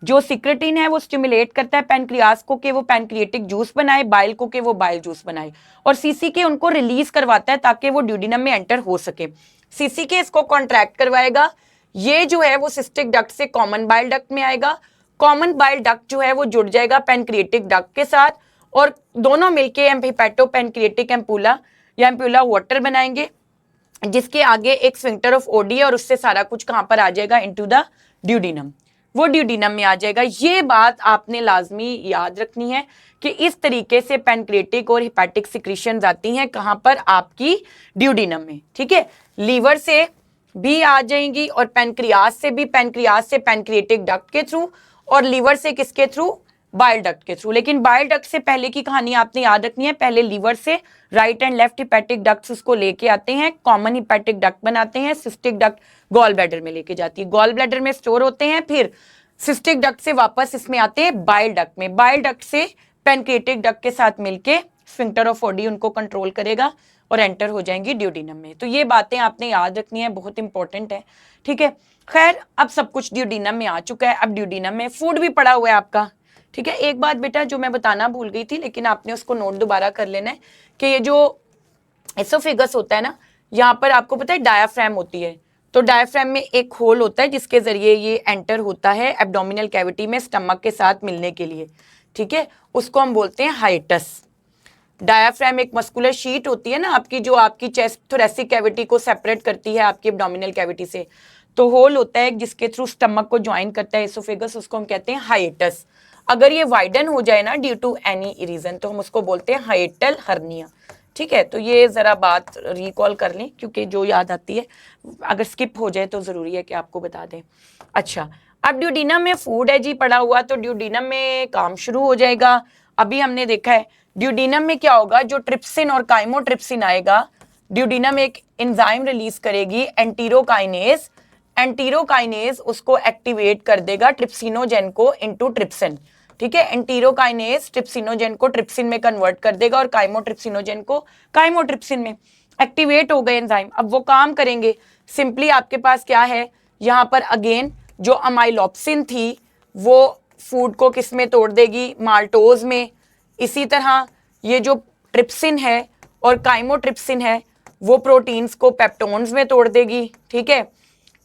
जो सिक्रेटिन है वो स्टिमुलेट करता है पैनक्रियास को कि वो पैनक्रिएटिक जूस बनाए, बाइल को कि वो बाइल जूस बनाए, और सीसी के उनको रिलीज करवाता है ताकि वो ड्यूडिनम में एंटर हो सके। सीसी के इसको कॉन्ट्रैक्ट करवाएगा, ये जो है वो सिस्टिक डक्ट से कॉमन बाइल डक्ट में आएगा। कॉमन बाइल डक्ट जो है वो जुड़ जाएगा पैनक्रिएटिक डक्ट के साथ, और दोनों मिलके हिपैटोपैनक्रिएटिक एम्पूला या एम्पूला वाटर बनाएंगे, जिसके आगे एक स्फिंक्टर ऑफ ओडी, और उससे सारा कुछ कहां पर आ जाएगा, इनटू द ड्यूडिनम। वो ड्यूडिनम में आ जाएगा। ये बात आपने लाजमी याद रखनी है कि इस तरीके से पैनक्रिएटिक और हिपैटिक सिक्रीशंस आती हैं कहां पर, आपकी ड्यूडिनम में। ठीक है, लीवर से भी आ जाएंगी, और पैनक्रियाज से भी, पैनक्रियाज से पैनक्रिएटिक डक्ट के थ्रू, और लीवर से किसके थ्रू, बाइल डक्ट के थ्रू। लेकिन बाइल डक्ट से पहले की कहानी आपने याद रखनी है, पहले लीवर से right and left hepatic ducts उसको लेके आते हैं, कॉमन हिपैटिक डक्ट बनाते हैं, सिस्टिक डक्ट गॉल ब्लैडर में लेके जाती है, गॉल ब्लैडर में स्टोर होते हैं, फिर सिस्टिक डक्ट से वापस इसमें आते हैं बाइल डक्ट में, बाइल डक्ट से पैनक्रिएटिक डक्ट के साथ मिलके स्फिंक्टर ऑफ ओडी उनको कंट्रोल करेगा और एंटर हो जाएंगी ड्यूडिनम में। तो ये बातें आपने याद रखनी है, बहुत इंपॉर्टेंट है, ठीक है। खैर अब सब कुछ ड्यूडिनम में आ चुका है, अब ड्यूडिनम में फूड भी पड़ा हुआ है आपका, ठीक है। एक बात बेटा जो मैं बताना भूल गई थी, लेकिन आपने उसको नोट दोबारा कर लेना है कि ये जो एसोफेगस होता है ना, यहाँ पर आपको पता है डायाफ्राम होती है, तो डायाफ्राम में एक होल होता है जिसके जरिए ये एंटर होता है एब्डोमिनल कैविटी में स्टमक के साथ मिलने के लिए, ठीक है। उसको हम बोलते हैं हाइटस। डायाफ्राम एक मस्कुलर शीट होती है ना आपकी, जो आपकी चेस्ट थोरेसिक कैविटी को सेपरेट करती है आपकी एब्डोमिनल कैविटी से, तो होल होता है जिसके थ्रू स्टमक को ज्वाइन करता है एसोफेगस, उसको हम कहते हैं हाइटस। अगर ये वाइडन हो जाए ना ड्यू टू एनी रीजन, तो हम उसको बोलते हैं हाइटल हर्निया, ठीक है। तो ये जरा बात रिकॉल कर लें, क्योंकि जो याद आती है अगर स्किप हो जाए तो जरूरी है कि आपको बता दें। अच्छा, अब ड्यूडिनम में फूड है जी पड़ा हुआ, तो ड्यूडिनम में काम शुरू हो जाएगा। अभी हमने देखा है ड्यूडिनम में क्या होगा, जो ट्रिप्सिन और काइमोट्रिप्सिन आएगा, ड्यूडिनम एक एंजाइम रिलीज करेगी एंटीरोकाइनेज, एंटीरोकाइनेज उसको एक्टिवेट कर देगा ट्रिप्सिनोजेन को इनटू ट्रिप्सिन, ठीक है। एंटीरोकाइनेज ट्रिप्सिनोजेन को ट्रिप्सिन में कन्वर्ट कर देगा और काइमोट्रिप्सिनोजेन को काइमोट्रिप्सिन में। एक्टिवेट हो गए एंजाइम, अब वो काम करेंगे। सिंपली आपके पास क्या है यहाँ पर, अगेन जो अमाइलोप्सिन थी वो फूड को किस में तोड़ देगी, माल्टोज में। इसी तरह ये जो ट्रिप्सिन है और काइमोट्रिप्सिन है वो प्रोटीन्स को पेप्टोन्स में तोड़ देगी, ठीक है।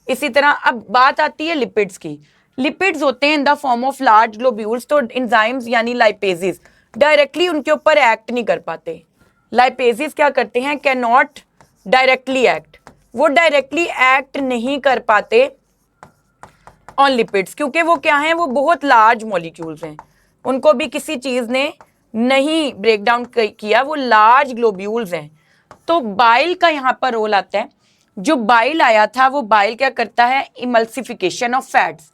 इसी तरह अब बात आती है लिपिड्स की। लिपिड्स होते हैं in the form of large globules, तो एंजाइम्स यानी लाइपेजेस डायरेक्टली उनके ऊपर एक्ट नहीं कर पाते। लाइपेजेस क्या करते हैं, कैन नॉट डायरेक्टली एक्ट, वो डायरेक्टली एक्ट नहीं कर पाते ऑन लिपिड्स, क्योंकि वो क्या है, वो बहुत लार्ज मॉलिक्यूल्स हैं, उनको भी किसी चीज ने नहीं ब्रेक डाउन किया, वो लार्ज ग्लोब्यूल्स हैं। तो बाइल का यहाँ पर रोल आता है। जो बाइल आया था वो बाइल क्या करता है, इमल्सिफिकेशन ऑफ फैट्स।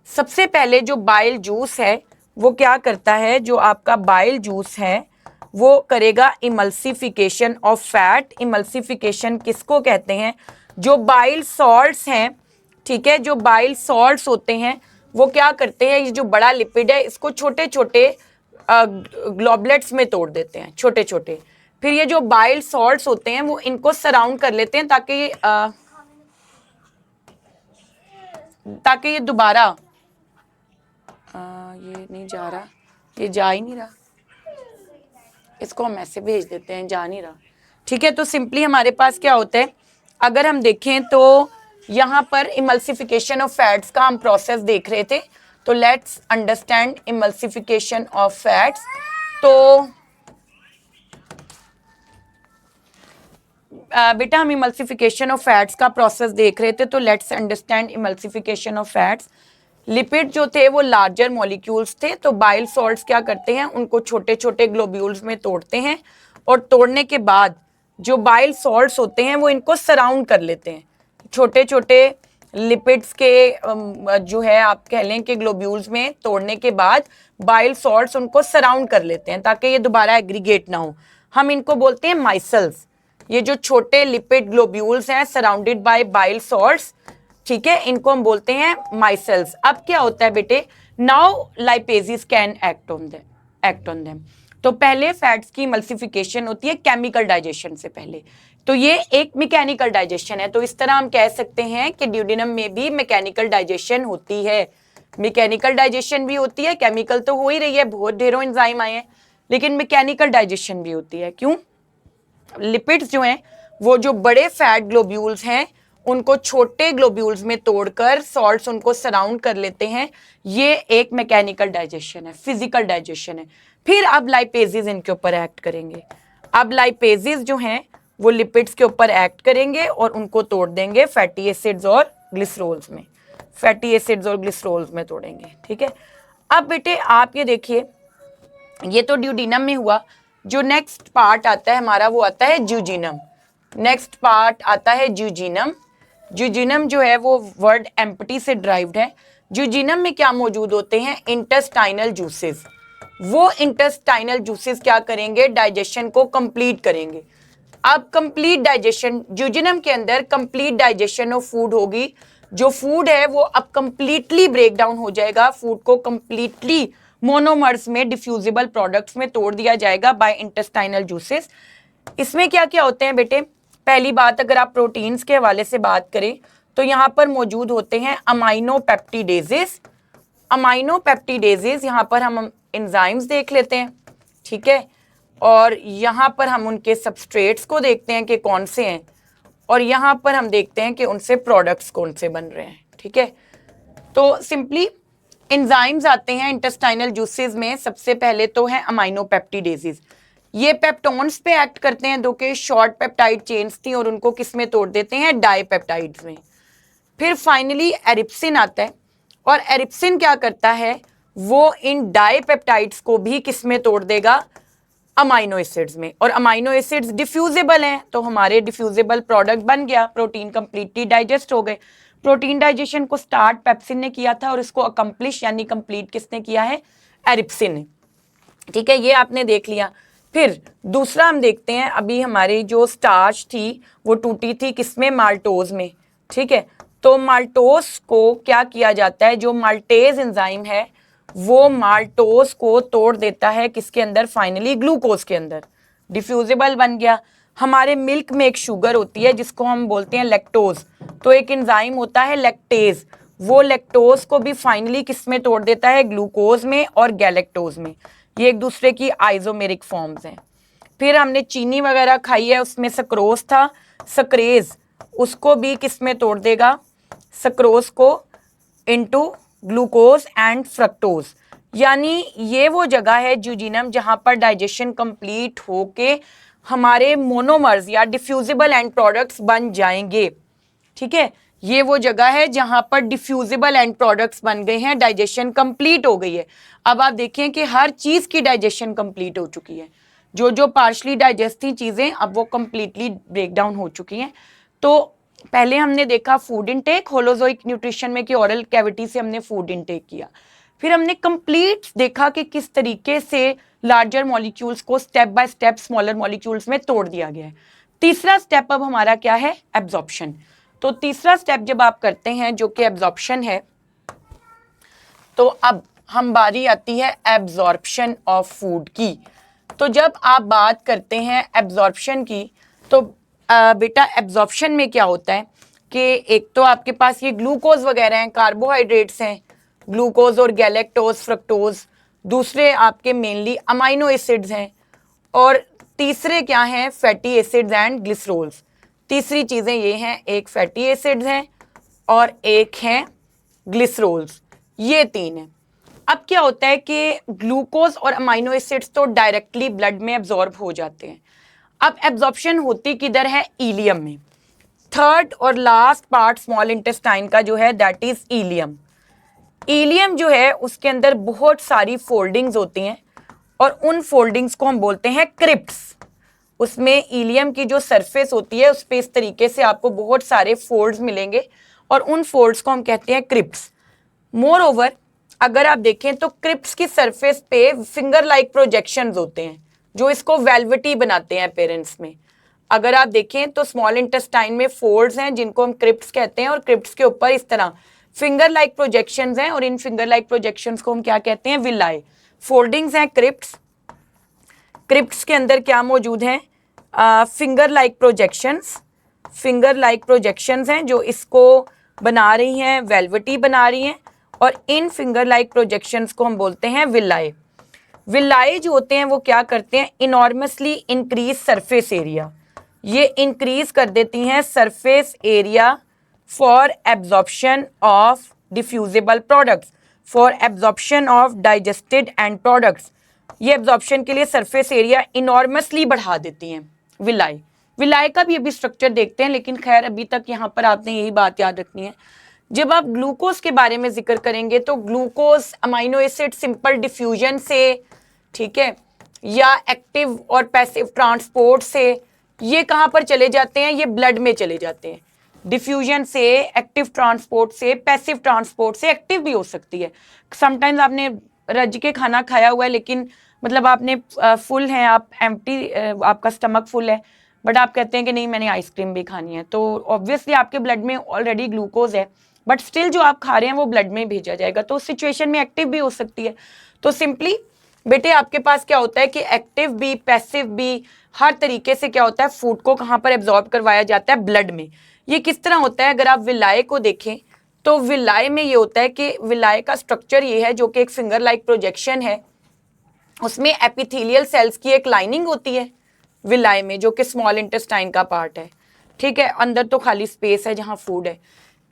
सबसे पहले जो बाइल जूस है वो क्या करता है, जो आपका बाइल जूस है वो करेगा इमल्सिफिकेशन ऑफ फैट। इमल्सिफिकेशन किसको कहते हैं, जो बाइल सॉल्ट्स हैं, ठीक है, जो बाइल सॉल्ट्स होते हैं वो क्या करते हैं, ये जो बड़ा लिपिड है इसको छोटे छोटे ग्लोबलेट्स में तोड़ देते हैं, छोटे छोटे। फिर ये जो बाइल सॉल्ट्स होते हैं वो इनको सराउंड कर लेते हैं ताकि ये दोबारा ये नहीं जा रहा, ये जा ही नहीं रहा, इसको हम ऐसे भेज देते हैं, जा नहीं रहा, ठीक है। तो सिंपली हमारे पास क्या होता है, अगर हम देखें तो यहाँ पर इमल्सिफिकेशन ऑफ फैट्स का हम प्रोसेस देख रहे थे, तो let's understand emulsification of fats. तो बेटा हम इमल्सिफिकेशन ऑफ फैट्स का प्रोसेस देख रहे थे, तो let's understand emulsification of fats. Lipid जो थे वो लार्जर मॉलिक्यूल्स थे, तो बाइल सॉल्ट्स क्या करते हैं, उनको छोटे छोटे ग्लोब्यूल्स में तोड़ते हैं, और तोड़ने के बाद जो बाइल सॉल्ट्स होते हैं वो इनको सराउंड कर लेते हैं। छोटे छोटे लिपिड्स के जो है आप कह लें कि ग्लोब्यूल्स में तोड़ने के बाद बाइल सॉल्ट्स उनको सराउंड कर लेते हैं ताकि ये दोबारा एग्रीगेट ना हो। हम इनको बोलते हैं माइसल्स। ये जो छोटे लिपिड ग्लोब्यूल्स हैं सराउंडेड बाय बाइल सॉल्ट्स, ठीक है, इनको हम बोलते हैं माइसल्स। अब क्या होता है बेटे, now lipases can act on them. तो पहले फैट्स की इमल्सिफिकेशन होती है केमिकल डाइजेशन से पहले, तो ये एक मैकेनिकल डाइजेशन है। तो इस तरह हम कह सकते हैं कि ड्यूडिनम में भी मैकेनिकल डाइजेशन होती है। मैकेनिकल डाइजेशन भी होती है, केमिकल तो हो ही रही है, बहुत ढेरों एंजाइम आए हैं, लेकिन मैकेनिकल डाइजेशन भी होती है। क्यों, लिपिड्स जो हैं वो जो बड़े फैट ग्लोब्यूल्स हैं उनको छोटे ग्लोब्यूल्स में तोड़कर सॉल्ट्स उनको सराउंड कर लेते हैं। ये एक मैकेनिकल डाइजेशन है, फिजिकल डाइजेशन है। फिर अब लाइपेजेस इनके ऊपर एक्ट करेंगे। अब लाइपेजेस जो हैं वो लिपिड्स के ऊपर एक्ट करेंगे और उनको तोड़ देंगे फैटी एसिड्स और ग्लिसरोल्स में, फैटी एसिड्स और ग्लिसरोल्स में तोड़ेंगे, ठीक है। अब बेटे आप ये देखिए, ये तो ड्यूडिनम में हुआ। जो नेक्स्ट पार्ट आता है हमारा वो आता है ज्यूजिनम। नेक्स्ट पार्ट आता है ज्यूजिनम। ज्यूजिनम जो है वो वर्ड एम्प्टी से ड्राइव्ड है। ज्यूजिनम में क्या मौजूद होते हैं? Intestinal juices. वो इंटेस्टाइनल जूसेस क्या करेंगे? डाइजेशन को कंप्लीट करेंगे। अब कंप्लीट डाइजेशन, ज्यूजिनम के अंदर कंप्लीट डाइजेशन ऑफ फूड होगी। जो फूड है वो अब कंप्लीटली ब्रेक डाउन हो जाएगा, फूड को कंप्लीटली मोनोमर्स में, डिफ्यूजिबल प्रोडक्ट्स में तोड़ दिया जाएगा बाय इंटेस्टाइनल जूसेस। इसमें क्या क्या होते हैं बेटे? पहली बात, अगर आप प्रोटीन्स के हवाले से बात करें तो यहाँ पर मौजूद होते हैं अमाइनो पेप्टिडेजेस। अमाइनो पेप्टिडेजेस, यहाँ पर हम एंजाइम्स देख लेते हैं, ठीक है, और यहाँ पर हम उनके सबस्ट्रेट्स को देखते हैं कि कौन से हैं, और यहाँ पर हम देखते हैं कि उनसे प्रोडक्ट्स कौन से बन रहे हैं, ठीक है। तो सिंपली एंजाइम्स आते हैं इंटेस्टाइनल जूसेस में। सबसे पहले तो है अमाइनो पेप्टिडेजेस। ये पेप्टोन्स पे एक्ट करते हैं, जो कि शॉर्ट पेप्टाइड चेन्स थी, और उनको किस में तोड़ देते हैं? डाईपेप्टाइड्स में। फिर फाइनली एरिप्सिन आता है, और एरिप्सिन क्या करता है? वो इन डाईपेप्टाइड्स को भी किस में तोड़ देगा? अमाइनो एसिड्स में। और अमाइनो एसिड्स डिफ्यूजिबल हैं, तो हमारे डिफ्यूजिबल प्रोडक्ट बन गया, प्रोटीन कंप्लीटली डाइजेस्ट हो गए। प्रोटीन डाइजेशन को स्टार्ट पेप्सिन ने किया था, और इसको अकम्प्लिश यानी कंप्लीट किसने किया है? एरिप्सिन ने, ठीक है। ये आपने देख लिया। फिर दूसरा हम देखते हैं, अभी हमारी जो स्टार्च थी वो टूटी थी किसमें? माल्टोज में, ठीक है। तो माल्टोज को क्या किया जाता है? जो माल्टेज एंजाइम है वो माल्टोज को तोड़ देता है किसके अंदर? फाइनली ग्लूकोज के अंदर, डिफ्यूजिबल बन गया। हमारे मिल्क में एक शुगर होती है जिसको हम बोलते हैं लैक्टोज, तो एक एंजाइम होता है लैक्टेज, वो लैक्टोज को भी फाइनली किस में तोड़ देता है? ग्लूकोज में और गैलेक्टोज में। ये एक दूसरे की आइसोमेरिक फॉर्म्स हैं। फिर हमने चीनी वगैरह खाई है, उसमें सक्रोज था, सक्रेज, उसको भी किस में तोड़ देगा? सक्रोज को इनटू ग्लूकोज एंड फ्रक्टोज। यानी ये वो जगह है ज्यूजिनम जहां पर डाइजेशन कंप्लीट होके हमारे मोनोमर्स या डिफ्यूजिबल एंड प्रोडक्ट्स बन जाएंगे, ठीक है। ये वो जगह है जहां पर डिफ्यूजिबल एंड प्रोडक्ट्स बन गए हैं, डाइजेशन कंप्लीट हो गई है। अब आप देखें कि हर चीज की डाइजेशन कंप्लीट हो चुकी है। जो जो पार्शली डाइजेस्ट थी चीजें अब वो कंप्लीटली ब्रेक डाउन हो चुकी हैं। तो पहले हमने देखा फूड इनटेक होलोजोइक न्यूट्रिशन में कि ओरल कैविटी से हमने फूड इनटेक किया। फिर हमने कंप्लीट देखा कि किस तरीके से लार्जर मॉलिक्यूल्स को step by step smaller molecules में तोड़ दिया गया है। तीसरा स्टेप अब हमारा क्या है? एब्जॉर्प्शन। तो तीसरा स्टेप जब आप करते हैं जो कि एब्जॉर्प्शन है, तो अब हम बारी आती है एब्जॉर्प्शन ऑफ फूड की। तो जब आप बात करते हैं एब्जॉर्प्शन की, तो बेटा एब्जॉर्प्शन में क्या होता है कि एक तो आपके पास ये ग्लूकोज वगैरह हैं, कार्बोहाइड्रेट्स हैं, ग्लूकोज और गैलेक्टोज, फ्रक्टोज। दूसरे आपके मेनली अमाइनो एसिड्स हैं, और तीसरे क्या हैं? Fatty acids and glycerols. तीसरी चीज़ें ये हैं, एक फैटी एसिड्स हैं और एक हैं ग्लिसरोल्स, ये तीन हैं। अब क्या होता है कि ग्लूकोज और अमाइनो एसिड्स तो डायरेक्टली ब्लड में एब्जॉर्ब हो जाते हैं। अब एब्जॉर्प्शन होती किधर है? इलियम में। थर्ड और लास्ट पार्ट स्मॉल इंटेस्टाइन का जो है दैट इज इलियम। इलियम जो है उसके अंदर बहुत सारी फोल्डिंग्स होती हैं, और उन फोल्डिंग्स को हम बोलते हैं क्रिप्ट्स। उसमें इलियम की जो सरफेस होती है उस पे इस तरीके से आपको बहुत सारे फोल्ड्स मिलेंगे, और उन फोल्ड्स को हम कहते हैं क्रिप्ट्स। मोर ओवर अगर आप देखें तो क्रिप्ट्स की सरफेस पे फिंगर लाइक प्रोजेक्शंस होते हैं जो इसको वेलवेटी बनाते हैं पेरेंट्स में। अगर आप देखें तो स्मॉल इंटेस्टाइन में फोल्ड्स हैं जिनको हम क्रिप्ट्स कहते हैं, और क्रिप्ट्स के ऊपर इस तरह फिंगर लाइक प्रोजेक्शंस हैं, और इन फिंगर लाइक प्रोजेक्शंस को हम क्या कहते हैं? विलाई। फोल्डिंग्स हैं क्रिप्ट्स। क्रिप्ट्स के अंदर क्या मौजूद हैं? Finger like projections. Finger like projections हैं जो इसको बना रही हैं, वेलवेटी बना रही हैं, और इन फिंगर लाइक प्रोजेक्शंस को हम बोलते हैं विलाई। विलाई जो होते हैं वो क्या करते हैं? Enormously increase surface area. ये इंक्रीज कर देती हैं surface area for absorption of diffusible products, for absorption of digested and products. ये एब्जॉर्प्शन के लिए सरफेस एरिया इनॉर्मसली बढ़ा देती हैं विलाई। विलाई का भी अभी स्ट्रक्चर देखते हैं, लेकिन खैर अभी तक यहाँ पर आपने यही बात याद रखनी है। जब आप ग्लूकोज के बारे में जिक्र करेंगे तो glucose amino acid simple diffusion से, ठीक है, या एक्टिव और पैसिव ट्रांसपोर्ट से ये कहाँ पर चले जाते हैं? ये ब्लड में चले जाते हैं। डिफ्यूजन से, एक्टिव ट्रांसपोर्ट से, पैसिव ट्रांसपोर्ट से एक्टिव भी हो सकती है। समटाइम्स आपने रज के खाना खाया हुआ है, लेकिन मतलब आपने फुल है, आप एम्प्टी, आपका स्टमक फुल है, बट आप कहते हैं कि नहीं मैंने आइसक्रीम भी खानी है, तो ऑब्वियसली आपके ब्लड में ऑलरेडी ग्लूकोज है, बट स्टिल जो आप खा रहे हैं वो ब्लड में भेजा जाएगा, तो उस सिचुएशन में एक्टिव भी हो सकती है। तो सिंपली बेटे आपके पास क्या होता है कि एक्टिव भी, पैसिव भी, हर तरीके से क्या होता है, फूड को कहाँ पर एब्जॉर्ब करवाया जाता है, ब्लड में। ये किस तरह होता है, अगर आप विलाय को देखें तो विलाय में ये होता है कि विलाय का स्ट्रक्चर ये है, जो कि एक फिंगर लाइक प्रोजेक्शन है, उसमें एपिथेलियल सेल्स की एक लाइनिंग होती है विलाय में, जो कि स्मॉल इंटेस्टाइन का पार्ट है, ठीक है, अंदर तो खाली स्पेस है जहाँ फूड है।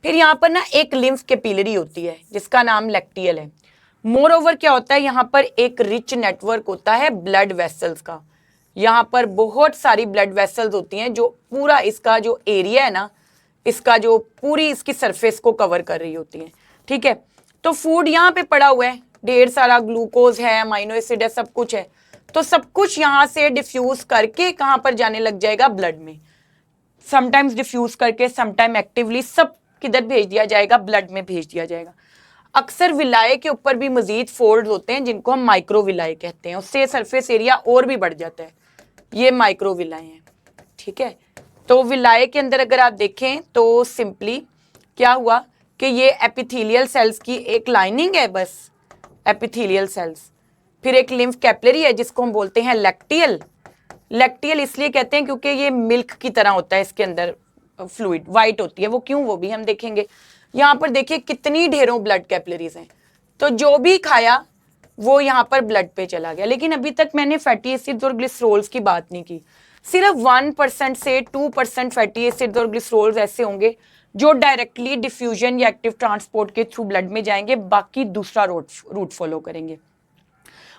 फिर यहाँ पर ना एक लिम्फ कैपिलरी होती है जिसका नाम लैक्टियल है। मोर ओवर क्या होता है, यहाँ पर एक रिच नेटवर्क होता है ब्लड वेसल्स का। यहाँ पर बहुत सारी ब्लड वेसल्स होती हैं जो पूरा इसका जो एरिया है ना, इसका जो पूरी इसकी सरफेस को कवर कर रही होती हैं, ठीक है। तो फूड यहाँ पे पड़ा हुआ है, ढेर सारा ग्लूकोज है, अमाइनो एसिड है, सब कुछ है, तो सब कुछ यहाँ से डिफ्यूज करके कहाँ पर जाने लग जाएगा, ब्लड में। समटाइम्स डिफ्यूज करके, समटाइम एक्टिवली, सब किधर भेज दिया जाएगा, ब्लड में भेज दिया जाएगा। अक्सर विलाय के ऊपर भी मजीद फोल्ड होते हैं जिनको हम माइक्रोविलाय कहते हैं, उससे सरफेस एरिया और भी बढ़ जाता है, ये माइक्रोविलाय हैं, ठीक है। तो विलाय के अंदर अगर आप देखें तो सिंपली क्या हुआ कि ये एपिथेलियल सेल्स की एक लाइनिंग है, बस एपिथेलियल सेल्स, फिर एक लिम्फ कैपिलरी है जिसको हम बोलते हैं लैक्टियल। लैक्टियल इसलिए कहते हैं क्योंकि ये मिल्क की तरह होता है, इसके अंदर फ्लूइड वाइट होती है, वो क्यों, वो भी हम देखेंगे। यहाँ पर देखिए कितनी ढेरों ब्लड कैपिलरीज हैं, तो जो भी खाया वो यहाँ पर ब्लड पे चला गया। लेकिन अभी तक मैंने फैटी एसिड्स और ग्लिसरोल्स की बात नहीं की। सिर्फ 1% से 2% फैटी एसिड्स और ग्लिसरोल्स ऐसे होंगे जो डायरेक्टली डिफ्यूजन या एक्टिव ट्रांसपोर्ट के थ्रू ब्लड में जाएंगे, बाकी दूसरा रूट फॉलो करेंगे,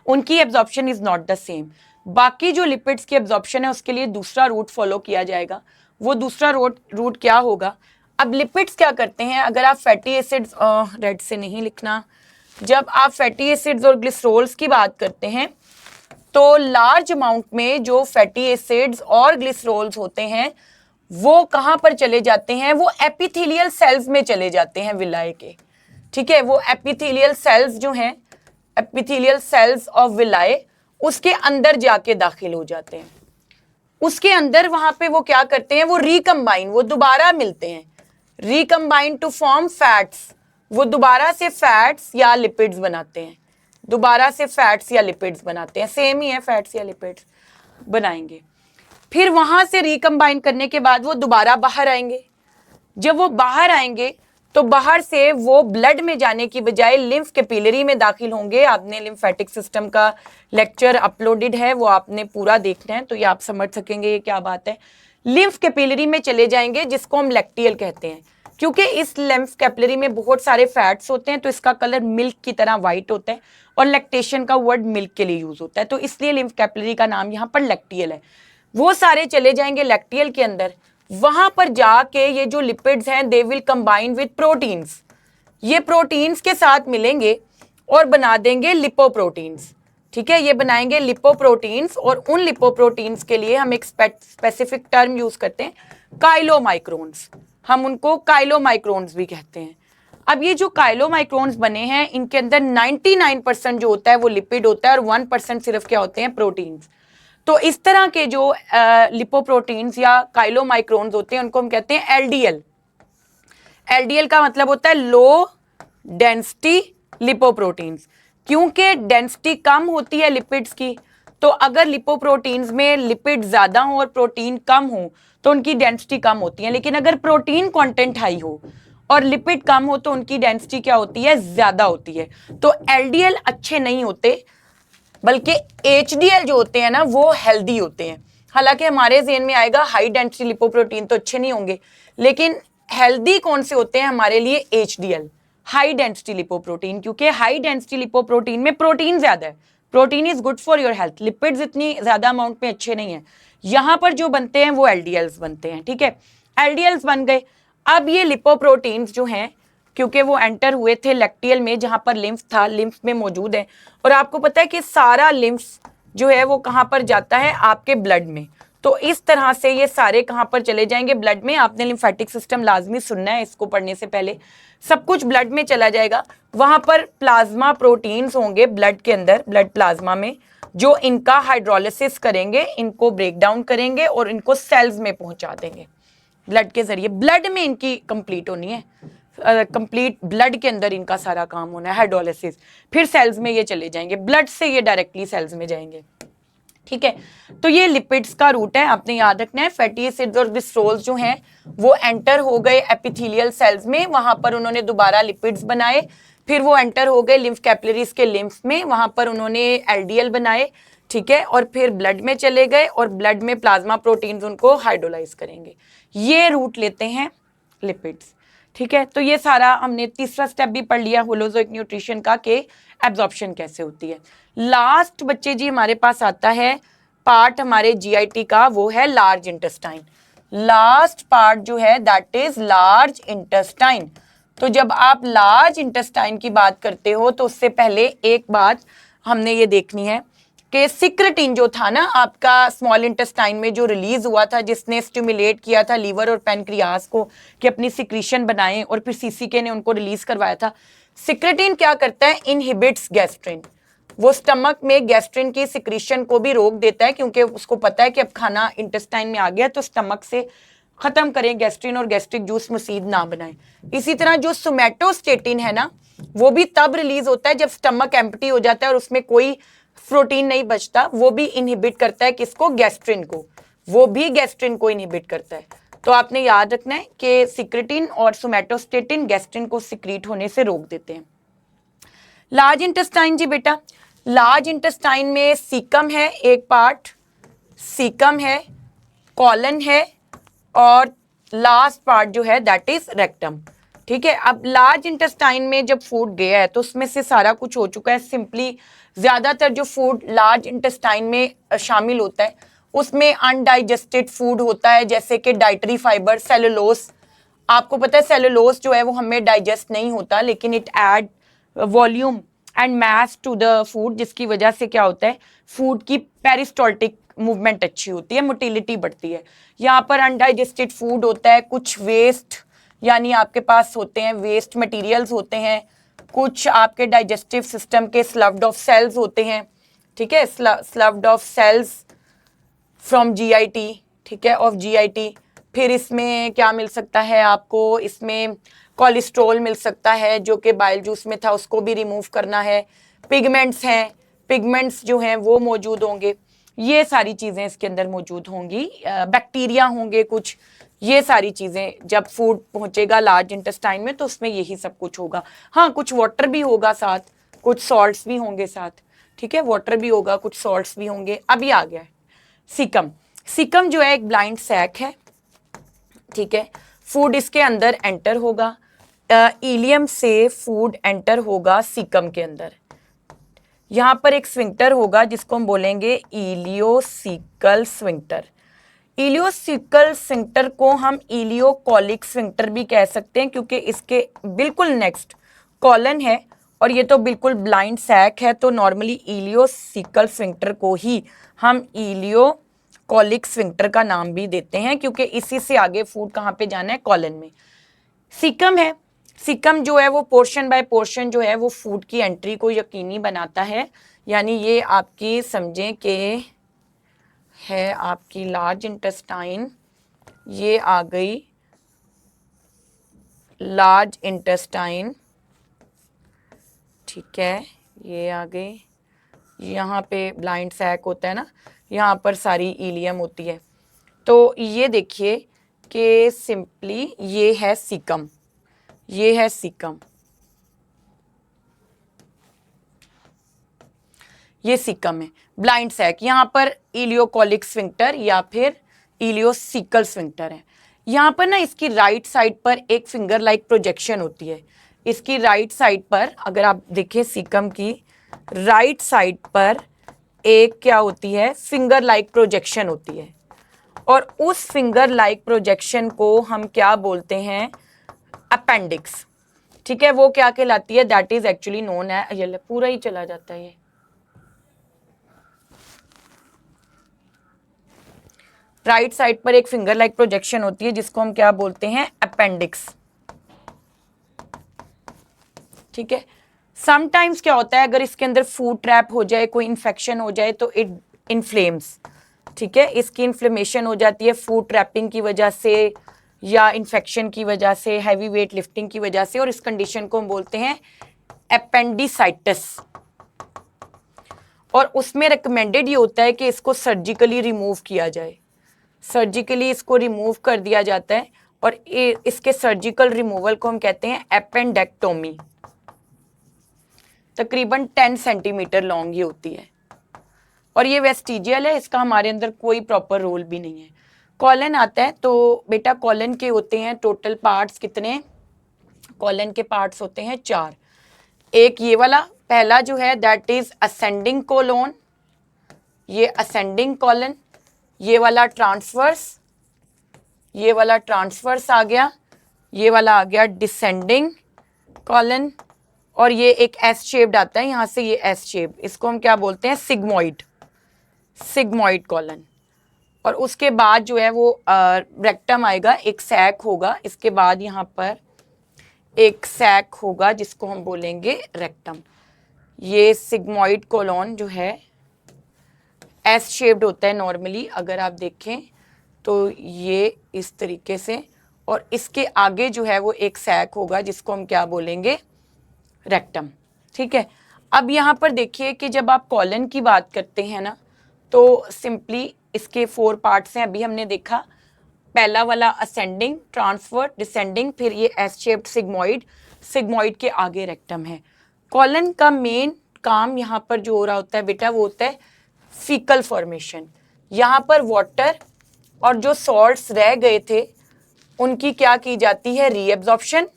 उनकी absorption is not the same. बाकी जो लिपिड्स की एब्जॉर्प्शन है उसके लिए दूसरा रूट फॉलो किया जाएगा। वो दूसरा रूट क्या होगा, अब लिपिड्स क्या करते हैं, अगर आप फैटी एसिड्स, रेड से नहीं लिखना, जब आप फैटी एसिड्स और ग्लिसरोल्स की बात करते हैं तो लार्ज अमाउंट में जो फैटी एसिड्स और ग्लिसरोल्स होते हैं वो कहाँ पर चले जाते हैं, वो एपिथेलियल सेल्स में चले जाते हैं विलाय के, ठीक है। वो एपिथेलियल सेल्स जो हैं, एपिथेलियल सेल्स ऑफ विलाय, उसके अंदर जाके दाखिल हो जाते हैं। उसके अंदर वहां पे वो क्या करते हैं, वो रिकम्बाइन, वो दोबारा मिलते हैं, रिकम्बाइन टू फॉर्म फैट्स, वो दोबारा से फैट्स या लिपिड्स बनाते हैं, दोबारा से फैट्स या लिपिड्स बनाते हैं, सेम ही है, फैट्स या लिपिड्स बनाएंगे। फिर वहां से रिकम्बाइन करने के बाद वो दोबारा बाहर आएंगे। जब वो बाहर आएंगे तो बाहर से वो ब्लड में जाने की बजाय लिम्फ कैपिलरी में दाखिल होंगे। आपने लिम्फेटिक सिस्टम का लेक्चर अपलोडेड है, वो आपने पूरा देखना है, तो ये आप समझ सकेंगे ये क्या बात है। लिम्फ कैपिलरी में चले जाएंगे जिसको हम लैक्टियल कहते हैं, क्योंकि इस लिम्फ कैपिलरी में बहुत सारे फैट्स होते हैं तो इसका कलर मिल्क की तरह वाइट होता है, और लैक्टेशन का वर्ड मिल्क के लिए यूज होता है, तो इसलिए लिम्फ कैपिलरी का नाम यहाँ पर लैक्टियल है। वो सारे चले जाएंगे लैक्टियल के अंदर। वहां पर जाके ये जो लिपिड्स हैं they will combine with proteins, ये प्रोटीन्स के साथ मिलेंगे और बना देंगे लिपोप्रोटीन्स, ठीक है। ये बनाएंगे लिपोप्रोटीन्स, और उन लिपोप्रोटीन्स के लिए हम एक स्पेसिफिक टर्म यूज करते हैं, काइलोमाइक्रोन्स, हम उनको काइलोमाइक्रोन्स भी कहते हैं। अब ये जो काइलोमाइक्रोन्स बने हैं इनके अंदर 99% जो होता है वो लिपिड होता है और 1% सिर्फ क्या होते हैं, प्रोटीन्स। तो इस तरह के जो लिपोप्रोटीन्स या काइलोमाइक्रोन्स होते हैं उनको हम कहते हैं एलडीएल। एलडीएल का मतलब होता है लो डेंसिटी लिपोप्रोटीन्स, क्योंकि डेंसिटी कम होती है लिपिड्स की, तो अगर लिपोप्रोटीन्स में लिपिड ज्यादा हो और प्रोटीन कम हो तो उनकी डेंसिटी कम होती है। लेकिन अगर प्रोटीन कंटेंट हाई हो और लिपिड कम हो तो उनकी डेंसिटी क्या होती है, ज्यादा होती है। तो एलडीएल अच्छे नहीं होते, बल्कि एचडीएल जो होते हैं ना वो हेल्दी होते हैं। हालांकि हमारे ज़हन में आएगा हाई डेंसिटी लिपोप्रोटीन तो अच्छे नहीं होंगे, लेकिन हेल्दी कौन से होते हैं हमारे लिए, एचडीएल, हाई डेंसिटी लिपोप्रोटीन, क्योंकि हाई डेंसिटी लिपोप्रोटीन में प्रोटीन ज्यादा है। Protein is good for your health, lipids इतनी ज्यादा अमाउंट में अच्छे नहीं है। यहां पर जो बनते हैं वो एलडीएल्स बनते हैं, ठीक है। एलडीएल्स बन गए। अब ये लिपोप्रोटीन्स जो हैं, क्योंकि वो एंटर हुए थे लैक्टियल में जहां पर लिम्फ था, लिम्फ में मौजूद है, और आपको पता है कि सारा लिम्फ जो है वो कहां पर जाता है, आपके ब्लड में। तो इस तरह से ये सारे कहाँ पर चले जाएंगे, ब्लड में। आपने लिम्फेटिक सिस्टम लाजमी सुनना है इसको पढ़ने से पहले। सब कुछ ब्लड में चला जाएगा, वहां पर प्लाज्मा प्रोटीन्स होंगे ब्लड के अंदर, ब्लड प्लाज्मा में, जो इनका हाइड्रोलिसिस करेंगे, इनको ब्रेक डाउन करेंगे और इनको सेल्स में पहुंचा देंगे ब्लड के जरिए। ब्लड में इनकी कंप्लीट होनी है, कंप्लीट ब्लड के अंदर इनका सारा काम होना है हाइड्रोलिसिस, फिर सेल्स में ये चले जाएंगे, ब्लड से ये डायरेक्टली सेल्स में जाएंगे। ठीक है, तो ये लिपिड्स का रूट है, आपने याद रखना है। फैटी एसिड्स और ग्लिसरॉल्स जो हैं वो एंटर हो गए एपिथेलियल सेल्स में, वहां पर उन्होंने दोबारा लिपिड्स बनाए, फिर वो एंटर हो गए लिम्फ कैपिलरीज के लिम्फ में, वहां पर उन्होंने एलडीएल बनाए। ठीक है, और फिर ब्लड में चले गए और ब्लड में प्लाज्मा प्रोटीन्स उनको हाइड्रोलाइज करेंगे। ये रूट लेते हैं लिपिड्स। ठीक है, तो ये सारा हमने तीसरा स्टेप भी पढ़ लिया होलोजोइक न्यूट्रिशन का, कि एब्जॉर्प्शन कैसे होती है। लास्ट बच्चे जी हमारे पास आता है पार्ट हमारे जीआईटी का, वो है लार्ज इंटेस्टाइन। लास्ट पार्ट जो है दैट इज लार्ज इंटेस्टाइन। तो जब आप लार्ज इंटेस्टाइन की बात करते हो तो उससे पहले एक बात हमने ये देखनी है कि सिक्रेटिन जो था ना आपका स्मॉल इंटेस्टाइन में जो रिलीज हुआ था, जिसने स्टिमुलेट किया था लीवर और पैनक्रियास को कि अपनी सिक्रीशन बनाएं, और फिर सीसीके ने उनको रिलीज करवाया था। सिक्रेटिन क्या करता है, इनहिबिट्स गैस्ट्रिन। वो स्टमक में गैस्ट्रिन की सिक्रीशन को भी रोक देता है, क्योंकि उसको पता है कि अब खाना इंटेस्टाइन में आ गया तो स्टमक से खत्म करें गैस्ट्रिन और गैस्ट्रिक जूस मसीद ना बनाएं। इसी तरह जो सोमैटोस्टेटिन है ना, वो भी तब रिलीज होता है जब स्टमक एम्प्टी हो जाता है और उसमें कोई प्रोटीन नहीं बचता, वो भी इनहिबिट करता है किसको, गैस्ट्रिन को, वो भी गैस्ट्रिन को इनहिबिट करता है। तो आपने याद रखना है कि सिक्रेटिन और सोमैटोस्टेटिन गैस्ट्रिन को सिक्रीट होने से रोक देते हैं। लार्ज इंटेस्टाइन जी बेटा, लार्ज इंटेस्टाइन में सीकम है एक पार्ट, सीकम है, कॉलन है, और लास्ट पार्ट जो है दैट इज रेक्टम। ठीक है, अब लार्ज इंटेस्टाइन में जब फूड गया है तो उसमें से सारा कुछ हो चुका है। सिंपली ज्यादातर जो फूड लार्ज इंटेस्टाइन में शामिल होता है उसमें अनडाइजेस्टेड फूड होता है, जैसे कि डाइटरी फाइबर, सेलुलोस। आपको पता है सेलुलोस जो है वो हमें डाइजेस्ट नहीं होता, लेकिन it add volume and mass to the food, जिसकी वजह से क्या होता है, फूड की पेरिस्टोल्टिक मूवमेंट अच्छी होती है, मोटिलिटी बढ़ती है। यहाँ पर अनडाइजेस्टेड फूड होता है, कुछ वेस्ट यानी आपके पास होते हैं वेस्ट मटेरियल्स होते हैं, कुछ आपके डाइजेस्टिव सिस्टम के स्लव्ड ऑफ सेल्स होते हैं। ठीक है, स्लव्ड ऑफ सेल्स फ्रॉम जीआईटी, ठीक है, ऑफ जीआईटी। फिर इसमें क्या मिल सकता है आपको, इसमें कोलेस्ट्रॉल मिल सकता है जो कि बाइल जूस में था, उसको भी रिमूव करना है। पिगमेंट्स हैं, पिगमेंट्स जो हैं वो मौजूद होंगे, ये सारी चीज़ें इसके अंदर मौजूद होंगी। बैक्टीरिया होंगे कुछ, ये सारी चीज़ें जब फूड पहुंचेगा लार्ज इंटेस्टाइन में तो उसमें यही सब कुछ होगा। हाँ, कुछ वाटर भी होगा साथ, कुछ सॉल्ट्स भी होंगे साथ। ठीक है, वाटर भी होगा, कुछ सॉल्ट्स भी होंगे। अभी आ गया है सीकम। सीकम जो है एक ब्लाइंड सैक है। ठीक है, फूड इसके अंदर एंटर होगा, इलियम से फूड एंटर होगा सीकम के अंदर। यहाँ पर एक स्विंक्टर होगा जिसको हम बोलेंगे इलियोसिकल स्विंक्टर। इलियोसिकल स्विंक्टर को हम इलियोकोलिक स्विंक्टर भी कह सकते हैं, क्योंकि इसके बिल्कुल नेक्स्ट कॉलन है और ये तो बिल्कुल ब्लाइंड सैक है, तो नॉर्मली इलियोसिकल स्विंक्टर को ही हम इलियोकोलिक स्विंक्टर का नाम भी देते हैं, क्योंकि इसी से आगे फूड कहाँ पे जाना है, कॉलन में। सीकम है, सीकम जो है वो पोर्शन बाय पोर्शन जो है वो फूड की एंट्री को यकीनी बनाता है। यानी ये आपकी समझें कि है आपकी लार्ज इंटेस्टाइन, ये आ गई लार्ज इंटेस्टाइन। ठीक है, ये आ गई, यहाँ पे ब्लाइंड सैक होता है ना, यहाँ पर सारी इलियम होती है। तो ये देखिए कि सिंपली ये है सीकम, ये है सीकम, ये सीकम है ब्लाइंड सैक। यहाँ पर इलियोकोलिक स्विंक्टर या फिर इलियोसिकल स्विंक्टर है। यहाँ पर ना इसकी राइट साइड पर एक फिंगर लाइक प्रोजेक्शन होती है। इसकी राइट साइड पर अगर आप देखें सीकम की राइट साइड पर एक क्या होती है, फिंगर लाइक प्रोजेक्शन होती है, और उस फिंगर लाइक प्रोजेक्शन को हम क्या बोलते हैं, अपेंडिक्स। ठीक है, वो क्या कहलाती है, दैट इज एक्चुअली नोन है, ये पूरा ही चला जाता है ये, राइट साइड पर एक फिंगर लाइक प्रोजेक्शन होती है जिसको हम क्या बोलते हैं, अपेंडिक्स। ठीक है। समटाइम्स क्या होता है, अगर इसके अंदर फूड ट्रैप हो जाए, कोई इन्फेक्शन हो जाए तो इट इन्फ्लेम्स। ठीक है, इसकी इन्फ्लेमेशन हो जाती है फूड ट्रैपिंग की वजह से या इन्फेक्शन की वजह से, हैवी वेट लिफ्टिंग की वजह से, और इस कंडीशन को हम बोलते हैं एपेंडिसाइटिस। और उसमें रिकमेंडेड ये होता है कि इसको सर्जिकली रिमूव किया जाए। सर्जिकली इसको रिमूव कर दिया जाता है और इसके सर्जिकल रिमूवल को हम कहते हैं एपेंडेक्टोमी। तकरीबन 10 सेंटीमीटर लॉन्ग ही होती है और ये वेस्टिजियल है, इसका हमारे अंदर कोई प्रॉपर रोल भी नहीं है। कॉलन आता है तो बेटा कॉलन के होते हैं टोटल पार्ट्स कितने, कॉलन के पार्ट्स होते हैं 4। एक ये वाला पहला जो है दैट इज असेंडिंग कोलोन, ये असेंडिंग कॉलन, ये वाला ट्रांसवर्स, ये वाला ट्रांसवर्स आ गया, ये वाला आ गया डिसेंडिंग कॉलन, और ये एक एस शेप्ड आता है यहाँ से, ये एस शेप, इसको हम क्या बोलते हैं, सिग्मोइड, सिग्मोइड कॉलन। और उसके बाद जो है वो रेक्टम आएगा, एक सैक होगा, इसके बाद यहाँ पर एक सैक होगा जिसको हम बोलेंगे रेक्टम। ये सिग्मोइड कोलोन जो है एस शेप्ड होता है नॉर्मली, अगर आप देखें तो ये इस तरीके से, और इसके आगे जो है वो एक सैक होगा जिसको हम क्या बोलेंगे, रेक्टम। ठीक है। अब यहाँ पर देखिए कि जब आप कॉलन की बात करते हैं ना तो सिंपली इसके 4 पार्ट्स हैं, अभी हमने देखा। पहला वाला असेंडिंग, ट्रांसफर, डिसेंडिंग, फिर ये एस शेप्ड सिग्मोइड, सिग्मोइड के आगे रेक्टम है। कॉलन का मेन काम यहाँ पर जो हो रहा होता है बेटा वो होता है फीकल फॉर्मेशन। यहाँ पर वाटर और जो सॉल्ट्स रह गए थे उनकी क्या की जाती है, रीएब्जॉर्प्शन,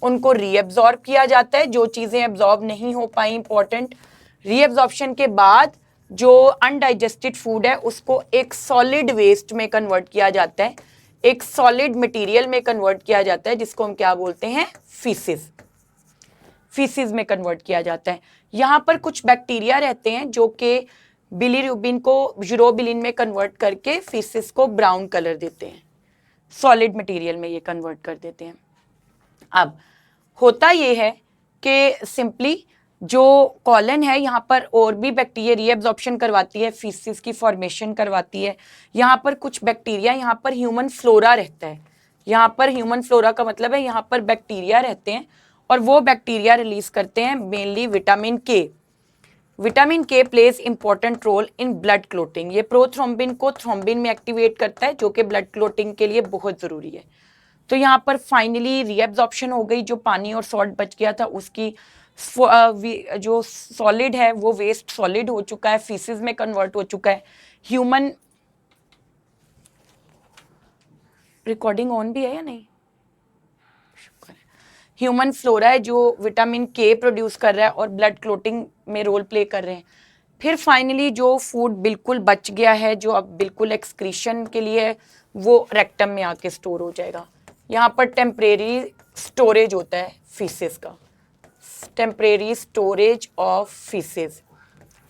उनको रीएब्जॉर्ब किया जाता है। जो चीज़ें एब्जॉर्ब नहीं हो पाई, इंपॉर्टेंट, रीएब्जॉर्प्शन के बाद जो अनडाइजेस्टेड फूड है उसको एक सॉलिड वेस्ट में कन्वर्ट किया जाता है, एक सॉलिड मटेरियल में कन्वर्ट किया जाता है जिसको हम क्या बोलते हैं, फीसिस, फीसिस में कन्वर्ट किया जाता है। यहाँ पर कुछ बैक्टीरिया रहते हैं जो कि बिलीरुबिन को यूरोबिलिन में कन्वर्ट करके फीसिस को ब्राउन कलर देते हैं, सॉलिड मटेरियल में ये कन्वर्ट कर देते हैं। अब होता ये है कि सिंपली जो कॉलन है यहाँ पर और भी बैक्टीरिया रीएब्जॉर्प्शन करवाती है, फीसिस की फॉर्मेशन करवाती है। यहाँ पर कुछ बैक्टीरिया, यहाँ पर ह्यूमन फ्लोरा रहता है, यहाँ पर ह्यूमन फ्लोरा का मतलब है यहाँ पर बैक्टीरिया रहते हैं और वो बैक्टीरिया रिलीज करते हैं mainly vitamin K. Vitamin K plays important role in blood clotting. ये प्रोथ्रोम्बिन को थ्रोम्बिन में एक्टिवेट करता है जो कि ब्लड क्लोटिंग के लिए बहुत ज़रूरी है। तो यहाँ पर फाइनली रीएब्जॉर्प्शन हो गई, जो पानी और सॉल्ट बच गया था उसकी जो सॉलिड है वो वेस्ट सॉलिड हो चुका है, फीसिस में कन्वर्ट हो चुका है। ह्यूमन रिकॉर्डिंग ऑन भी है या नहीं, शुक्र है। ह्यूमन फ्लोरा है जो विटामिन के प्रोड्यूस कर रहा है और ब्लड क्लोटिंग में रोल प्ले कर रहे हैं। फिर फाइनली जो फूड बिल्कुल बच गया है, जो अब बिल्कुल एक्सक्रीशन के लिए, वो रेक्टम में आके स्टोर हो जाएगा। यहाँ पर टेम्परेरी स्टोरेज होता है फीसिस का, टेम्परेरी स्टोरेज ऑफ फीसिस।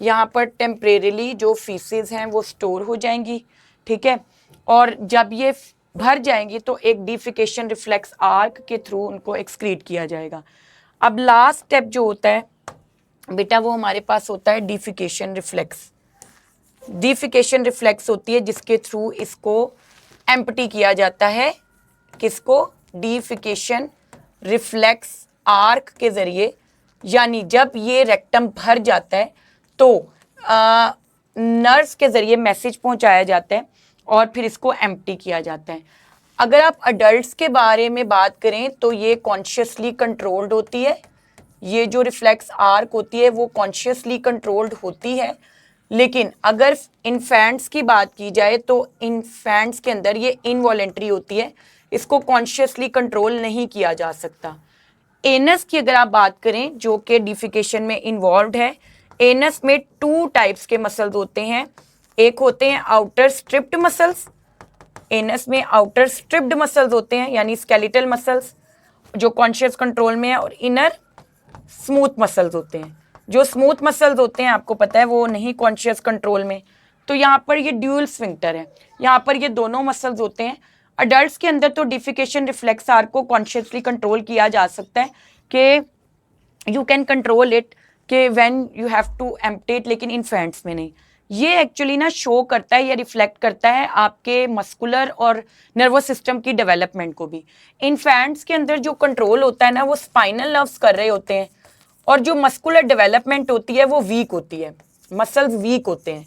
यहाँ पर टेम्परेरीली जो फीसिस हैं वो स्टोर हो जाएंगी। ठीक है। और जब ये भर जाएंगी तो एक डिफिकेशन रिफ्लेक्स आर्क के थ्रू उनको एक्सक्रीट किया जाएगा। अब लास्ट स्टेप जो होता है बेटा वो हमारे पास होता है डिफिकेशन रिफ्लेक्स। डिफिकेशन रिफ्लेक्स होती है जिसके थ्रू इसको एम्प्टी किया जाता है, किसको, डिफिकेशन रिफ्लेक्स आर्क के जरिए। यानी जब ये रेक्टम भर जाता है तो नर्व्स के जरिए मैसेज पहुंचाया जाता है और फिर इसको एम्प्टी किया जाता है। अगर आप अडल्ट्स के बारे में बात करें तो ये कॉन्शियसली कंट्रोल्ड होती है, ये जो रिफ्लेक्स आर्क होती है वो कॉन्शियसली कंट्रोल्ड होती है। लेकिन अगर इन्फेंट्स की बात की जाए तो इन्फेंट्स के अंदर ये इनवॉलेंट्री होती है, इसको कॉन्शियसली कंट्रोल नहीं किया जा सकता। एनस की अगर आप बात करें जो कि डिफिकेशन में इन्वॉल्व है, एनस में 2 टाइप्स के मसल्स होते हैं। एक होते हैं आउटर स्ट्रिप्ड मसल्स, एनस में आउटर स्ट्रिप्ड मसल्स होते हैं यानी स्केलेटल मसल्स जो कॉन्शियस कंट्रोल में है, और इनर स्मूथ मसल्स होते हैं। जो स्मूथ मसल्स होते हैं आपको पता है वो नहीं कॉन्शियस कंट्रोल में, तो यहाँ पर ये ड्यूल स्फिंक्टर है, यहाँ पर ये दोनों मसल्स होते हैं। अडल्ट्स के अंदर तो डिफिकेशन रिफ्लेक्स आर को कॉन्शियसली कंट्रोल किया जा सकता है कि यू कैन कंट्रोल इट कि व्हेन यू हैव टू एम्पटेट, लेकिन इन्फेंट्स में नहीं। ये एक्चुअली ना शो करता है या रिफ्लेक्ट करता है आपके मस्कुलर और नर्वस सिस्टम की डेवलपमेंट को भी। इन्फेंट्स के अंदर जो कंट्रोल होता है ना वो स्पाइनल नर्व्स कर रहे होते हैं, और जो मस्कुलर डेवलपमेंट होती है वो वीक होती है, मसल्स वीक होते हैं,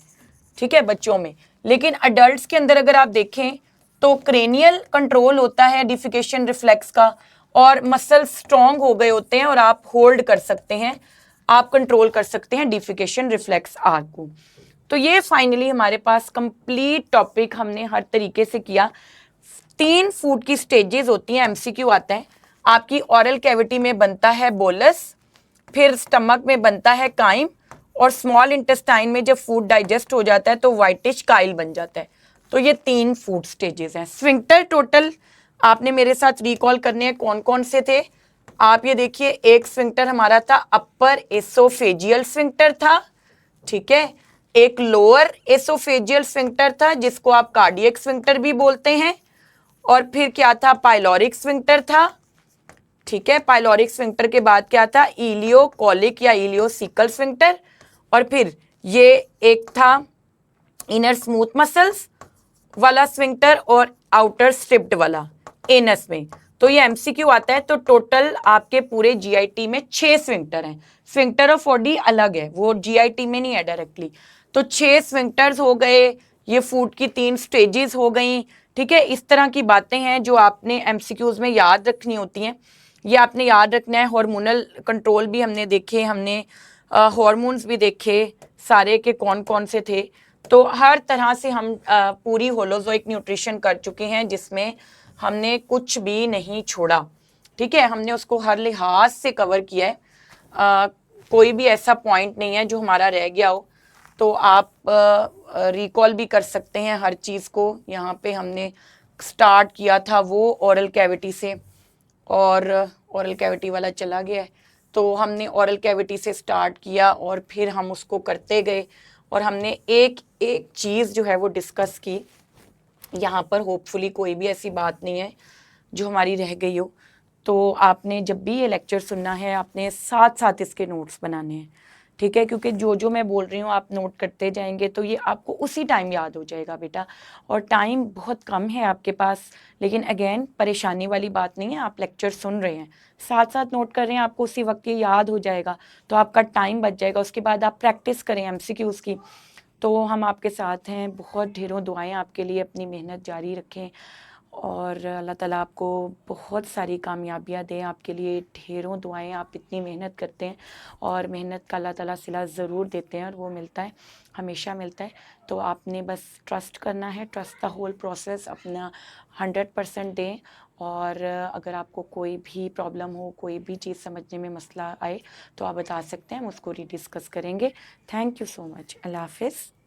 ठीक है, बच्चों में। लेकिन अडल्ट्स के अंदर अगर आप देखें तो क्रेनियल कंट्रोल होता है डिफिकेशन रिफ्लेक्स का, और मसल स्ट्रॉन्ग हो गए होते हैं और आप होल्ड कर सकते हैं, आप कंट्रोल कर सकते हैं डिफिकेशन रिफ्लेक्स आर को। तो ये फाइनली हमारे पास कंप्लीट टॉपिक हमने हर तरीके से किया। 3 फूड की स्टेजेस होती हैं, एमसीक्यू आता है। आपकी ऑरल कैविटी में बनता है बोलस, फिर स्टमक में बनता है काइम, और स्मॉल इंटेस्टाइन में जब फूड डाइजेस्ट हो जाता है तो वाइटिश काइल बन जाता है। तो ये 3 फूड स्टेजेस हैं। स्फिंक्टर टोटल आपने मेरे साथ रिकॉल करने हैं कौन कौन से थे। आप ये देखिए, एक स्फिंक्टर हमारा था अपर एसोफेजियल स्फिंक्टर था, ठीक है। एक लोअर एसोफेजियल स्फिंक्टर था जिसको आप कार्डियक स्फिंक्टर भी बोलते हैं। और फिर क्या था, पाइलोरिक स्फिंक्टर था, ठीक है। पाइलोरिक स्फिंक्टर के बाद क्या था, इलियोकोलिक या इलियोसिकल स्फिंक्टर। और फिर ये एक था इनर स्मूथ मसल्स वाला स्फिंक्टर और आउटर स्ट्रिप्ड वाला एनस में। तो ये एमसीक्यू आता है। तो टोटल आपके पूरे जीआईटी में 6 स्फिंक्टर हैं। स्फिंक्टर ऑफ ओडी अलग है, वो जीआईटी में नहीं है डायरेक्टली। तो 6 स्फिंक्टर्स हो गए, ये फूड की 3 स्टेजेस हो गई, ठीक है। इस तरह की बातें हैं जो आपने एमसीक्यूज में याद रखनी होती हैं। ये आपने याद रखना है। हार्मोनल कंट्रोल भी हमने देखे, हमने हार्मोन्स भी देखे सारे के कौन कौन से थे। तो हर तरह से हम पूरी होलोजोइक न्यूट्रिशन कर चुके हैं जिसमें हमने कुछ भी नहीं छोड़ा, ठीक है। हमने उसको हर लिहाज से कवर किया है, कोई भी ऐसा पॉइंट नहीं है जो हमारा रह गया हो। तो आप रिकॉल भी कर सकते हैं हर चीज़ को। यहाँ पे हमने स्टार्ट किया था वो ओरल कैविटी से, और ओरल कैविटी वाला चला गया है। तो हमने ओरल कैविटी से स्टार्ट किया और फिर हम उसको करते गए, और हमने एक एक चीज़ जो है वो डिस्कस की। यहाँ पर होपफुली कोई भी ऐसी बात नहीं है जो हमारी रह गई हो। तो आपने जब भी ये लेक्चर सुनना है आपने साथ साथ इसके नोट्स बनाने हैं, ठीक है। क्योंकि जो जो मैं बोल रही हूँ आप नोट करते जाएंगे तो ये आपको उसी टाइम याद हो जाएगा बेटा। और टाइम बहुत कम है आपके पास, लेकिन अगेन परेशानी वाली बात नहीं है। आप लेक्चर सुन रहे हैं, साथ साथ नोट कर रहे हैं, आपको उसी वक्त ये याद हो जाएगा, तो आपका टाइम बच जाएगा। उसके बाद आप प्रैक्टिस करें एमसीक्यूज़ की। तो हम आपके साथ हैं, बहुत ढेरों दुआएं आपके लिए, अपनी मेहनत जारी रखें और अल्लाह ताला आपको बहुत सारी कामयाबियाँ दें। आपके लिए ढेरों दुआएं, आप इतनी मेहनत करते हैं और मेहनत का अल्लाह ताला सिला ज़रूर देते हैं, और वो मिलता है, हमेशा मिलता है। तो आपने बस ट्रस्ट करना है, ट्रस्ट द होल प्रोसेस, अपना 100% दें। और अगर आपको कोई भी प्रॉब्लम हो, कोई भी चीज़ समझने में मसला आए तो आप बता सकते हैं, हम उसको डिस्कस करेंगे। Thank you so much. अल्लाह हाफिज़।